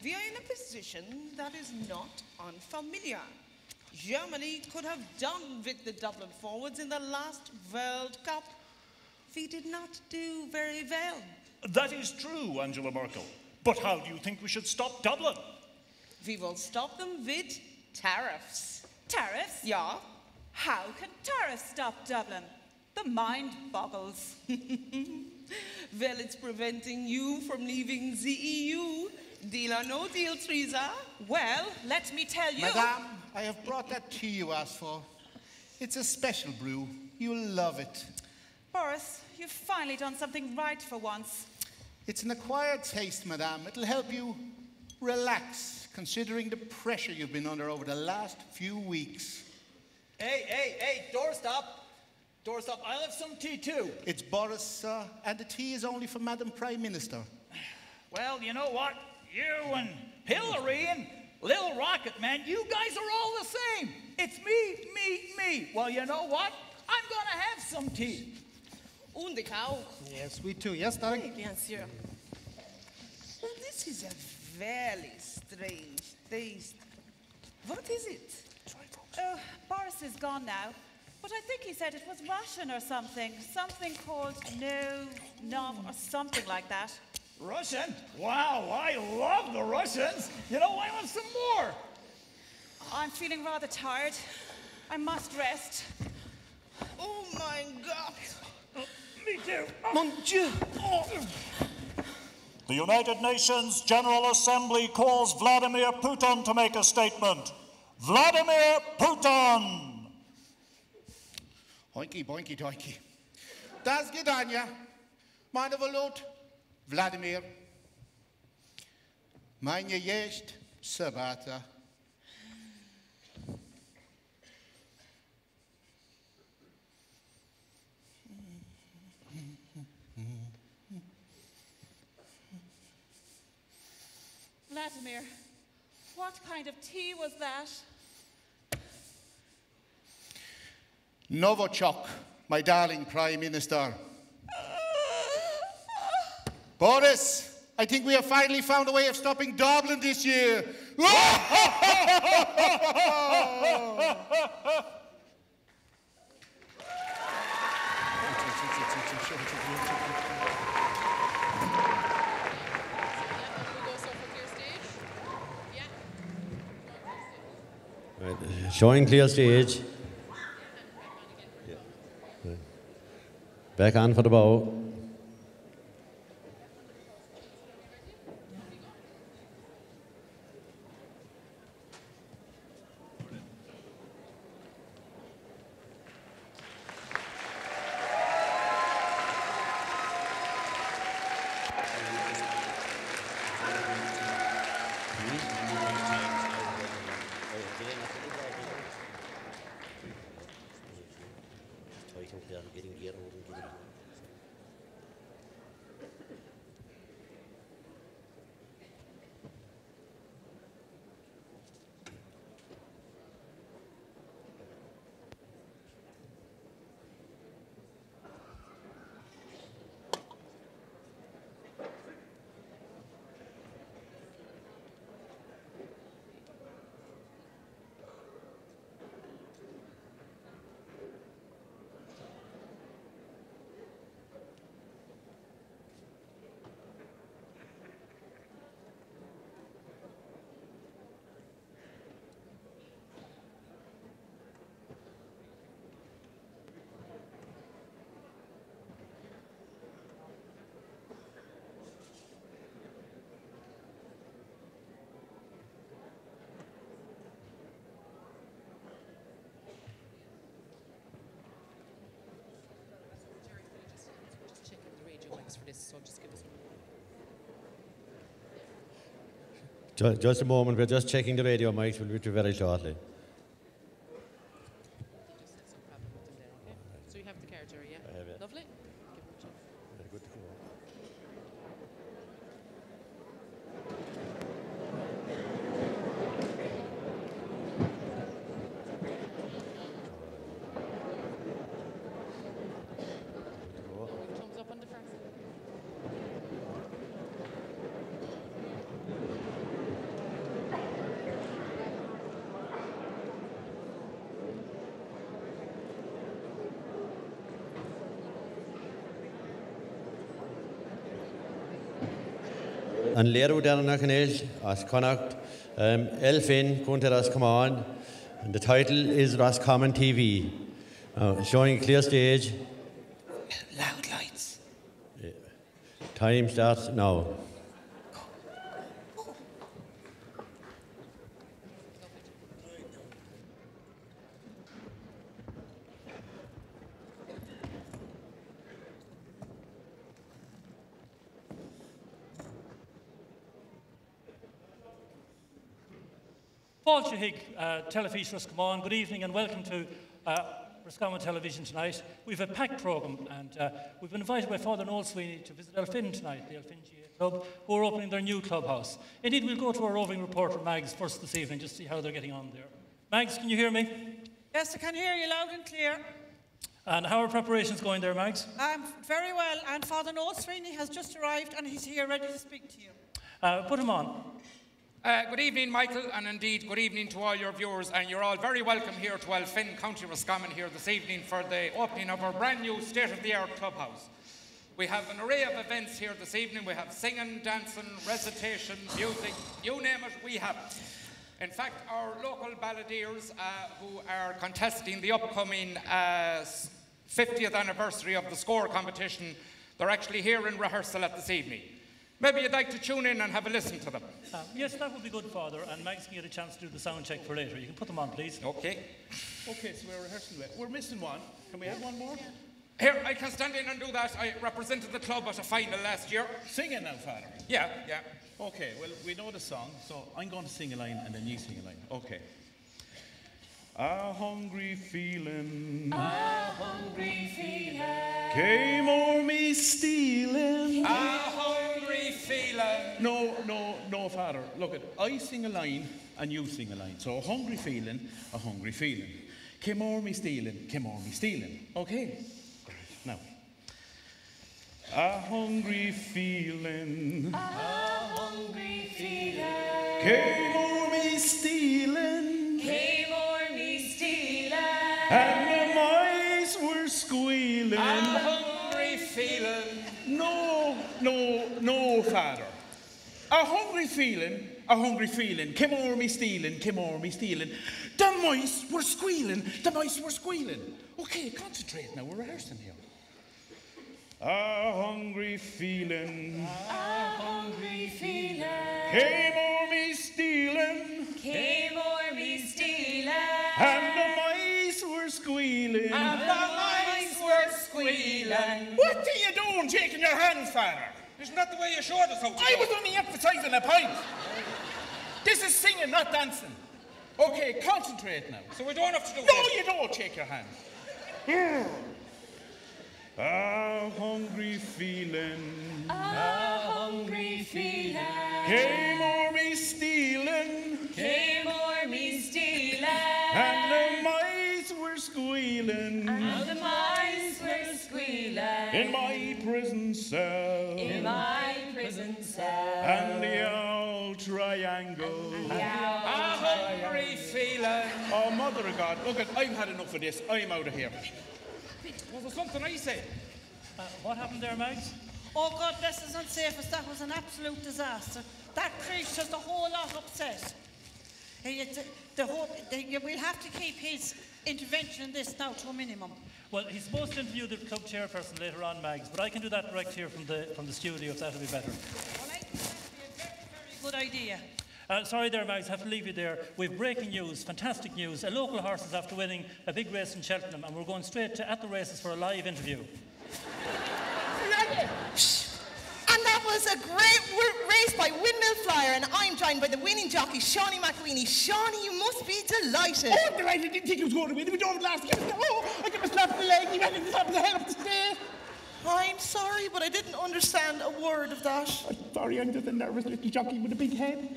We are in a position that is not unfamiliar. Germany could have done with the Dublin forwards in the last World Cup. We did not do very well. That is true, Angela Merkel. But how do you think we should stop Dublin? We will stop them with tariffs. Tariffs? Yeah. How can tariffs stop Dublin? The mind boggles. Well, it's preventing you from leaving the EU. Deal or no deal, Theresa? Well, let me tell you. Madame, I have brought that tea you asked for. It's a special brew. You'll love it. Boris, you've finally done something right for once. It's an acquired taste, madame. It'll help you relax, considering the pressure you've been under over the last few weeks. Hey, doorstop. Doorstop, I'll have some tea too. It's Boris, sir, and the tea is only for Madam Prime Minister. Well, you know what? You and Hillary and Little Rocket Man, you guys are all the same. It's me. Well, you know what? I'm gonna have some tea. Und ich auch. Yes, we too. Yes, darling? Bien sûr. Well, this is a very strange taste. What is it? Oh, Boris is gone now, but I think he said it was Russian or something. Something called no, or something like that. Russian? Wow, I love the Russians. You know, I want some more. I'm feeling rather tired. I must rest. Oh, my God. Me too. Mon Dieu. The United Nations General Assembly calls Vladimir Putin to make a statement. Vladimir Putin! Hoinky, boinky, doinky. Das Gedania. Meine Volut. Vladimir. Meine jest Sabata. Vladimir, what kind of tea was that? Novichok, my darling Prime Minister. Boris, I think we have finally found a way of stopping Dublin this year. Right. Showing clear stage. Right. Back on for the bow. For this, so just give us Just a moment, we're just checking the radio mics. We'll be with you very shortly. So you have the card, Jerry, yeah? I have it. Lovely. Very good to come on. Thumbs up on the first. And Lero down as Connacht, Elfin Kunteras come on, and the title is Roscommon TV, showing a clear stage. Loud lights. Time starts now. Paul Shahig, Telefís Roscommon. Good evening and welcome to Roscommon Television tonight. We've a packed programme and we've been invited by Father Noel Sweeney to visit Elfin tonight, the Elfin GA Club, who are opening their new clubhouse. Indeed, we'll go to our roving reporter Mags first this evening, just to see how they're getting on there. Mags, can you hear me? Yes, I can hear you loud and clear. And how are preparations going there, Mags? Very well, and Father Noel Sweeney has just arrived and he's here ready to speak to you. Put him on. Good evening, Michael, and indeed good evening to all your viewers, and you're all very welcome here to Elfin, County Roscommon here this evening for the opening of our brand new state-of-the-art clubhouse. We have an array of events here this evening. We have singing, dancing, recitation, music, you name it, we have it. In fact, our local balladeers who are contesting the upcoming 50th anniversary of the score competition, they're actually here in rehearsal at this evening. Maybe you'd like to tune in and have a listen to them. Yes, that would be good, Father, and Mags can get a chance to do the sound check for later. You can put them on, please. Okay. Okay, so we're rehearsing it. We're missing one. Can we have one more? Here, I can stand in and do that. I represented the club at a final last year. Sing it now, Father. Yeah, yeah. Okay, well, we know the song, so I'm going to sing a line and then you sing a line. Okay. A hungry feeling. A hungry feeling. Came o'er me stealing. A hungry feeling. No, Father. Look, I sing a line and you sing a line. So a hungry feeling. Came o'er me stealing. Okay. Now. A hungry feeling. A hungry feeling. Came o'er me stealing. Came o'er me stealing. And the mice were squealing. A hungry feeling. No, Father. A hungry feeling. Came o'er me stealing. The mice were squealing. The mice were squealing. Okay, concentrate now. We're rehearsing here. A hungry feeling. A hungry feeling. Came o'er me stealing. Came o'er me stealing. And the mice were squealing. And the mice were squealing. What are you doing, shaking your hands, Father? Isn't that the way you showed us how to I do was it? only emphasising a point. This is singing, not dancing. Okay, concentrate now. So we don't have to do No, this? you don't. Shake your hands. A hungry feeling. A hungry feeling. Came o'er me stealing. Came o'er me stealing. And the mice were squealing. And the mice were squealing. In my prison cell. In my prison cell. And the old triangle. A hungry feeling. Oh, Mother of God. Look, I've had enough of this. I'm out of here. Was there something I said? What happened there, Mags? Oh, God bless us and save us. That was an absolute disaster. That creature has the whole lot upset. We'll have to keep his intervention in this now to a minimum. Well, he's supposed to interview the club chairperson later on, Mags, but I can do that direct here from the studio if that'll be better. Well, I think that'd be a very, very good idea. Sorry there, Mags, I have to leave you there. We've breaking news, fantastic news. A local horse is after winning a big race in Cheltenham, and we're going straight to At the Races for a live interview. And that was a great race by Windmill Flyer, and I'm joined by the winning jockey, Shawnee McWeeny. Shawnee, you must be delighted. Oh, I'm delighted. I didn't think he was going to win. We drove last year. Oh, I got a slap in the leg. He went in the top of the head up the stairs. I'm sorry, but I didn't understand a word of that. I'm sorry, I'm just a nervous little jockey with a big head.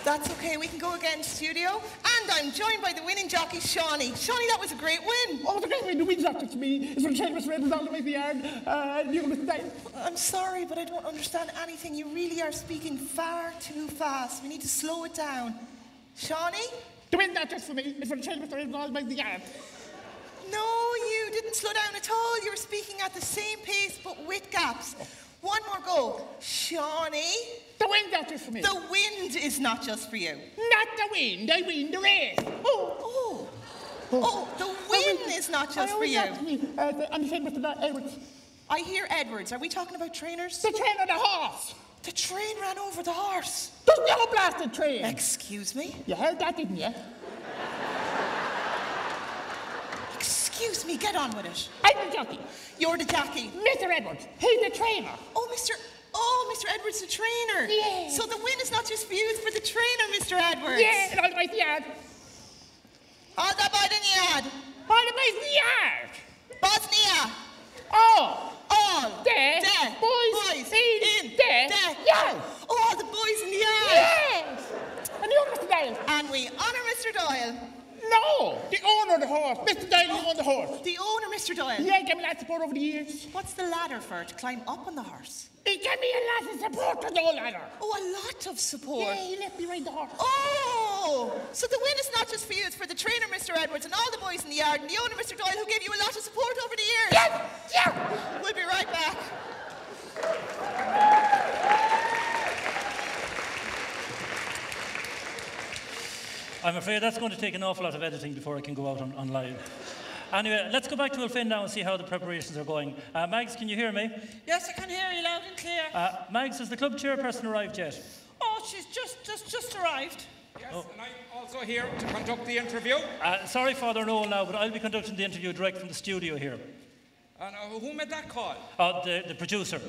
That's okay, we can go again, studio. And I'm joined by the winning jockey, Shawnee. Shawnee, that was a great win. Oh, it was a great win. The wind's knocked it to me. It's from Seamus Rebels all the way to the yard. I'm sorry, but I don't understand anything. You really are speaking far too fast. We need to slow it down. Shawnee? The wind not just for me. It's from Seamus Rebels all the way to the yard. No, you didn't slow down at all. You were speaking at the same pace, but with gaps. One more go. Shawnee? The wind not just for me. The wind is not just for you. Not the wind. I win the race. Oh, the wind is not just for you. I'm the same with the Edwards. I hear Edwards. Are we talking about trainers? The trainer, the horse. The train ran over the horse. The yellow blasted train. Excuse me? You heard that, didn't you? Excuse me, get on with it. I'm the jockey. You're the jockey. Mr. Edwards, he's the trainer. Oh, Mr. Edwards, the trainer. Yeah. So the win is not just for you, it's for the trainer, Mr. Edwards. Yeah, and all the way to the yard. All the by the yard. All the way to the yard. Bosnia. All. There. Boys. In. There. Yard. All the boys in the yard. Yes. And you, Mr. Doyle. And we honour Mr. Doyle. No, the owner of the horse. Mr. Doyle who won the horse. The owner, Mr. Doyle? Yeah, gave me lots of support over the years. What's the ladder for, to climb up on the horse? He gave me a lot of support on the whole ladder. Oh, a lot of support? Yeah, he let me ride the horse. Oh, so the win is not just for you, it's for the trainer, Mr. Edwards, and all the boys in the yard, and the owner, Mr. Doyle, who gave you a lot of support over the years. Yeah. We'll be right back. I'm afraid that's going to take an awful lot of editing before I can go out on live. Anyway, let's go back to Elfin now and see how the preparations are going. Mags, can you hear me? Yes, I can hear you loud and clear. Mags, has the club chairperson arrived yet? Oh, she's just arrived. Yes, and I'm also here to conduct the interview. Sorry, Father Noel, now, but I'll be conducting the interview direct from the studio here. And who made that call? The producer.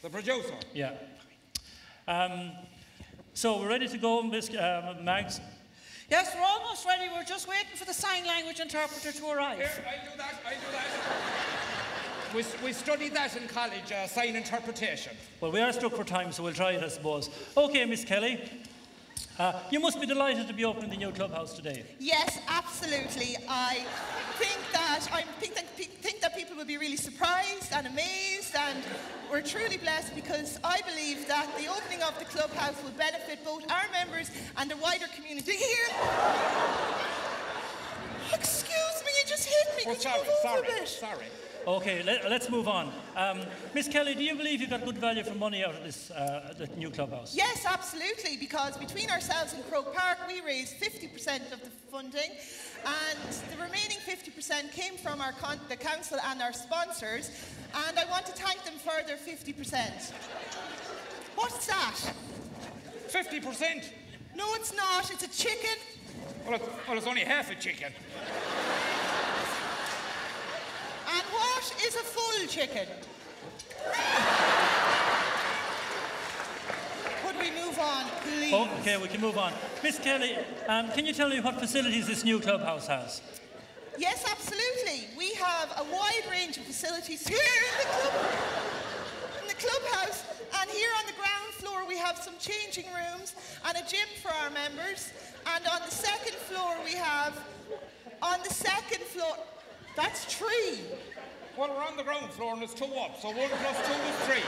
The producer? Yeah. So we're ready to go, Mags? Yes, we're almost ready. We're just waiting for the sign language interpreter to arrive. Here, I do that. We studied that in college, sign interpretation. Well, we are stuck for time, so we'll try it, I suppose. OK, Miss Kelly. You must be delighted to be opening the new clubhouse today. Yes, absolutely. I think that people will be really surprised and amazed, and we're truly blessed because I believe that the opening of the clubhouse will benefit both our members and the wider community here. Excuse me, you just hit me. Oh, Could you move over a bit? sorry. Okay, let's move on. Miss Kelly, do you believe you got good value for money out of this the new clubhouse? Yes, absolutely, because between ourselves and Croke Park, we raised 50% of the funding, and the remaining 50% came from the council and our sponsors, and I want to thank them for their 50%. What's that? 50%? No, it's not. It's a chicken. Well, it's only half a chicken. And what is a full chicken? Could we move on, please? Okay, we can move on. Miss Kelly, can you tell me what facilities this new clubhouse has? Yes, absolutely. We have a wide range of facilities here in the clubhouse, and here on the ground floor we have some changing rooms and a gym for our members. And on the second floor that's 3. Well, we're on the ground floor and it's 2 up, so 1 plus 2 is 3.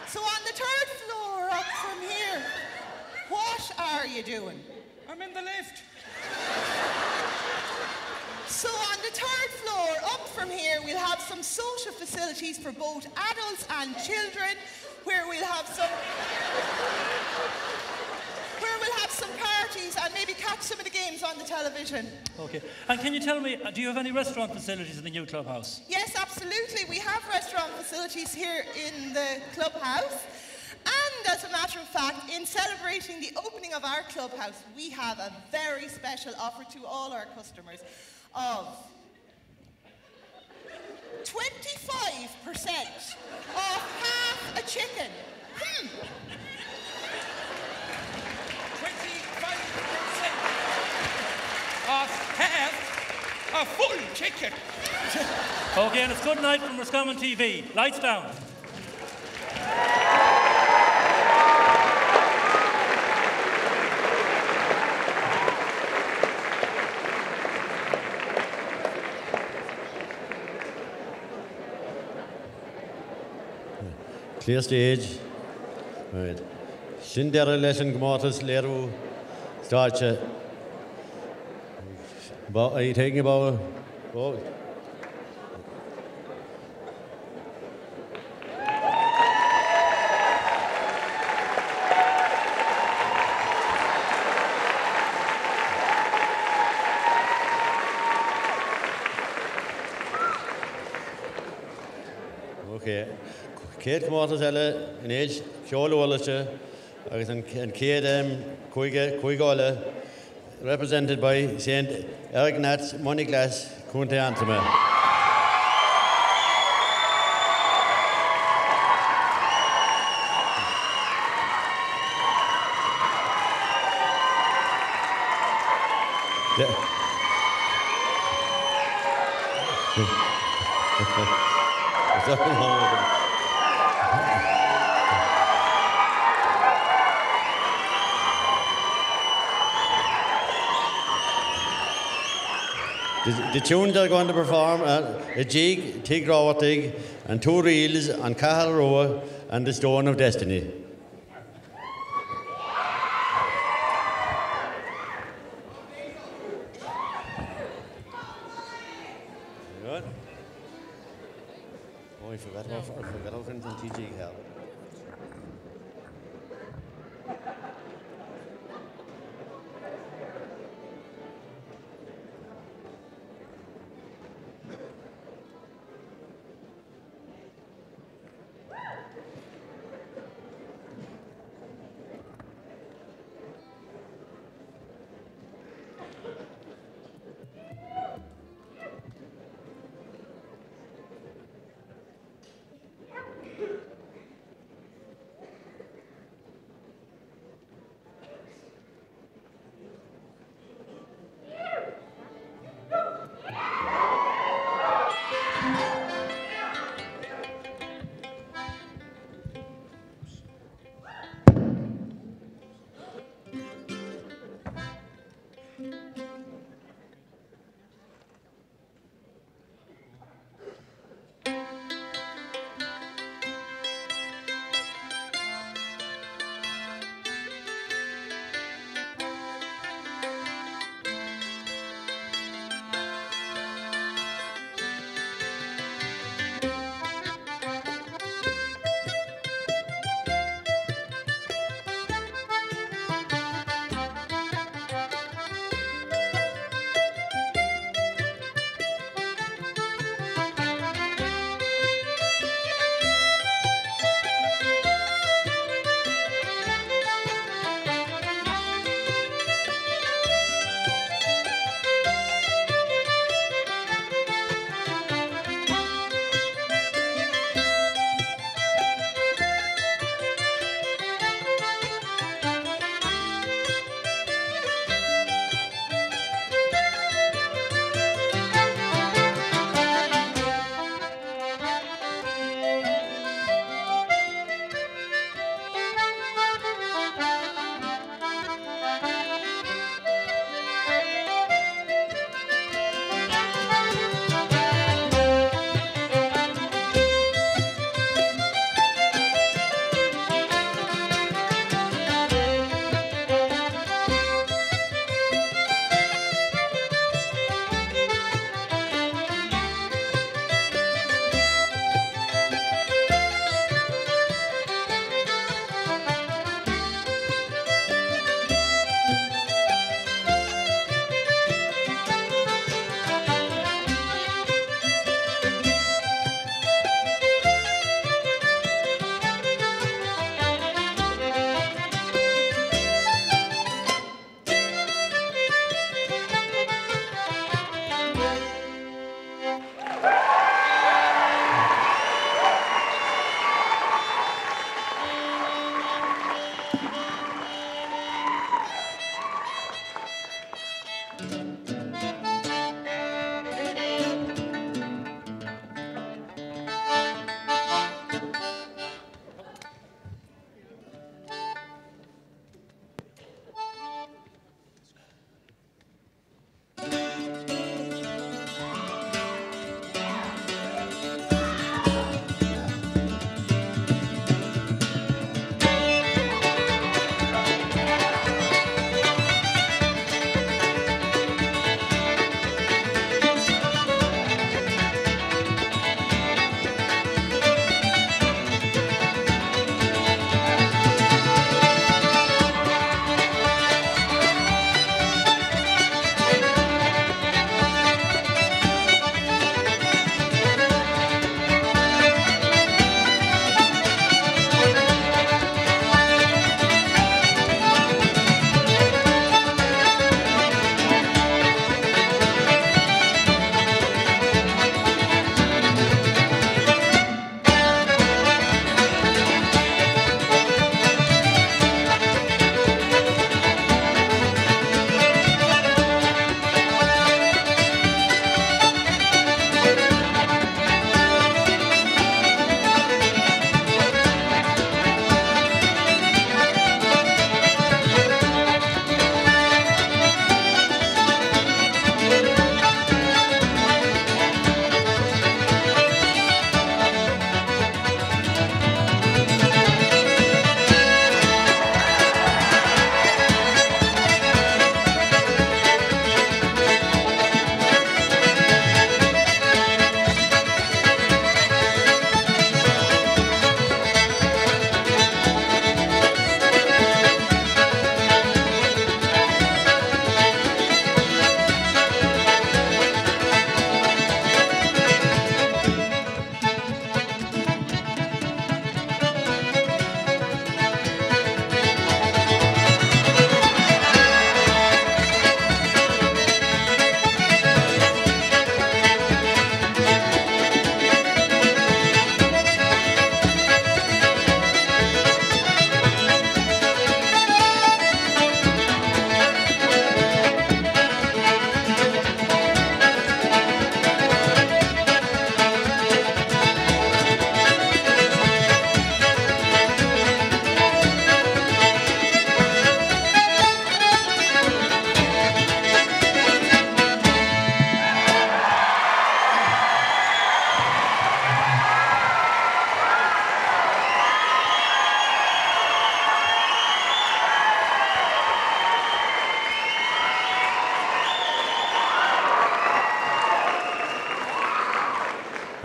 So on the 3rd floor up from here, what are you doing? I'm in the lift. So on the 3rd floor up from here, we'll have some social facilities for both adults and children, where we'll have some parties and maybe catch some of the games on the television. Okay. And can you tell me, do you have any restaurant facilities in the new clubhouse? Yes, absolutely. We have restaurant facilities here in the clubhouse. And as a matter of fact, in celebrating the opening of our clubhouse, we have a very special offer to all our customers of 25% off half a chicken. 25% off half a full chicken. Okay, and it's good night from Roscommon TV. Lights down. Clear stage. Right. Sindera lesson gmotas leru starcha. Are you taking about? Oh. Okay. Kate Gmotas in age Sholo and Kate Kuigola, represented by St. Eric Nats Moniglas Kunte Antema. The tunes they're going to perform are a jig, Tigrawatig, and 2 reels, and Cahal Roa, and the Stone of Destiny. Good. Oh, I forgot how friends on TG help.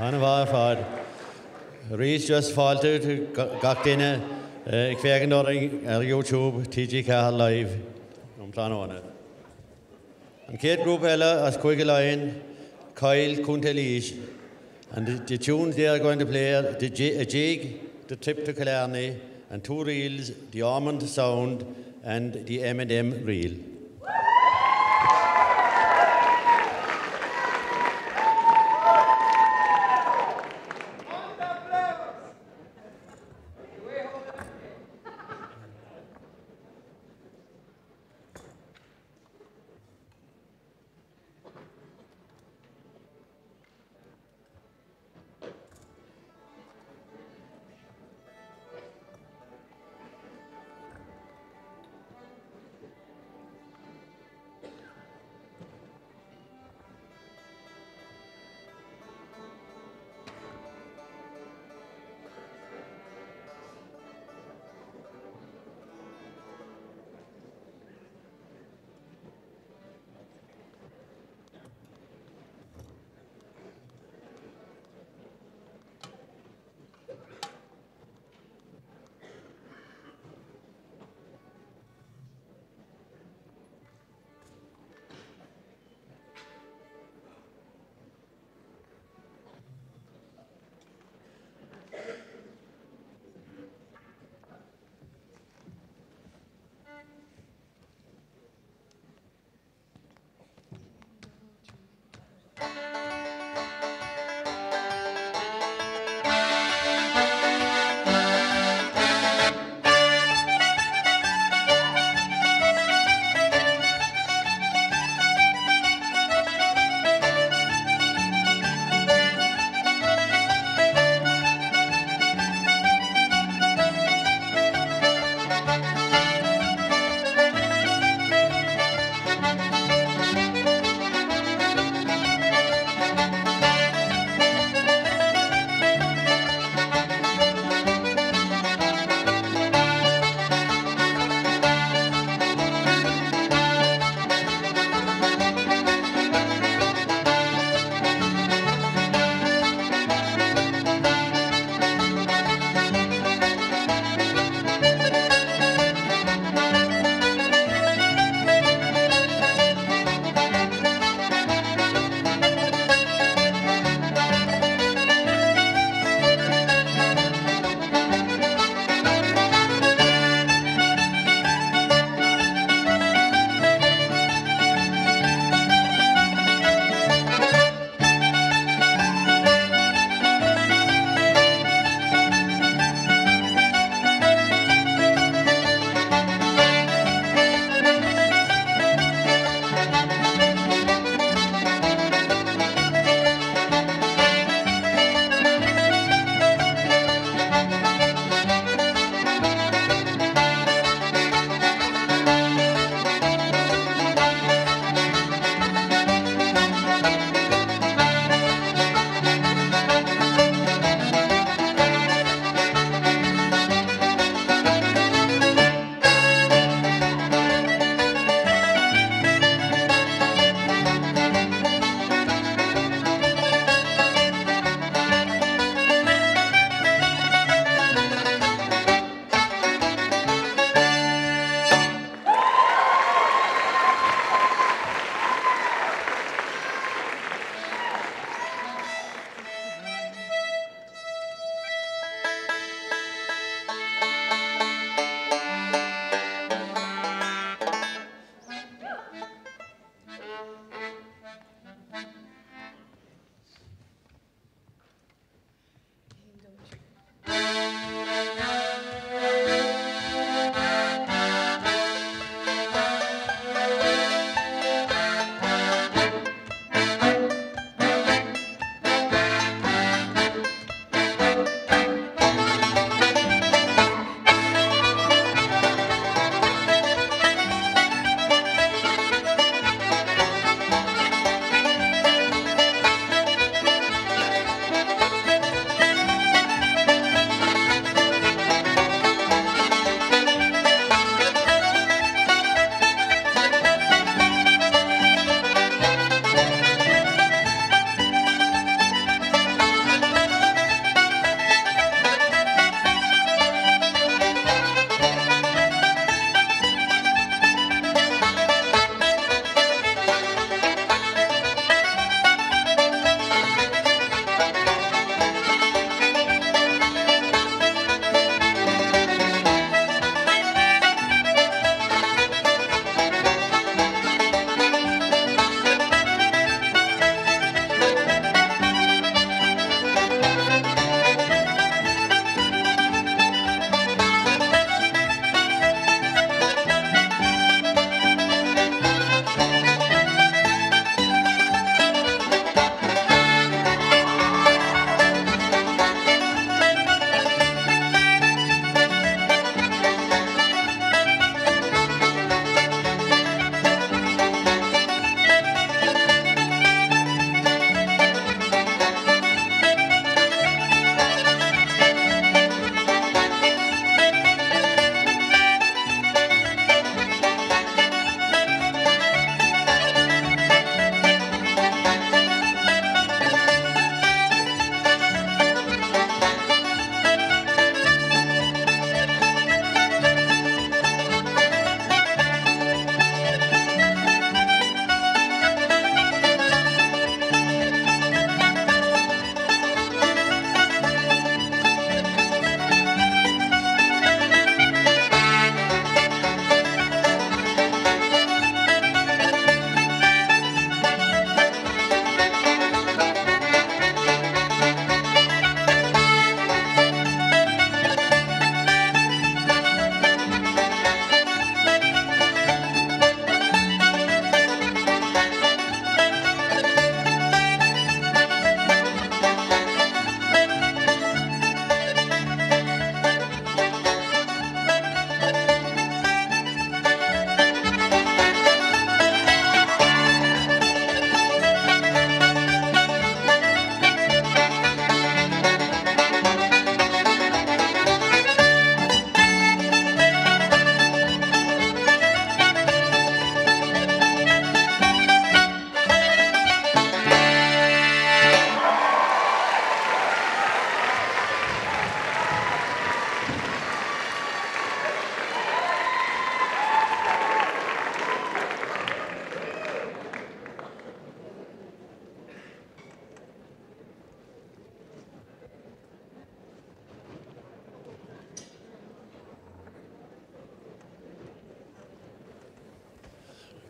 Han var fad. Rees just falt ut gak denne kverkenordning YouTube TG Carl live om planerne. En kært gruppe eller as quickline Kyle Kuntelis. And the tunes they are going to play are a jig, the trip to Killarney, and 2 reels, the almond sound and the M&M reel.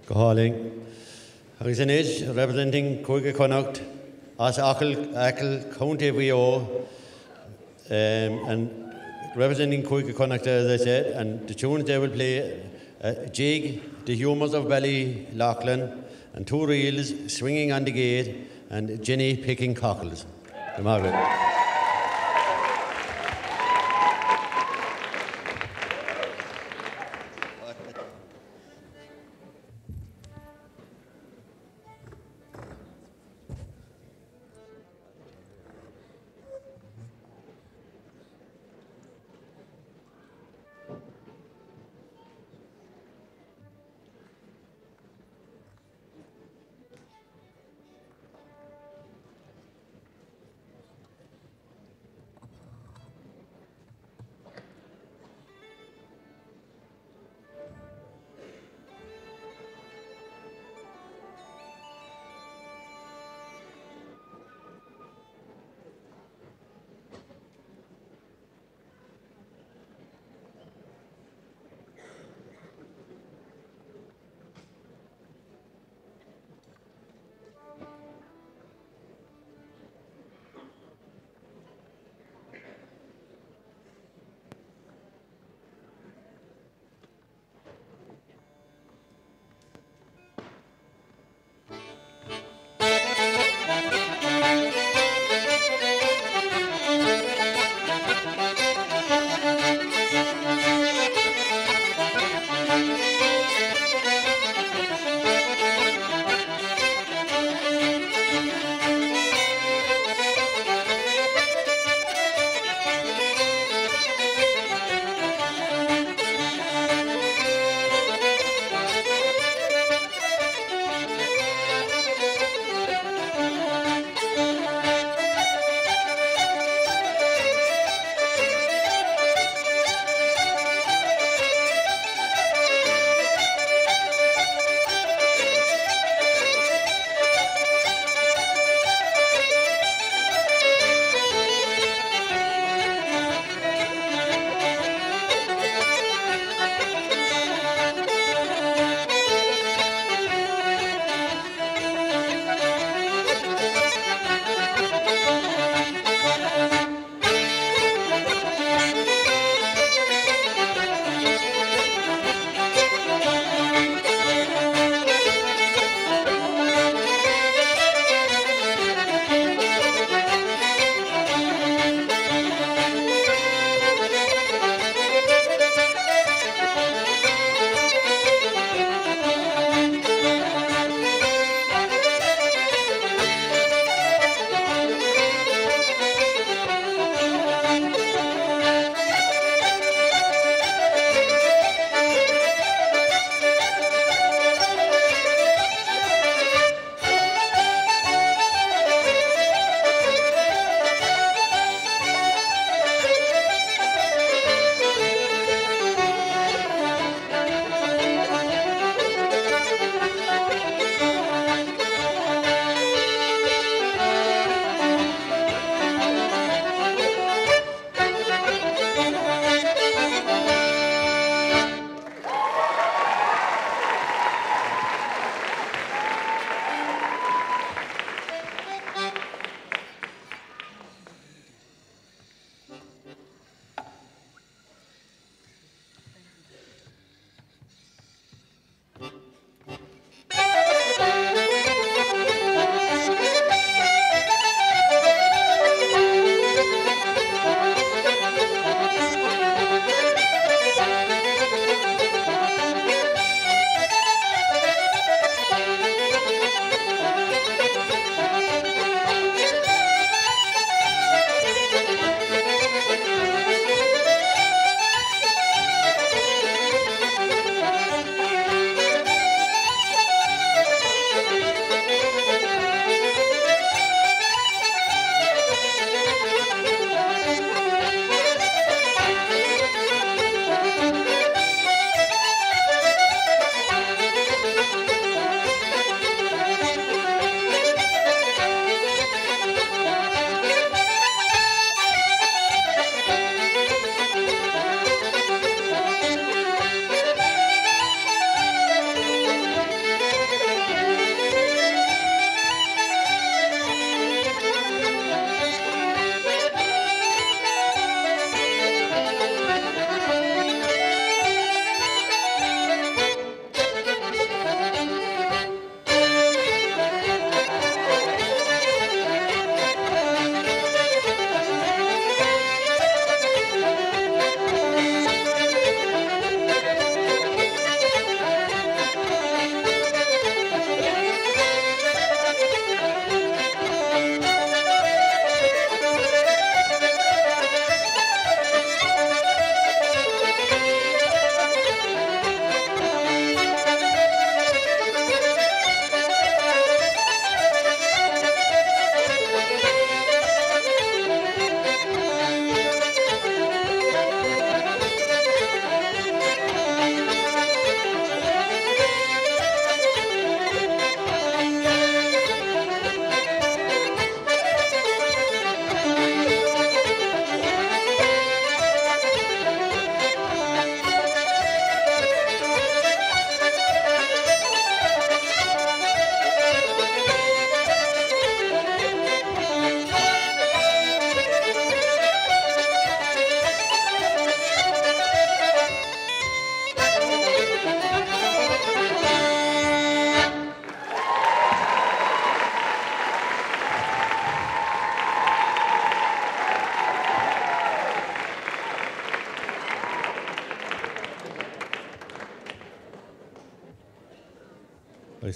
Gohaling. Agus representing Cuige Connacht as Ackle County VO and representing Cuige Connacht, as I said, and the tunes they will play Jig, The Humours of Ballylachlan, and Two Reels, Swinging on the Gate, and Jenny Picking Cockles. Margaret.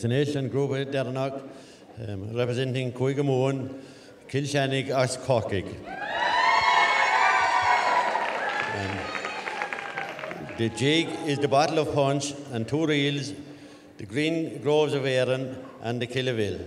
Nation Group of Dernock, representing Cuigamoon, Kilshannig, as Corkig. The jig is the Bottle of Punch and 2 reels, the Green Groves of Erin and the Killaville.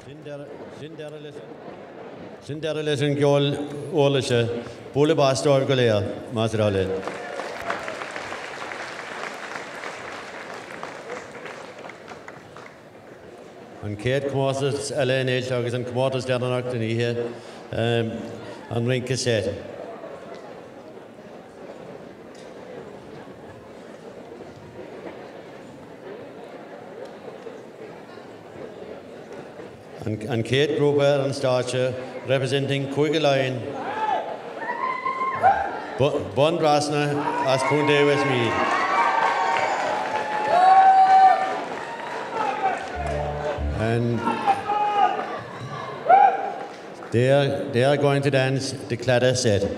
Sin der lesen gol orlische bole bastor golea masrale. An Kate Kmorses alleen eiltagus an Kmortes der nachten hier an rinke set. And Kate Gruber and Starcher representing Kuigelain. Bon Brasner as Punde with me. And they are going to dance the Cladder set.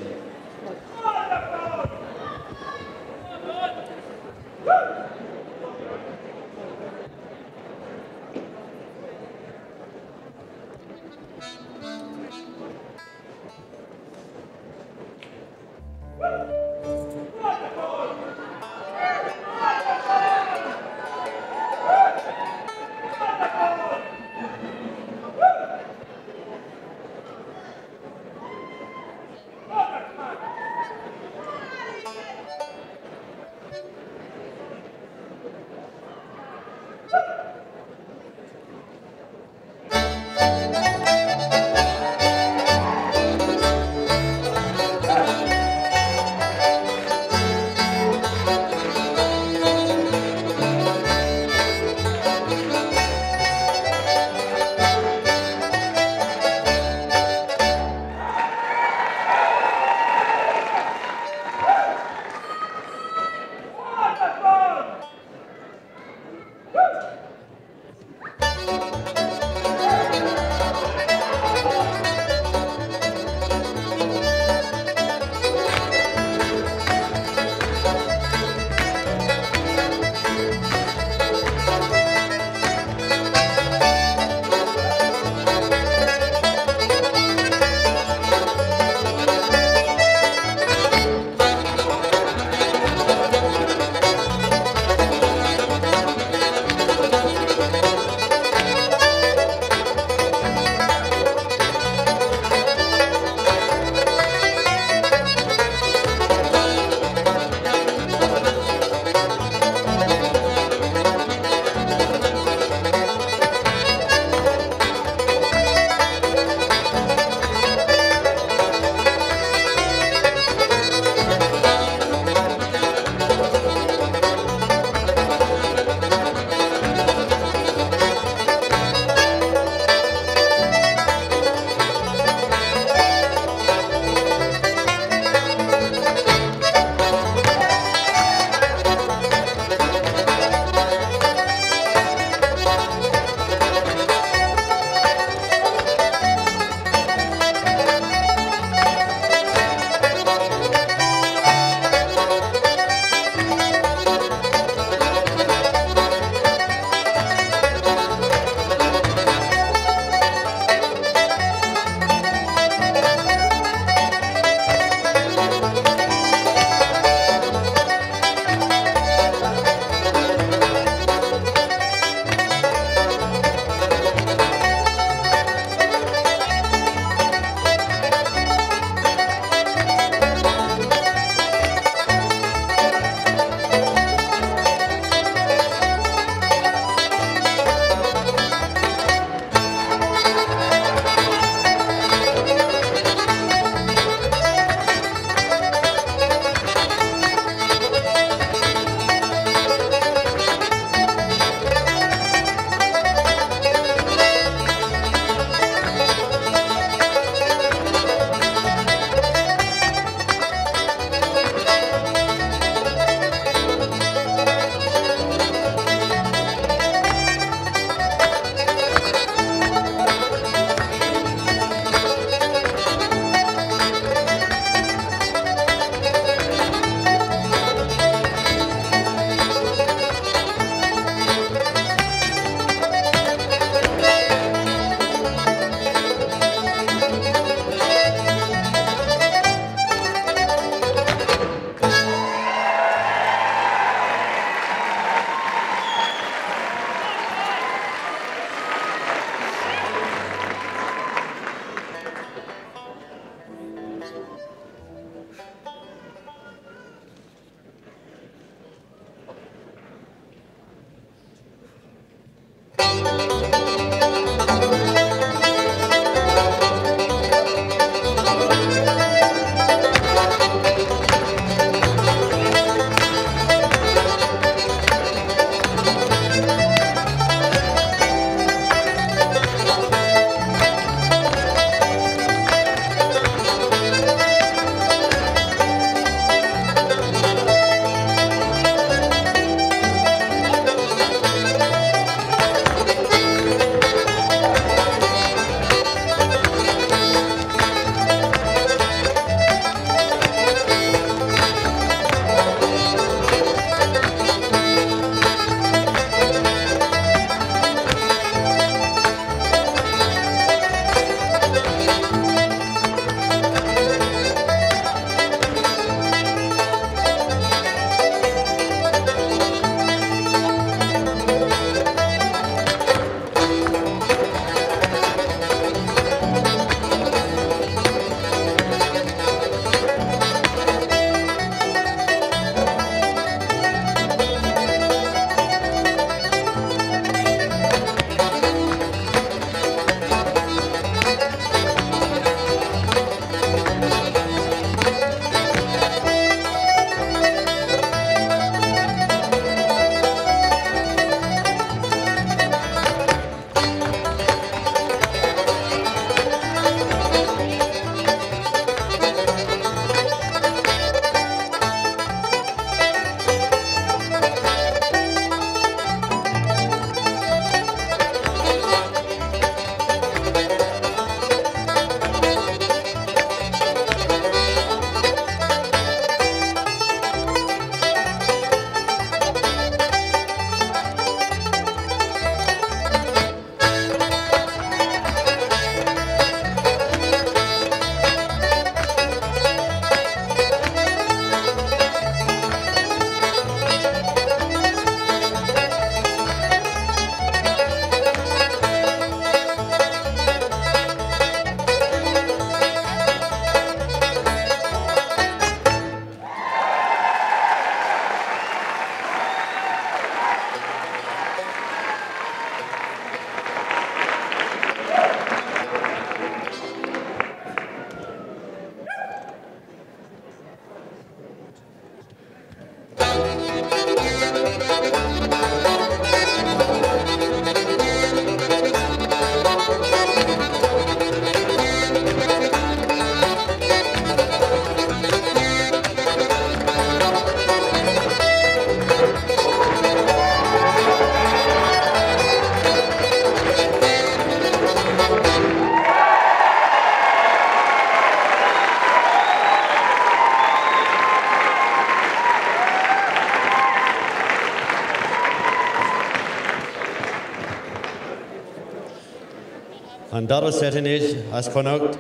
and Dara Setinage as Connacht,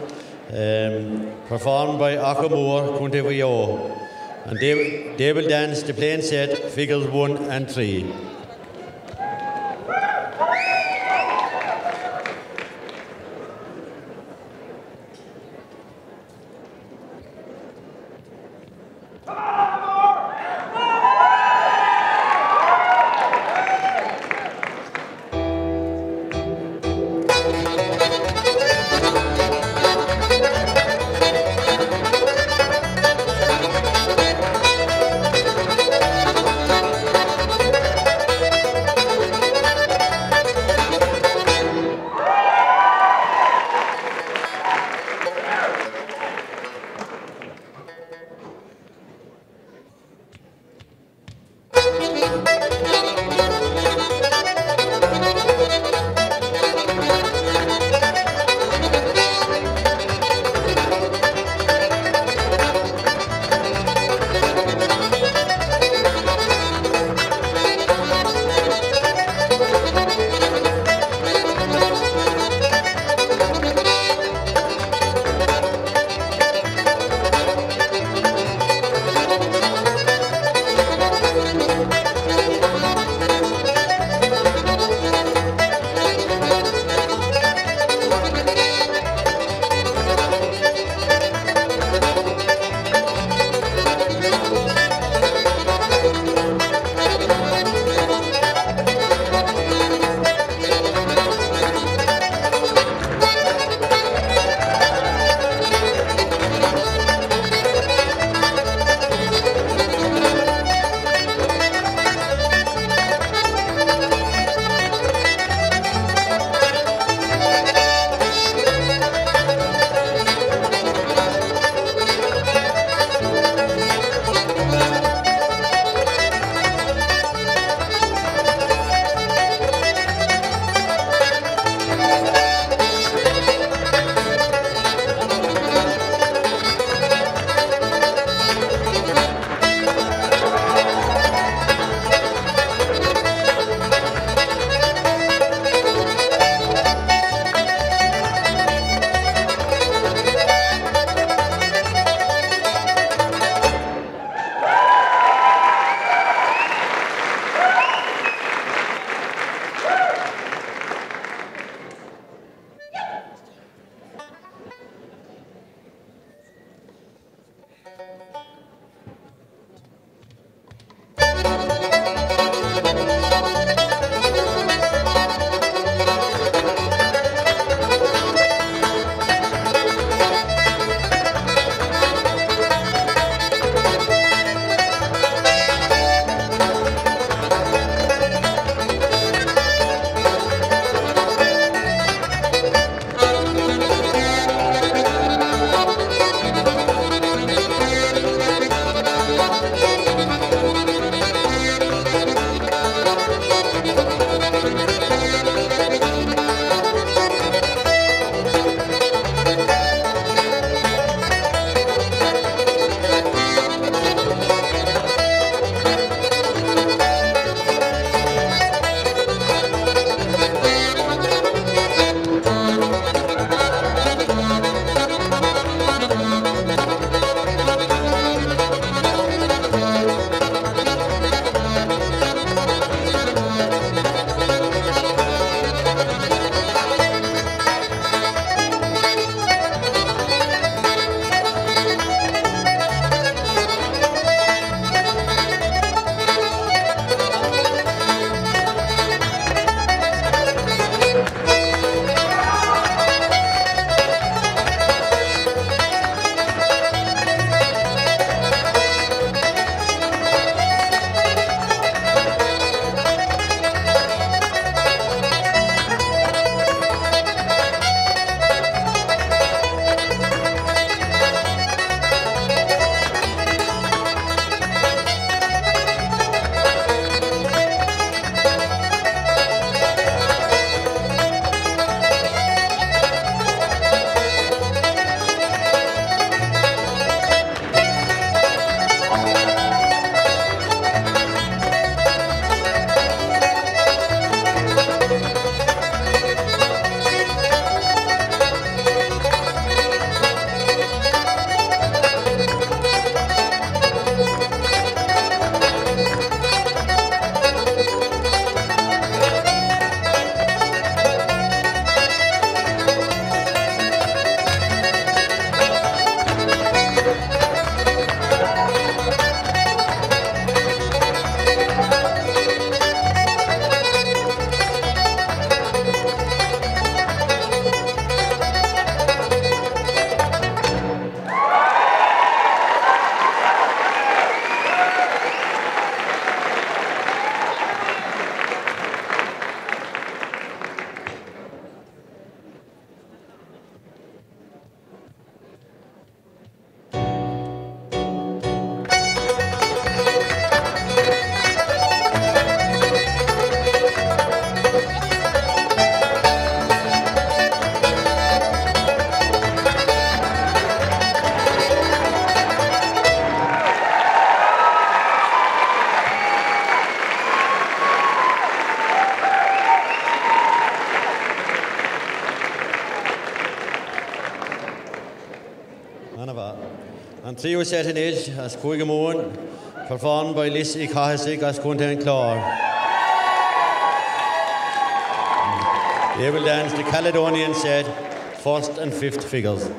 performed by Akamur Kuntevio. And they will dance the plain set figures 1 and 3. And trio set in edge as Kuigamoon, performed by Lissy Kahasik as Kuntan Clar. They will dance the Caledonian set, first and fifth figures.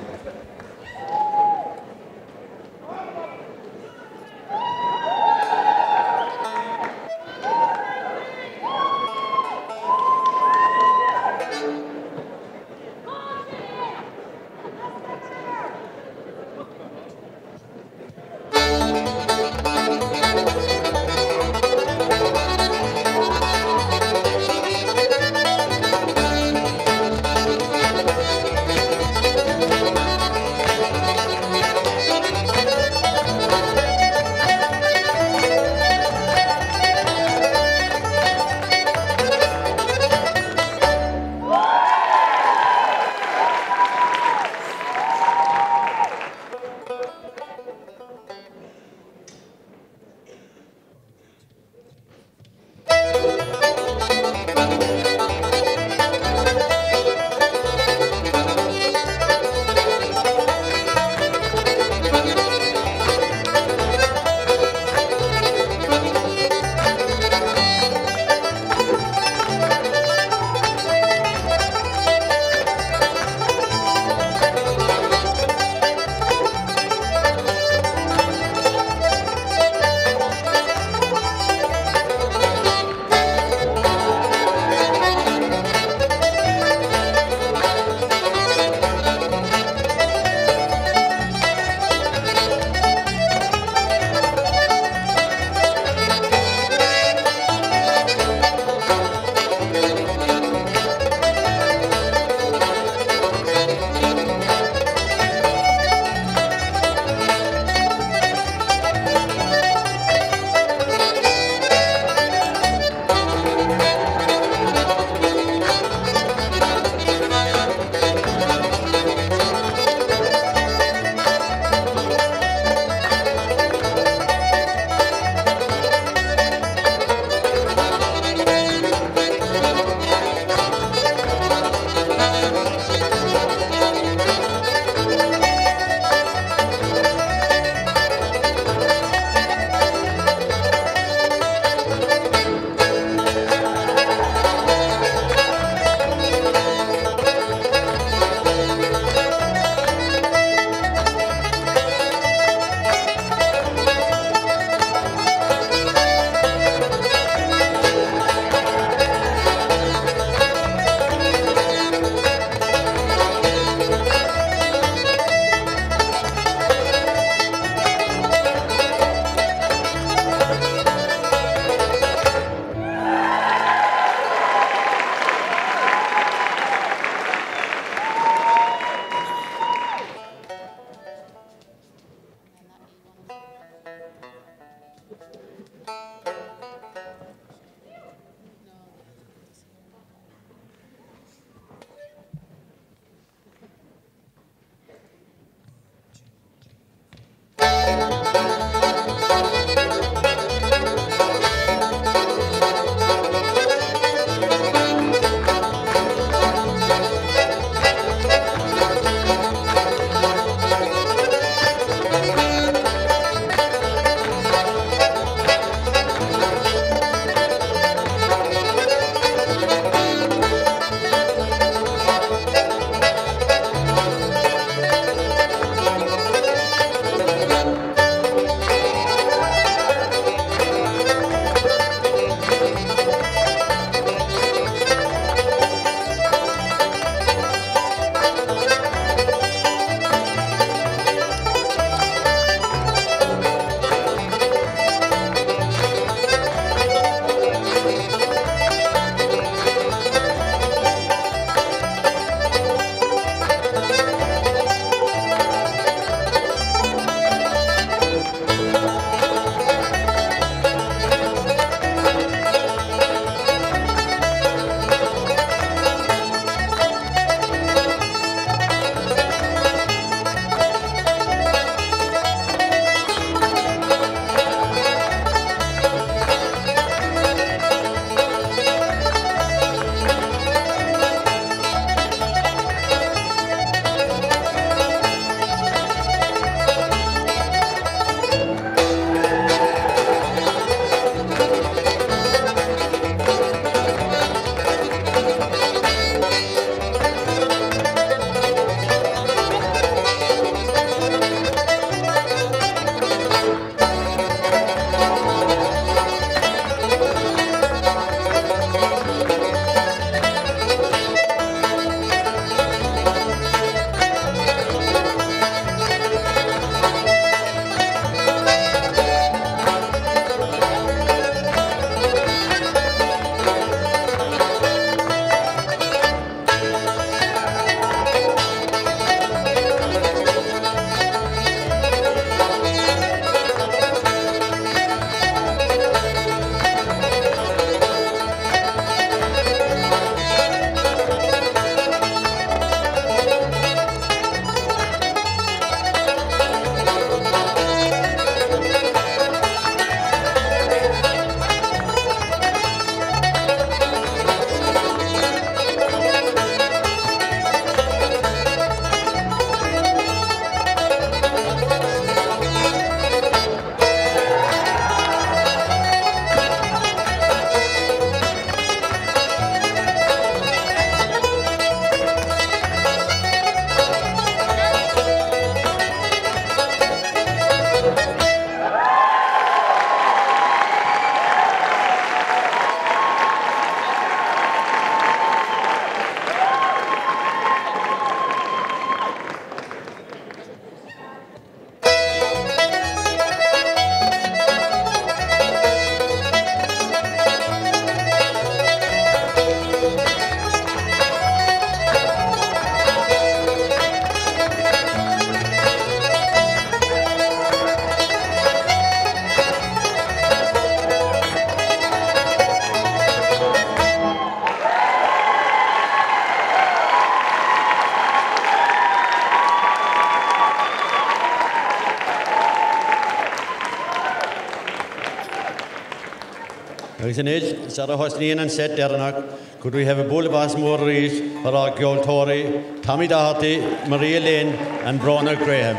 Chrisanil, Sarah Hosnian and Seth Dernock, could we have a Boulevard Morris, Parag Gyol Tori, Tommy Doherty, Maria Lynn, and Bronner Graham.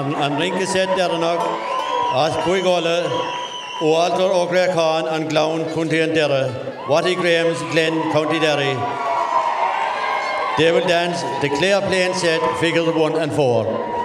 And Rinke Seth Dernock, as Puigola, Walter O'Grey Khan and Glown County and Derry, Watty Graham's Glen County Derry. They will dance the clear plain set, figures 1 and 4.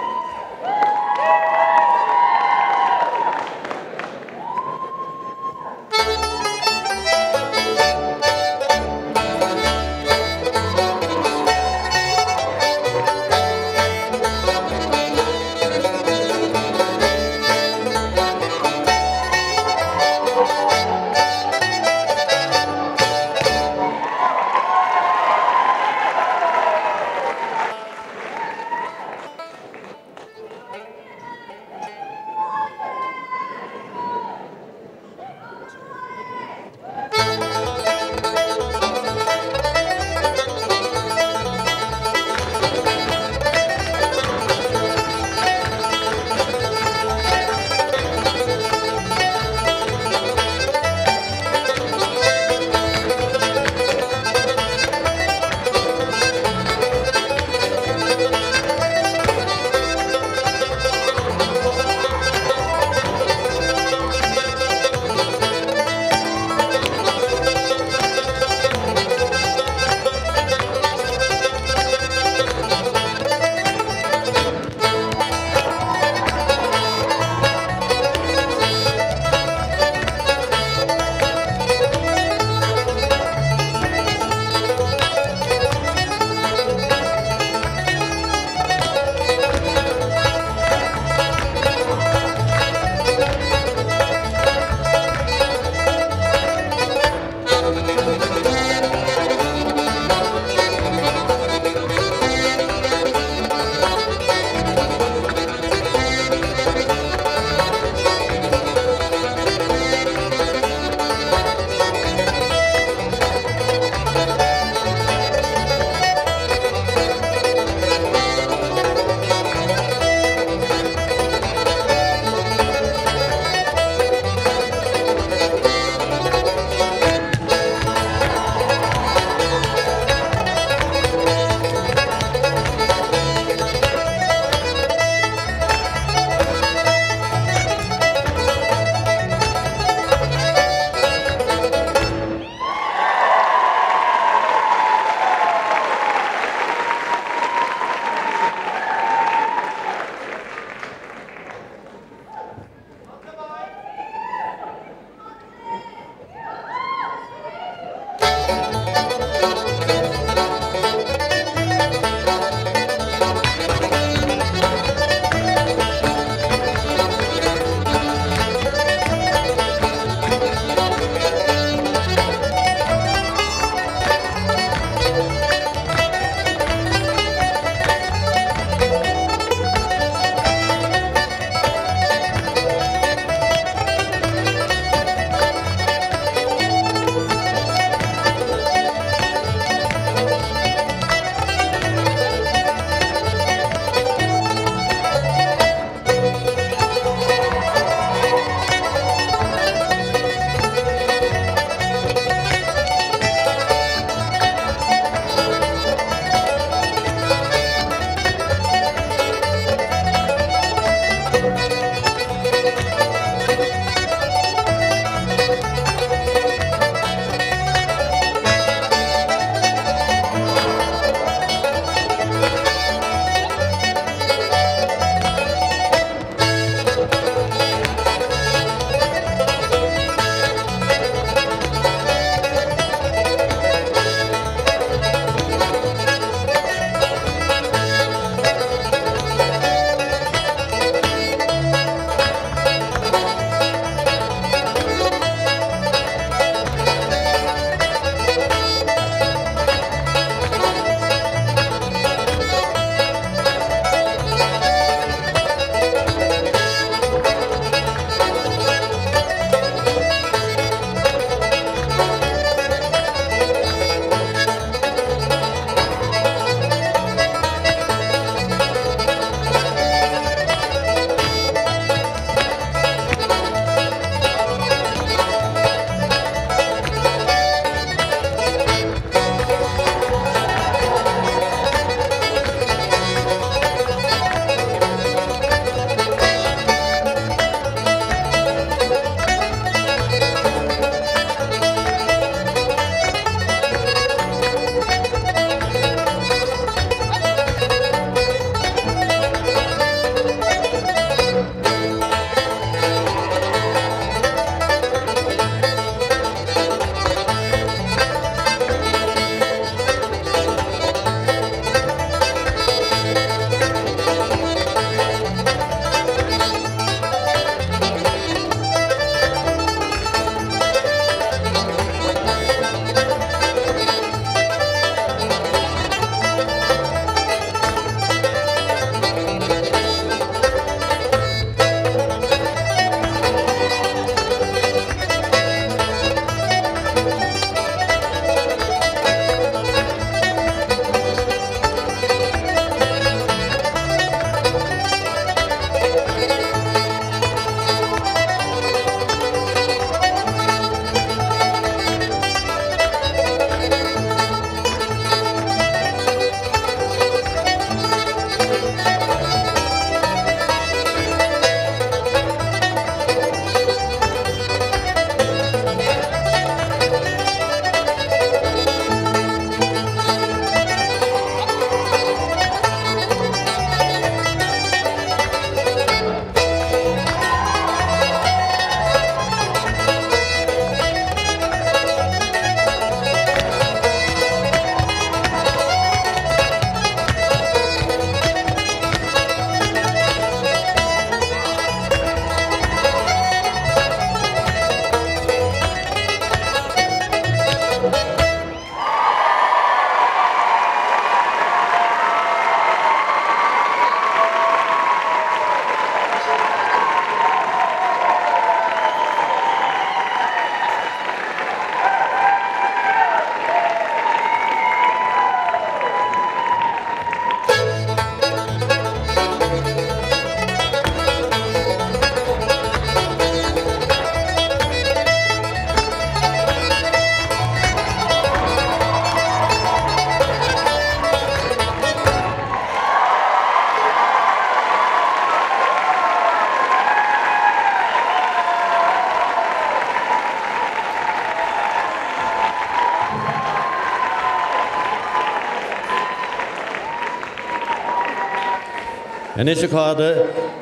And it's a card,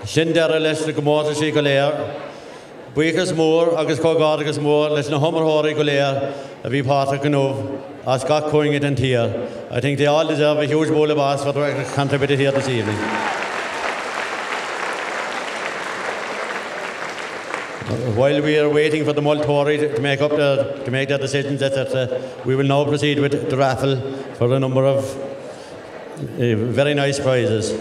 Shindera les the Gomorrah Shigolair, Breakers Moor, Agus Cogargus Moor, les no Hummer Hori Golair, a wee part of Canove, as got going it and here. I think they all deserve a huge bowl of bass for the contributed here this evening. While we are waiting for the Multori to make their decisions, etc., we will now proceed with the raffle for a number of very nice prizes.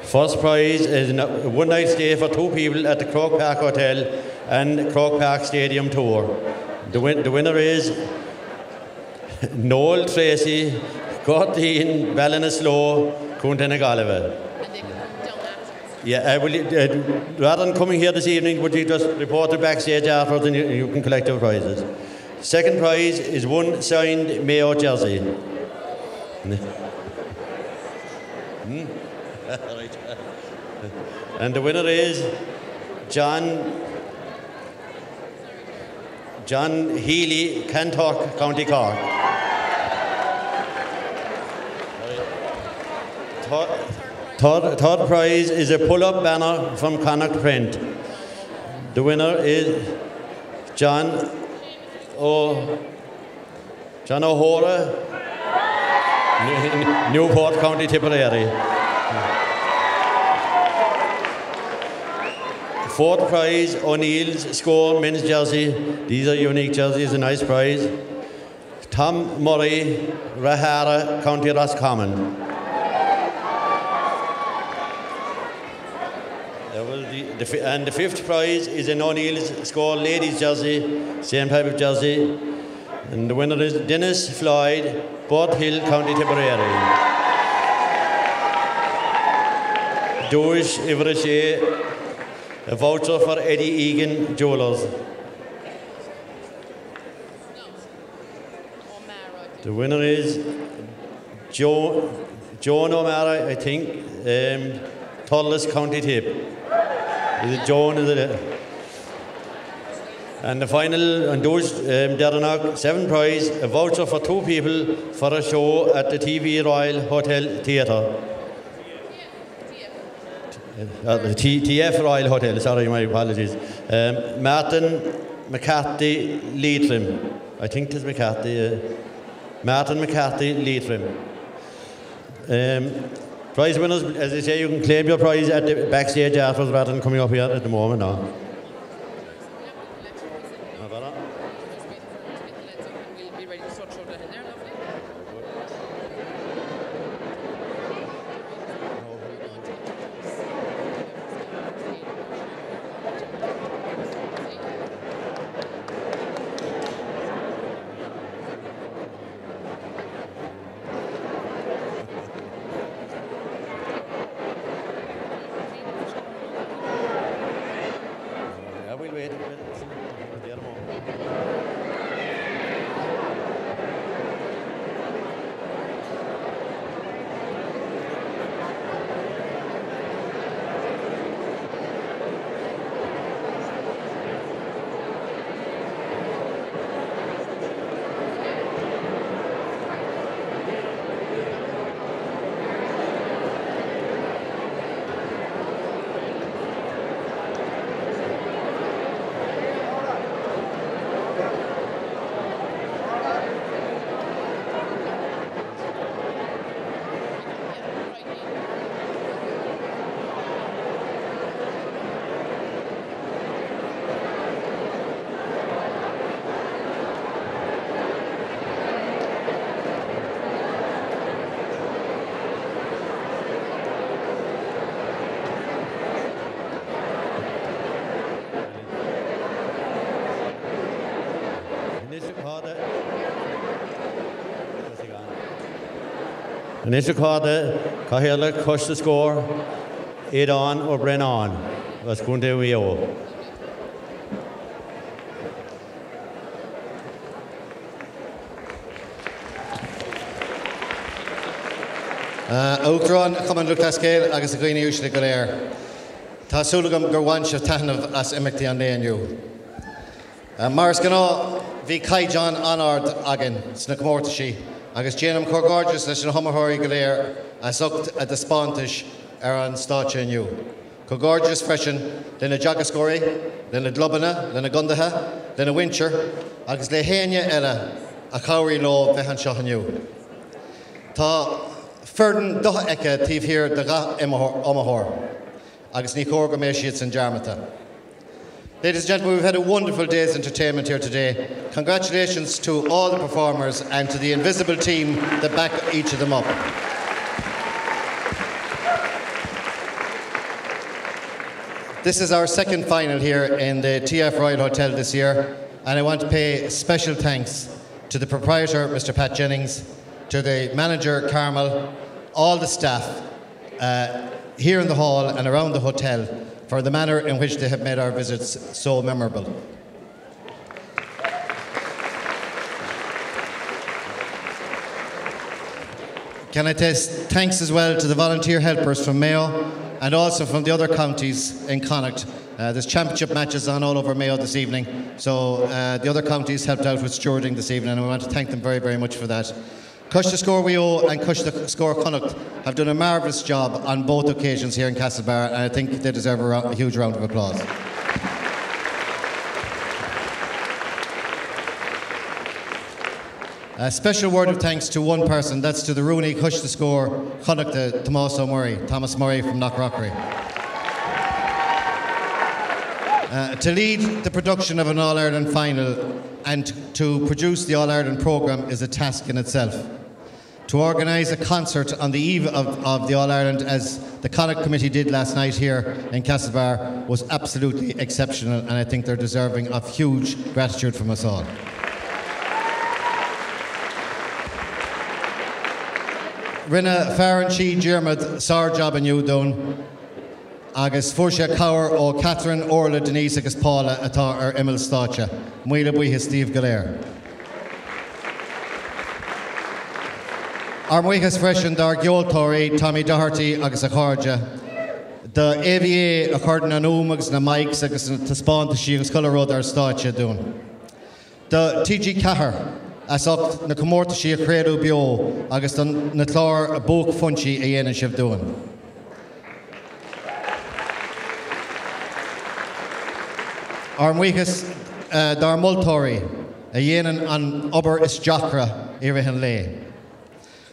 First prize is a one-night stay for 2 people at the Croke Park Hotel and Croke Park Stadium Tour. The winner is Noel Tracy, Gortine Ballinasloe, Coontenagaliva. Yeah, rather than coming here this evening, would you just report it backstage afterwards and you can collect your prizes. Second prize is one signed Mayo jersey. And the winner is John Healy, Kanturk, County Cork. Third prize is a pull-up banner from Connacht Print. The winner is John O'Hora, Newport, County Tipperary. Fourth prize, O'Neill's Score men's jersey. These are unique jerseys, a nice prize. Tom Murray, Rahara, County Roscommon. And the fifth prize is an O'Neill's Score ladies jersey, same type of jersey. And the winner is Dennis Floyd, Bort Hill, County Tipperary. Doish Ivriche, a voucher for Eddie Egan Jewelers. The winner is Joan O'Mara, I think, Thurles, County Tip. Is it Joan? Is it? And the final, and those, Dernock, 7th prize, a voucher for 2 people for a show at the TV Royal Hotel Theatre. The TF Royal Hotel, sorry, my apologies. Martin McCarthy Leitrim. I think it's McCarthy. Martin McCarthy Leitrim. Prize winners, as I say, you can claim your prize at the backstage afterwards rather than coming up here at the moment now. And this is called the Cahilla Cush the Score, Edon or Brennan. That's going to be all. Outron, Common Lucas Gale, agus a Green Usually Galair. Tasulugam Gurwanch of Tanov as Emekti and Danu. Mars Gano, V. Kai John Honored Again, Snakamortashi. Agus Janum Corgorges, National Hummerhori Galair, as Uct at the Spontish, ar an státe inniu. Có gorgeous freisin lena jagascóirí, lena globana, lena gundatha, lena winter, agus le héine eile a chabhraí lo bheithan seo inniu. Tá ferdan dotha eice tíomhthír de ga amachór, agus ní cór go mé siad san dearmata. Ladies and gentlemen, we've had a wonderful day's entertainment here today. Congratulations to all the performers and to the invisible team that back each of them up. This is our second final here in the TF Royal Hotel this year, and I want to pay special thanks to the proprietor, Mr. Pat Jennings, to the manager, Carmel, all the staff here in the hall and around the hotel for the manner in which they have made our visits so memorable. Can I test thanks as well to the volunteer helpers from Mayo and also from the other counties in Connacht. There's championship matches on all over Mayo this evening, so the other counties helped out with stewarding this evening, and we want to thank them very, very much for that. Cush the Score Weo and Cush the Score Connacht have done a marvellous job on both occasions here in Castlebar, and I think they deserve a huge round of applause. A special word of thanks to one person, that's to the Rooney Cush the Score Connacht, Thomas Murray from Knockrockery. To lead the production of an All-Ireland final and to produce the All-Ireland programme is a task in itself. To organise a concert on the eve of the All-Ireland, as the Connacht Committee did last night here in Castlebar, was absolutely exceptional, and I think they're deserving of huge gratitude from us all. Rinne Farron Shi Diarmid Sar job in Udon, agus Fúrse Cower ó Catherine, Orla, Denise agus Paula atá ar Emil Státe. Muile buithe Steve Galair. Our muichas freisin dar geoltóirí Tommy Doherty agus a Chárde. The AVA a chuirden an agus na mics agus na taspáinte sí agus coloród ar Státe dún. The TG Cahar as up na comórta sí a chréadú bio agus na chlár a bóg funchi a dhéanaan sibh dún. Our muichas dar multóirí a dhéanaan an obair is Jacra i rihan lé.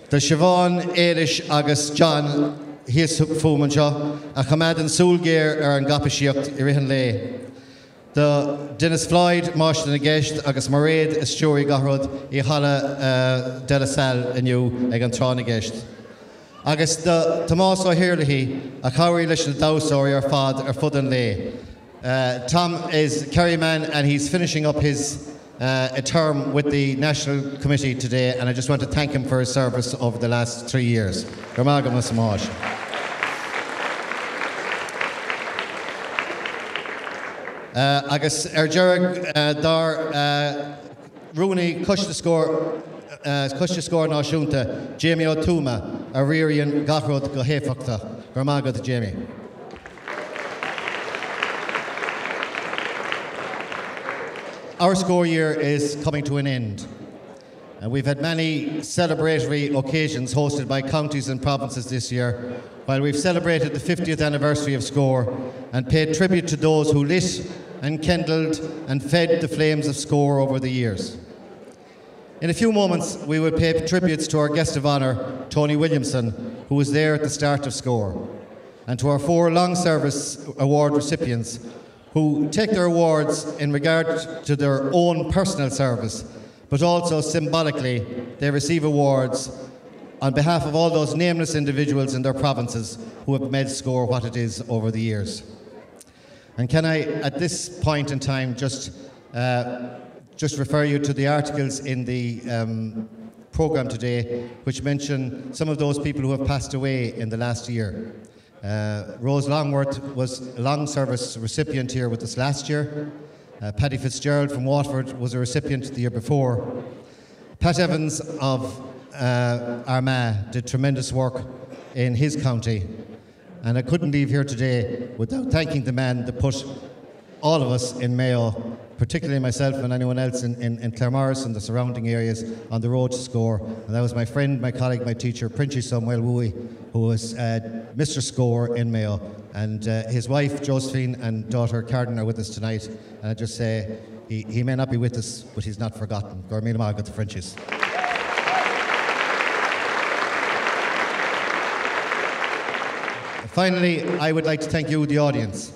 The Siobhan, Éiris agus John híos fúman seo a chamad an súlgéir ar an gapasíocht i rihan lé. The Dennis Floyd, Máiste na Gceist agus Mairead is Stewart Gahrod I chala de la Salle inniu ag an Trá na Gceist. Agus the Tomás Ó Hiarlaigh a chabhraí leis na dawsóirí ar fad ar fud an lé. Tom is Kerryman and he's finishing up his a term with the National Committee today, and I just want to thank him for his service over the last 3 years. Agus Gerard dar Rooney Cush the Score náisiúnta Jamie O'Tuma a riríonn gafród go héifeachta. Gormagad Jamie. Our score year is coming to an end, and we've had many celebratory occasions hosted by counties and provinces this year, while we've celebrated the 50th anniversary of Score and paid tribute to those who lit and kindled and fed the flames of Score over the years. In a few moments, we will pay tributes to our guest of honour, Tony Williamson, who was there at the start of Score, and to our 4 long service award recipients who take their awards in regard to their own personal service, but also symbolically they receive awards on behalf of all those nameless individuals in their provinces who have made Score what it is over the years. And can I, at this point in time, just refer you to the articles in the programme today, which mention some of those people who have passed away in the last year. Rose Longworth was a long service recipient here with us last year. Paddy Fitzgerald from Waterford was a recipient the year before. Pat Evans of Armagh did tremendous work in his county, and I couldn't leave here today without thanking the man that put all of us in Mayo, particularly myself and anyone else in Claremorris and the surrounding areas, on the road to score. And that was my friend, my colleague, my teacher, Princhy Samuel Wooey, who was Mr. Score in Mayo. And his wife, Josephine, and daughter, Carden, are with us tonight. And I just say, he may not be with us, but he's not forgotten. Gormila Magat the Frenchies. Finally, I would like to thank you, the audience.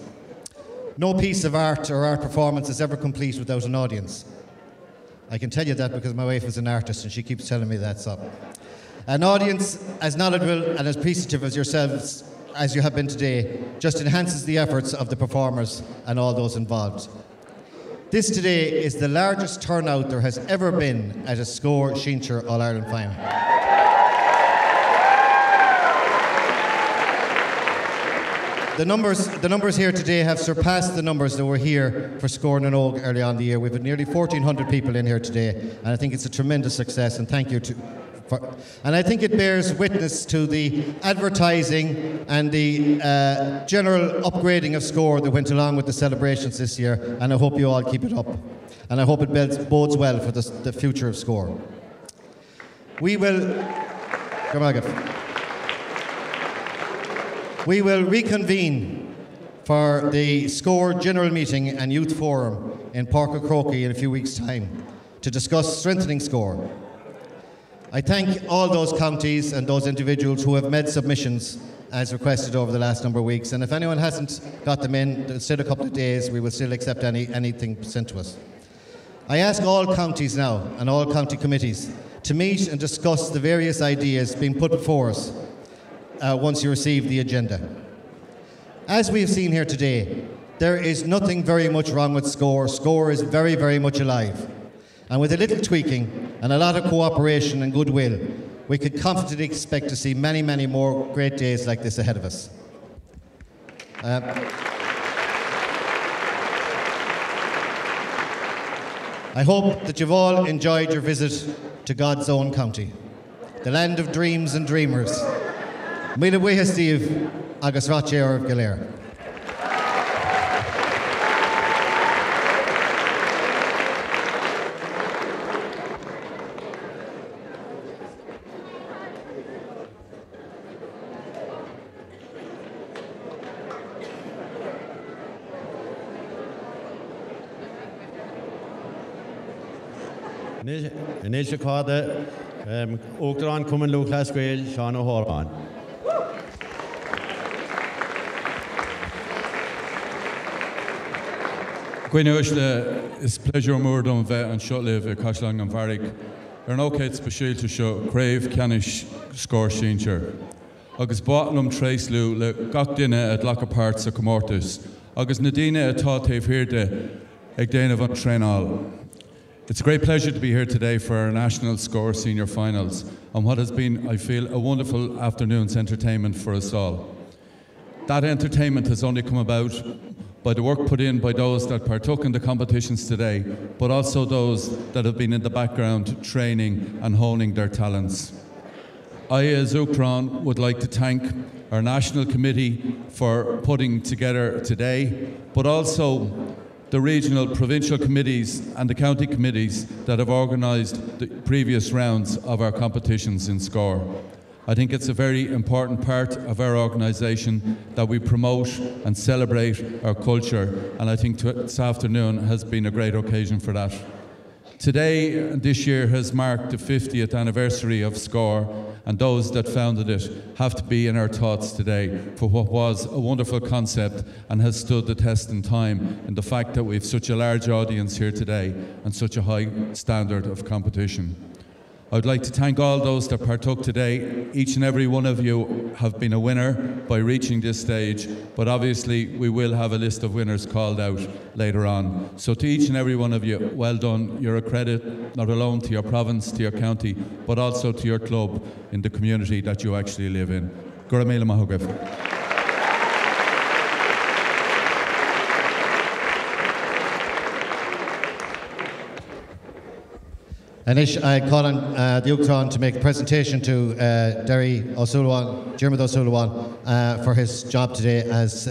No piece of art or art performance is ever complete without an audience. I can tell you that because my wife is an artist and she keeps telling me that. So, an audience as knowledgeable and as appreciative as yourselves as you have been today just enhances the efforts of the performers and all those involved. This today is the largest turnout there has ever been at a Score Sheenshire All-Ireland final. The numbers here today have surpassed the numbers that were here for Score na Óg early on in the year. We've had nearly 1,400 people in here today, and I think it's a tremendous success, and thank you and I think it bears witness to the advertising and the general upgrading of Score that went along with the celebrations this year, and I hope you all keep it up. And I hope it bodes well for the future of Score. We will reconvene for the Score General Meeting and Youth Forum in Páirc Uí Chrócaí in a few weeks' time to discuss strengthening Score. I thank all those counties and those individuals who have made submissions as requested over the last number of weeks, and if anyone hasn't got them in, still a couple of days, we will still accept anything sent to us. I ask all counties now and all county committees to meet and discuss the various ideas being put before us once you receive the agenda. As we have seen here today, there is nothing very much wrong with Score. Score is very, very much alive. And with a little tweaking and a lot of cooperation and goodwill, we could confidently expect to see many, many more great days like this ahead of us. I hope that you've all enjoyed your visit to God's own county, the land of dreams and dreamers. Míle buíochas Steve, agus Ráite Orb Galéir. Níl se cáda Ógtarán Cumann Lúthchleas Gael Seán Ó Hórán. Gwine uisle is pleasure mór dom bheith an seo libh ar Caisleán an Bharraigh ar an ócéid speisialta seo craobh ceannis Score Sheenshire. Agus bátlum tréaslú le gach duine at Lachapart sa Comórtas agus na daoine atá taobh hiirde ag déanamh an tréáil. It's a great pleasure to be here today for our National Score Senior Finals and what has been, I feel, a wonderful afternoon's entertainment for us all. That entertainment has only come about by the work put in by those that partook in the competitions today, but also those that have been in the background training and honing their talents. I, as Uachtaráin, would like to thank our National Committee for putting together today, but also the regional, provincial committees and the county committees that have organised the previous rounds of our competitions in Score. I think it's a very important part of our organisation that we promote and celebrate our culture, and I think this afternoon has been a great occasion for that. Today, this year, has marked the 50th anniversary of Score, and those that founded it have to be in our thoughts today for what was a wonderful concept and has stood the test in time in the fact that we have such a large audience here today and such a high standard of competition. I would like to thank all those that partook today. Each and every one of you have been a winner by reaching this stage, but obviously we will have a list of winners called out later on. So to each and every one of you, well done. You're a credit not alone to your province, to your county, but also to your club in the community that you actually live in. Gura míle maith agaibh. And I call on the Uachtaráin to make a presentation to Derry O'Sullivan, Dermot O'Sullivan, for his job today as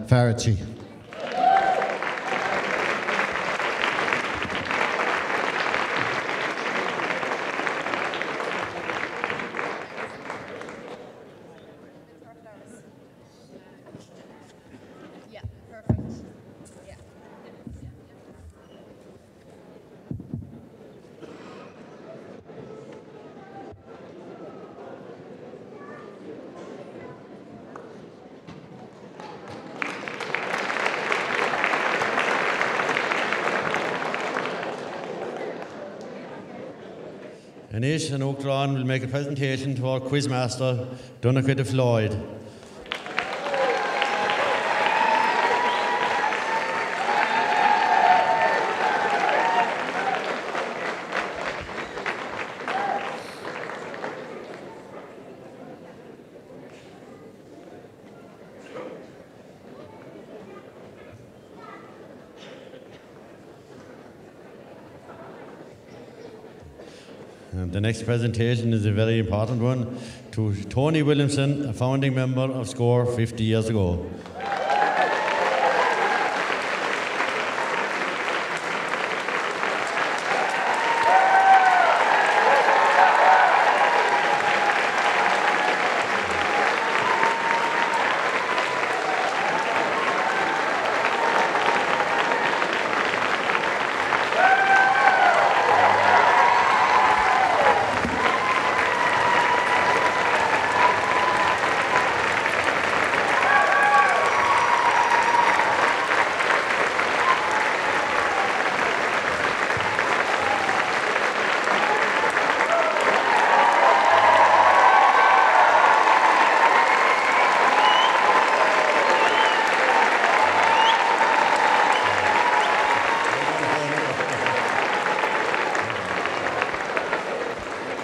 Farachi. Anish and Oakron will make a presentation to our quizmaster, Donnacha de Floyd. And the next presentation is a very important one to Tony Williamson, a founding member of SCORE 50 years ago.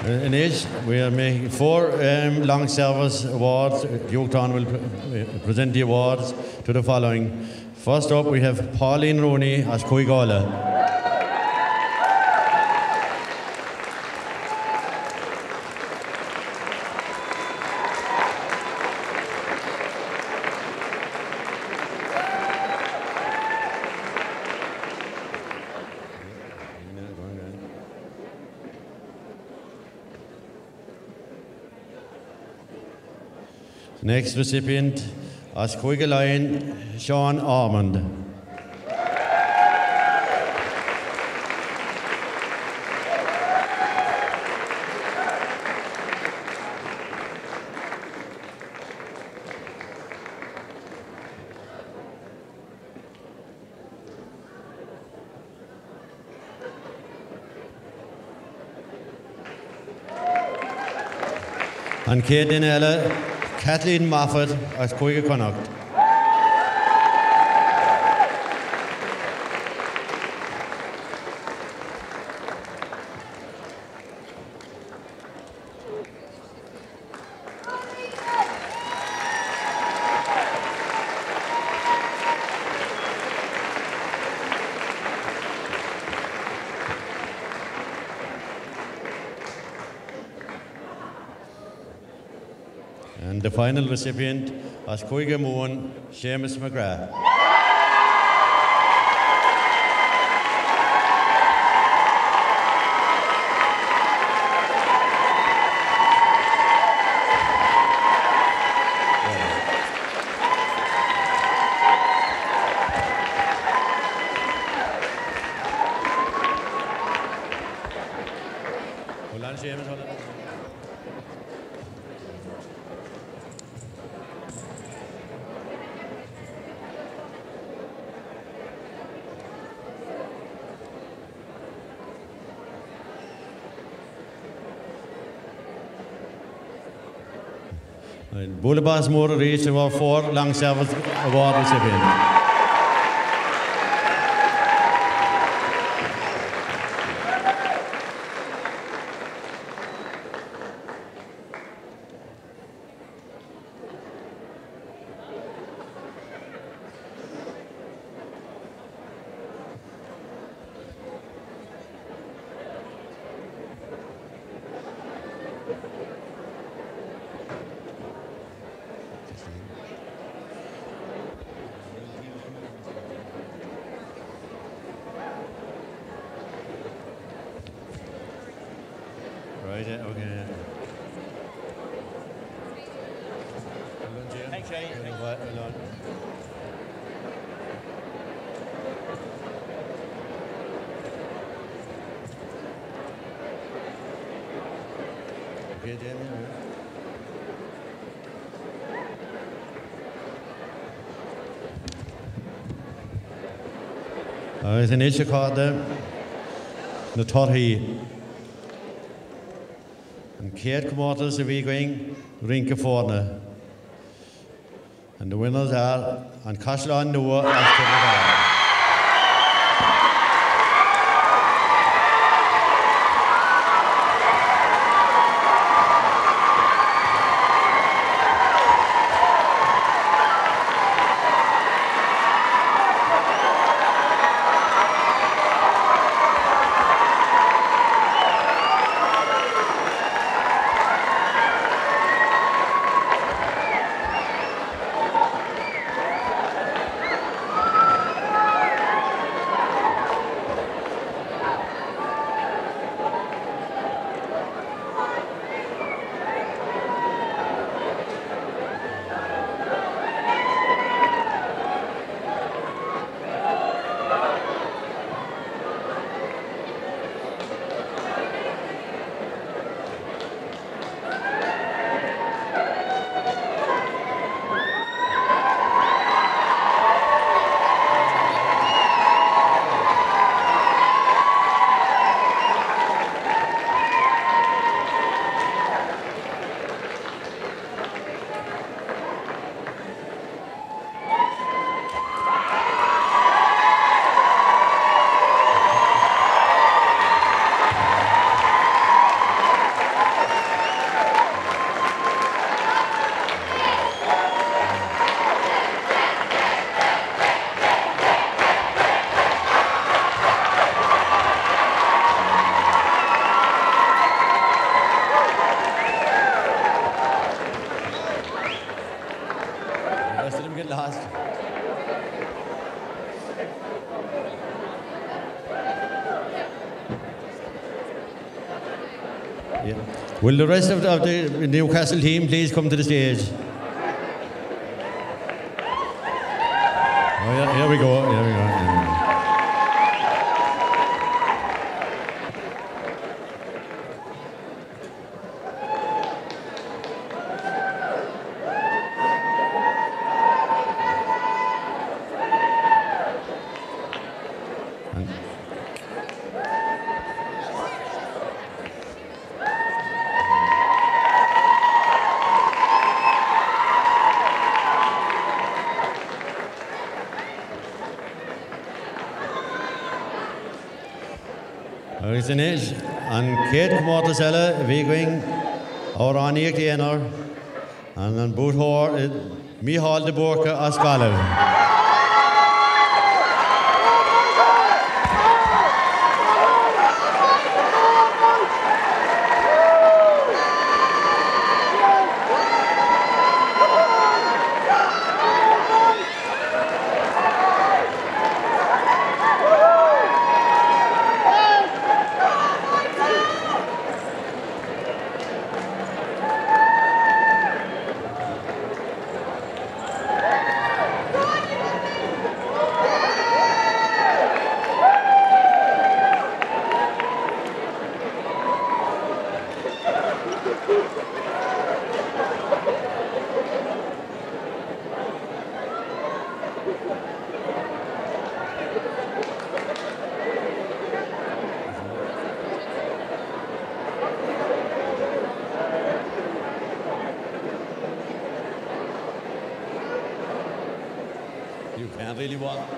In age, we are making 4 long service awards. Yorktown will present the awards to the following. First up, we have Pauline Rooney as Coigala. Next recipient, as Coigalain, Sean Armand. And Caden Ella, Kathleen Moffat as Coiga Connacht. And the final recipient as Coiga Moon, Seamus McGrath. Hold on, Seamus, hold on. Boulevard's Motor reached our 4 long service award recipients. Right, okay. Thanks, Jay. Okay, Jamie. It's an issue called the Torhi. And Kate Comortas are we going Rinka Forna. And the winners are on Cashlan Noah after Yeah. Will the rest of the Newcastle team please come to the stage? Oh, yeah, here we go. Here we go. Isn't it? And Kate Comortasella, Vigwing, or Aniak Diener, and then Boothor, Mihal de Borka Askalev. You can't really walk.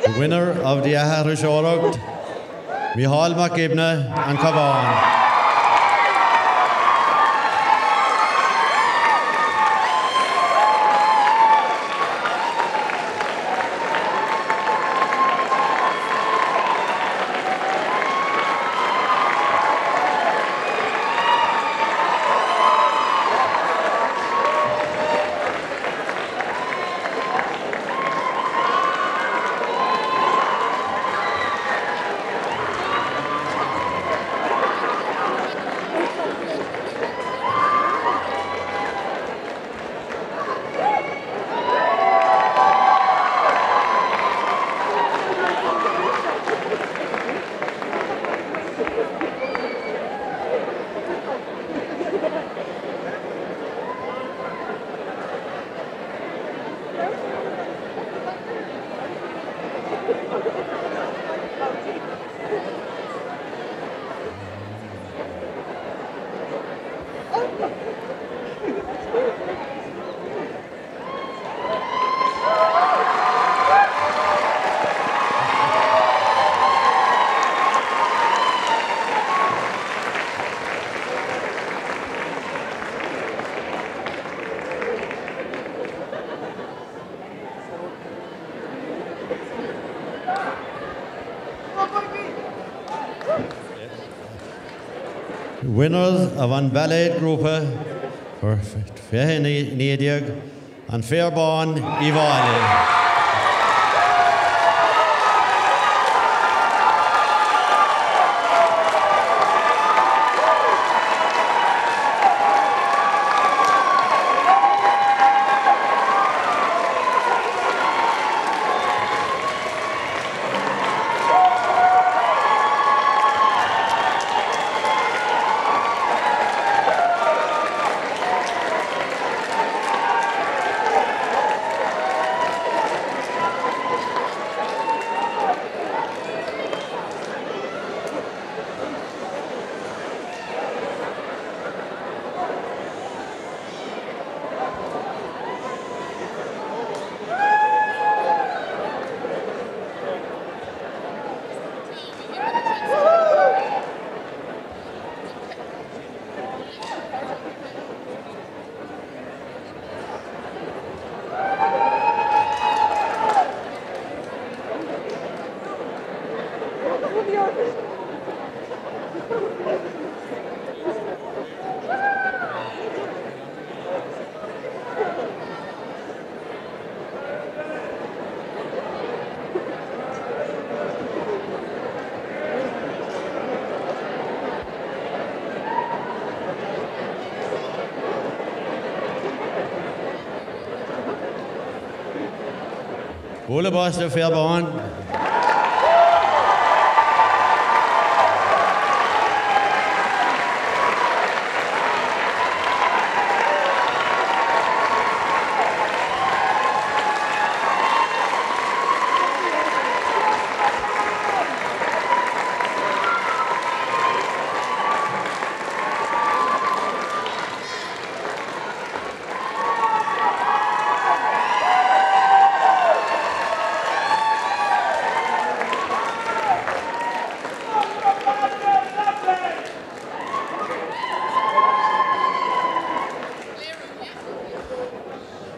The winner of the Aharish Orog, Mihal McIbna and Cavan. Winners of an ballet group for Fair Nediag and Fairborn Ivali. Ole boss of Fairborn.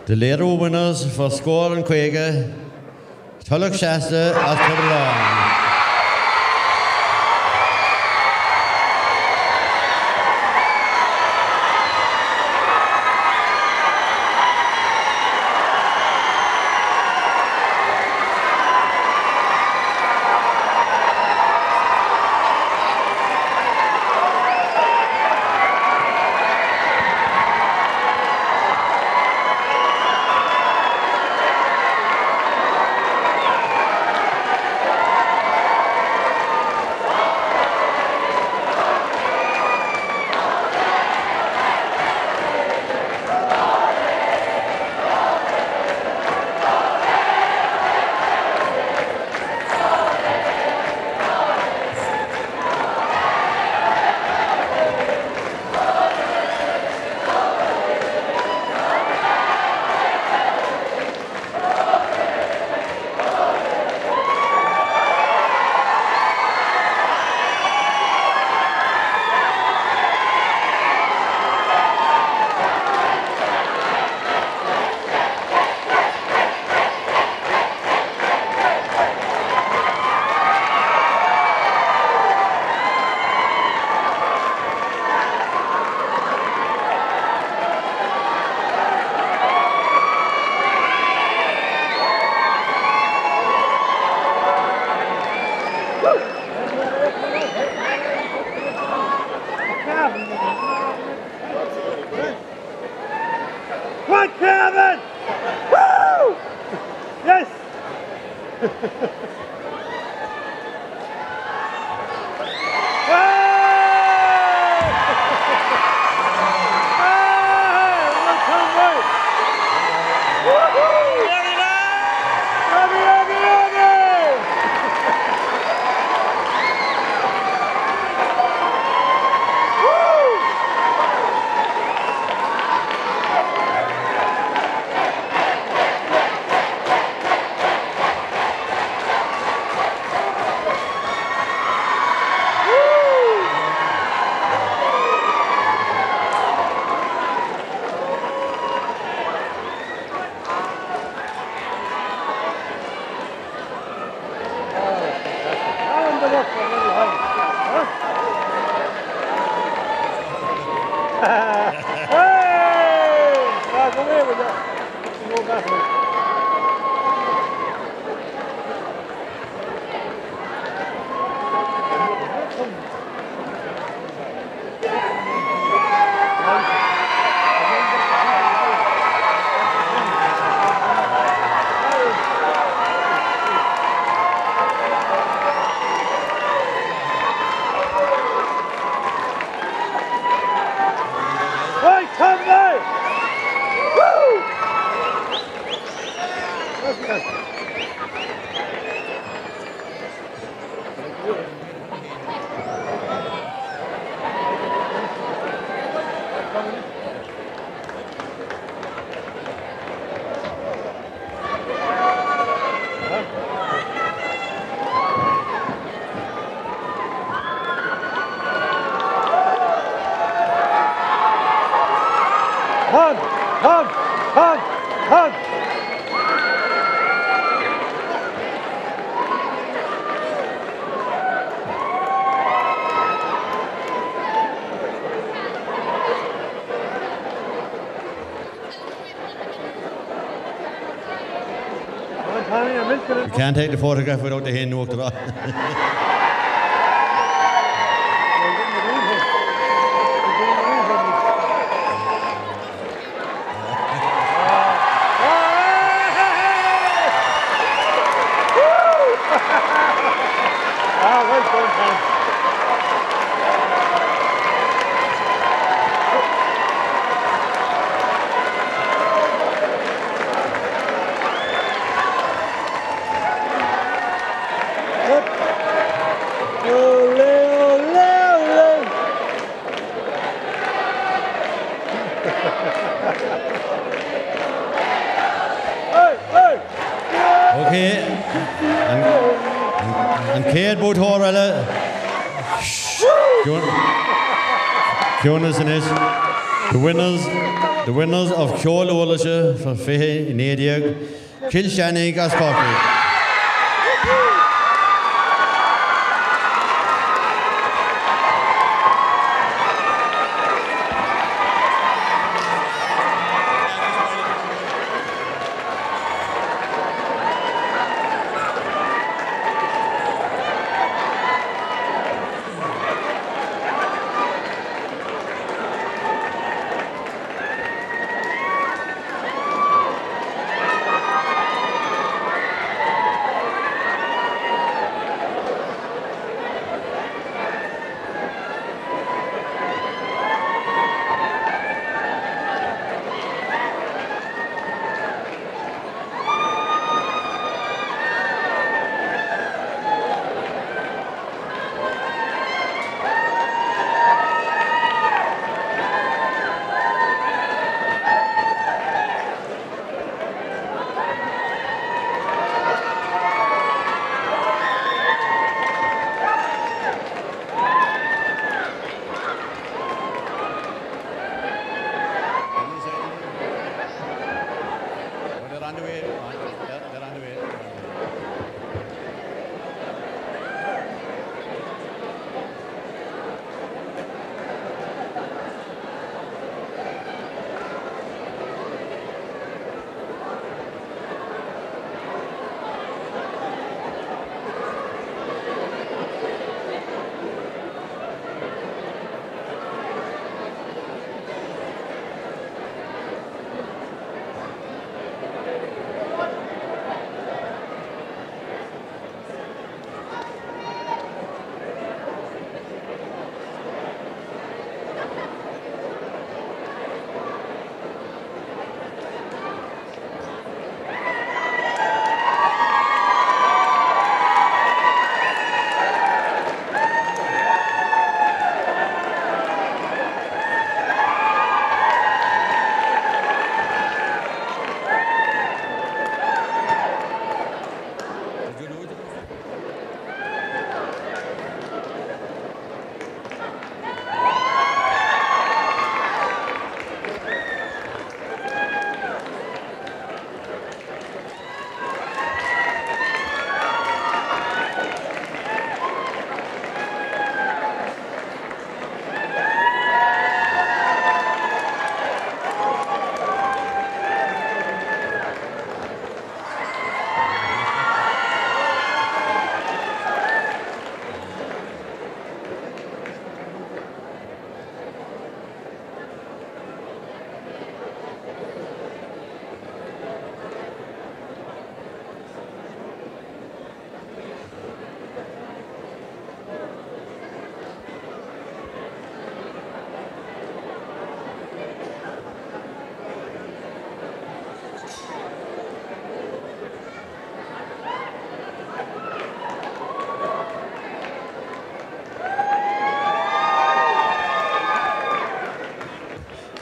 The Lero winners for Score and Quaga, Tulloch Shasta at Tiverlawn. What, Kevin? Woo! Yes! You can't take the photograph without the hand walked around. Okay, and Kate Bothorella, Jonas and the winners of Kjol Olashe for Fehe in Ediag, Kilshannig Asparky.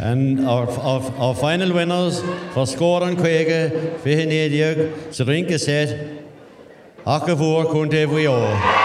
And our final winners for scoren Quake, Fihinediag, Serinke set, Akavur Kuntevio.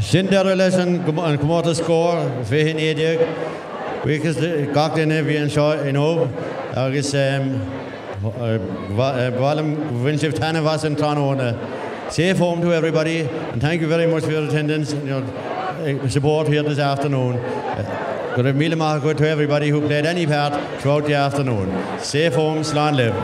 Cinderella and Kumota score, Fihin Ediak, because the Gokdene Vian Shaw in Ob, August Valam Winship Tanavas and Tranona. Safe home to everybody, and thank you very much for your attendance and your support here this afternoon. Good to everybody who played any part throughout the afternoon. Safe home, Slán live.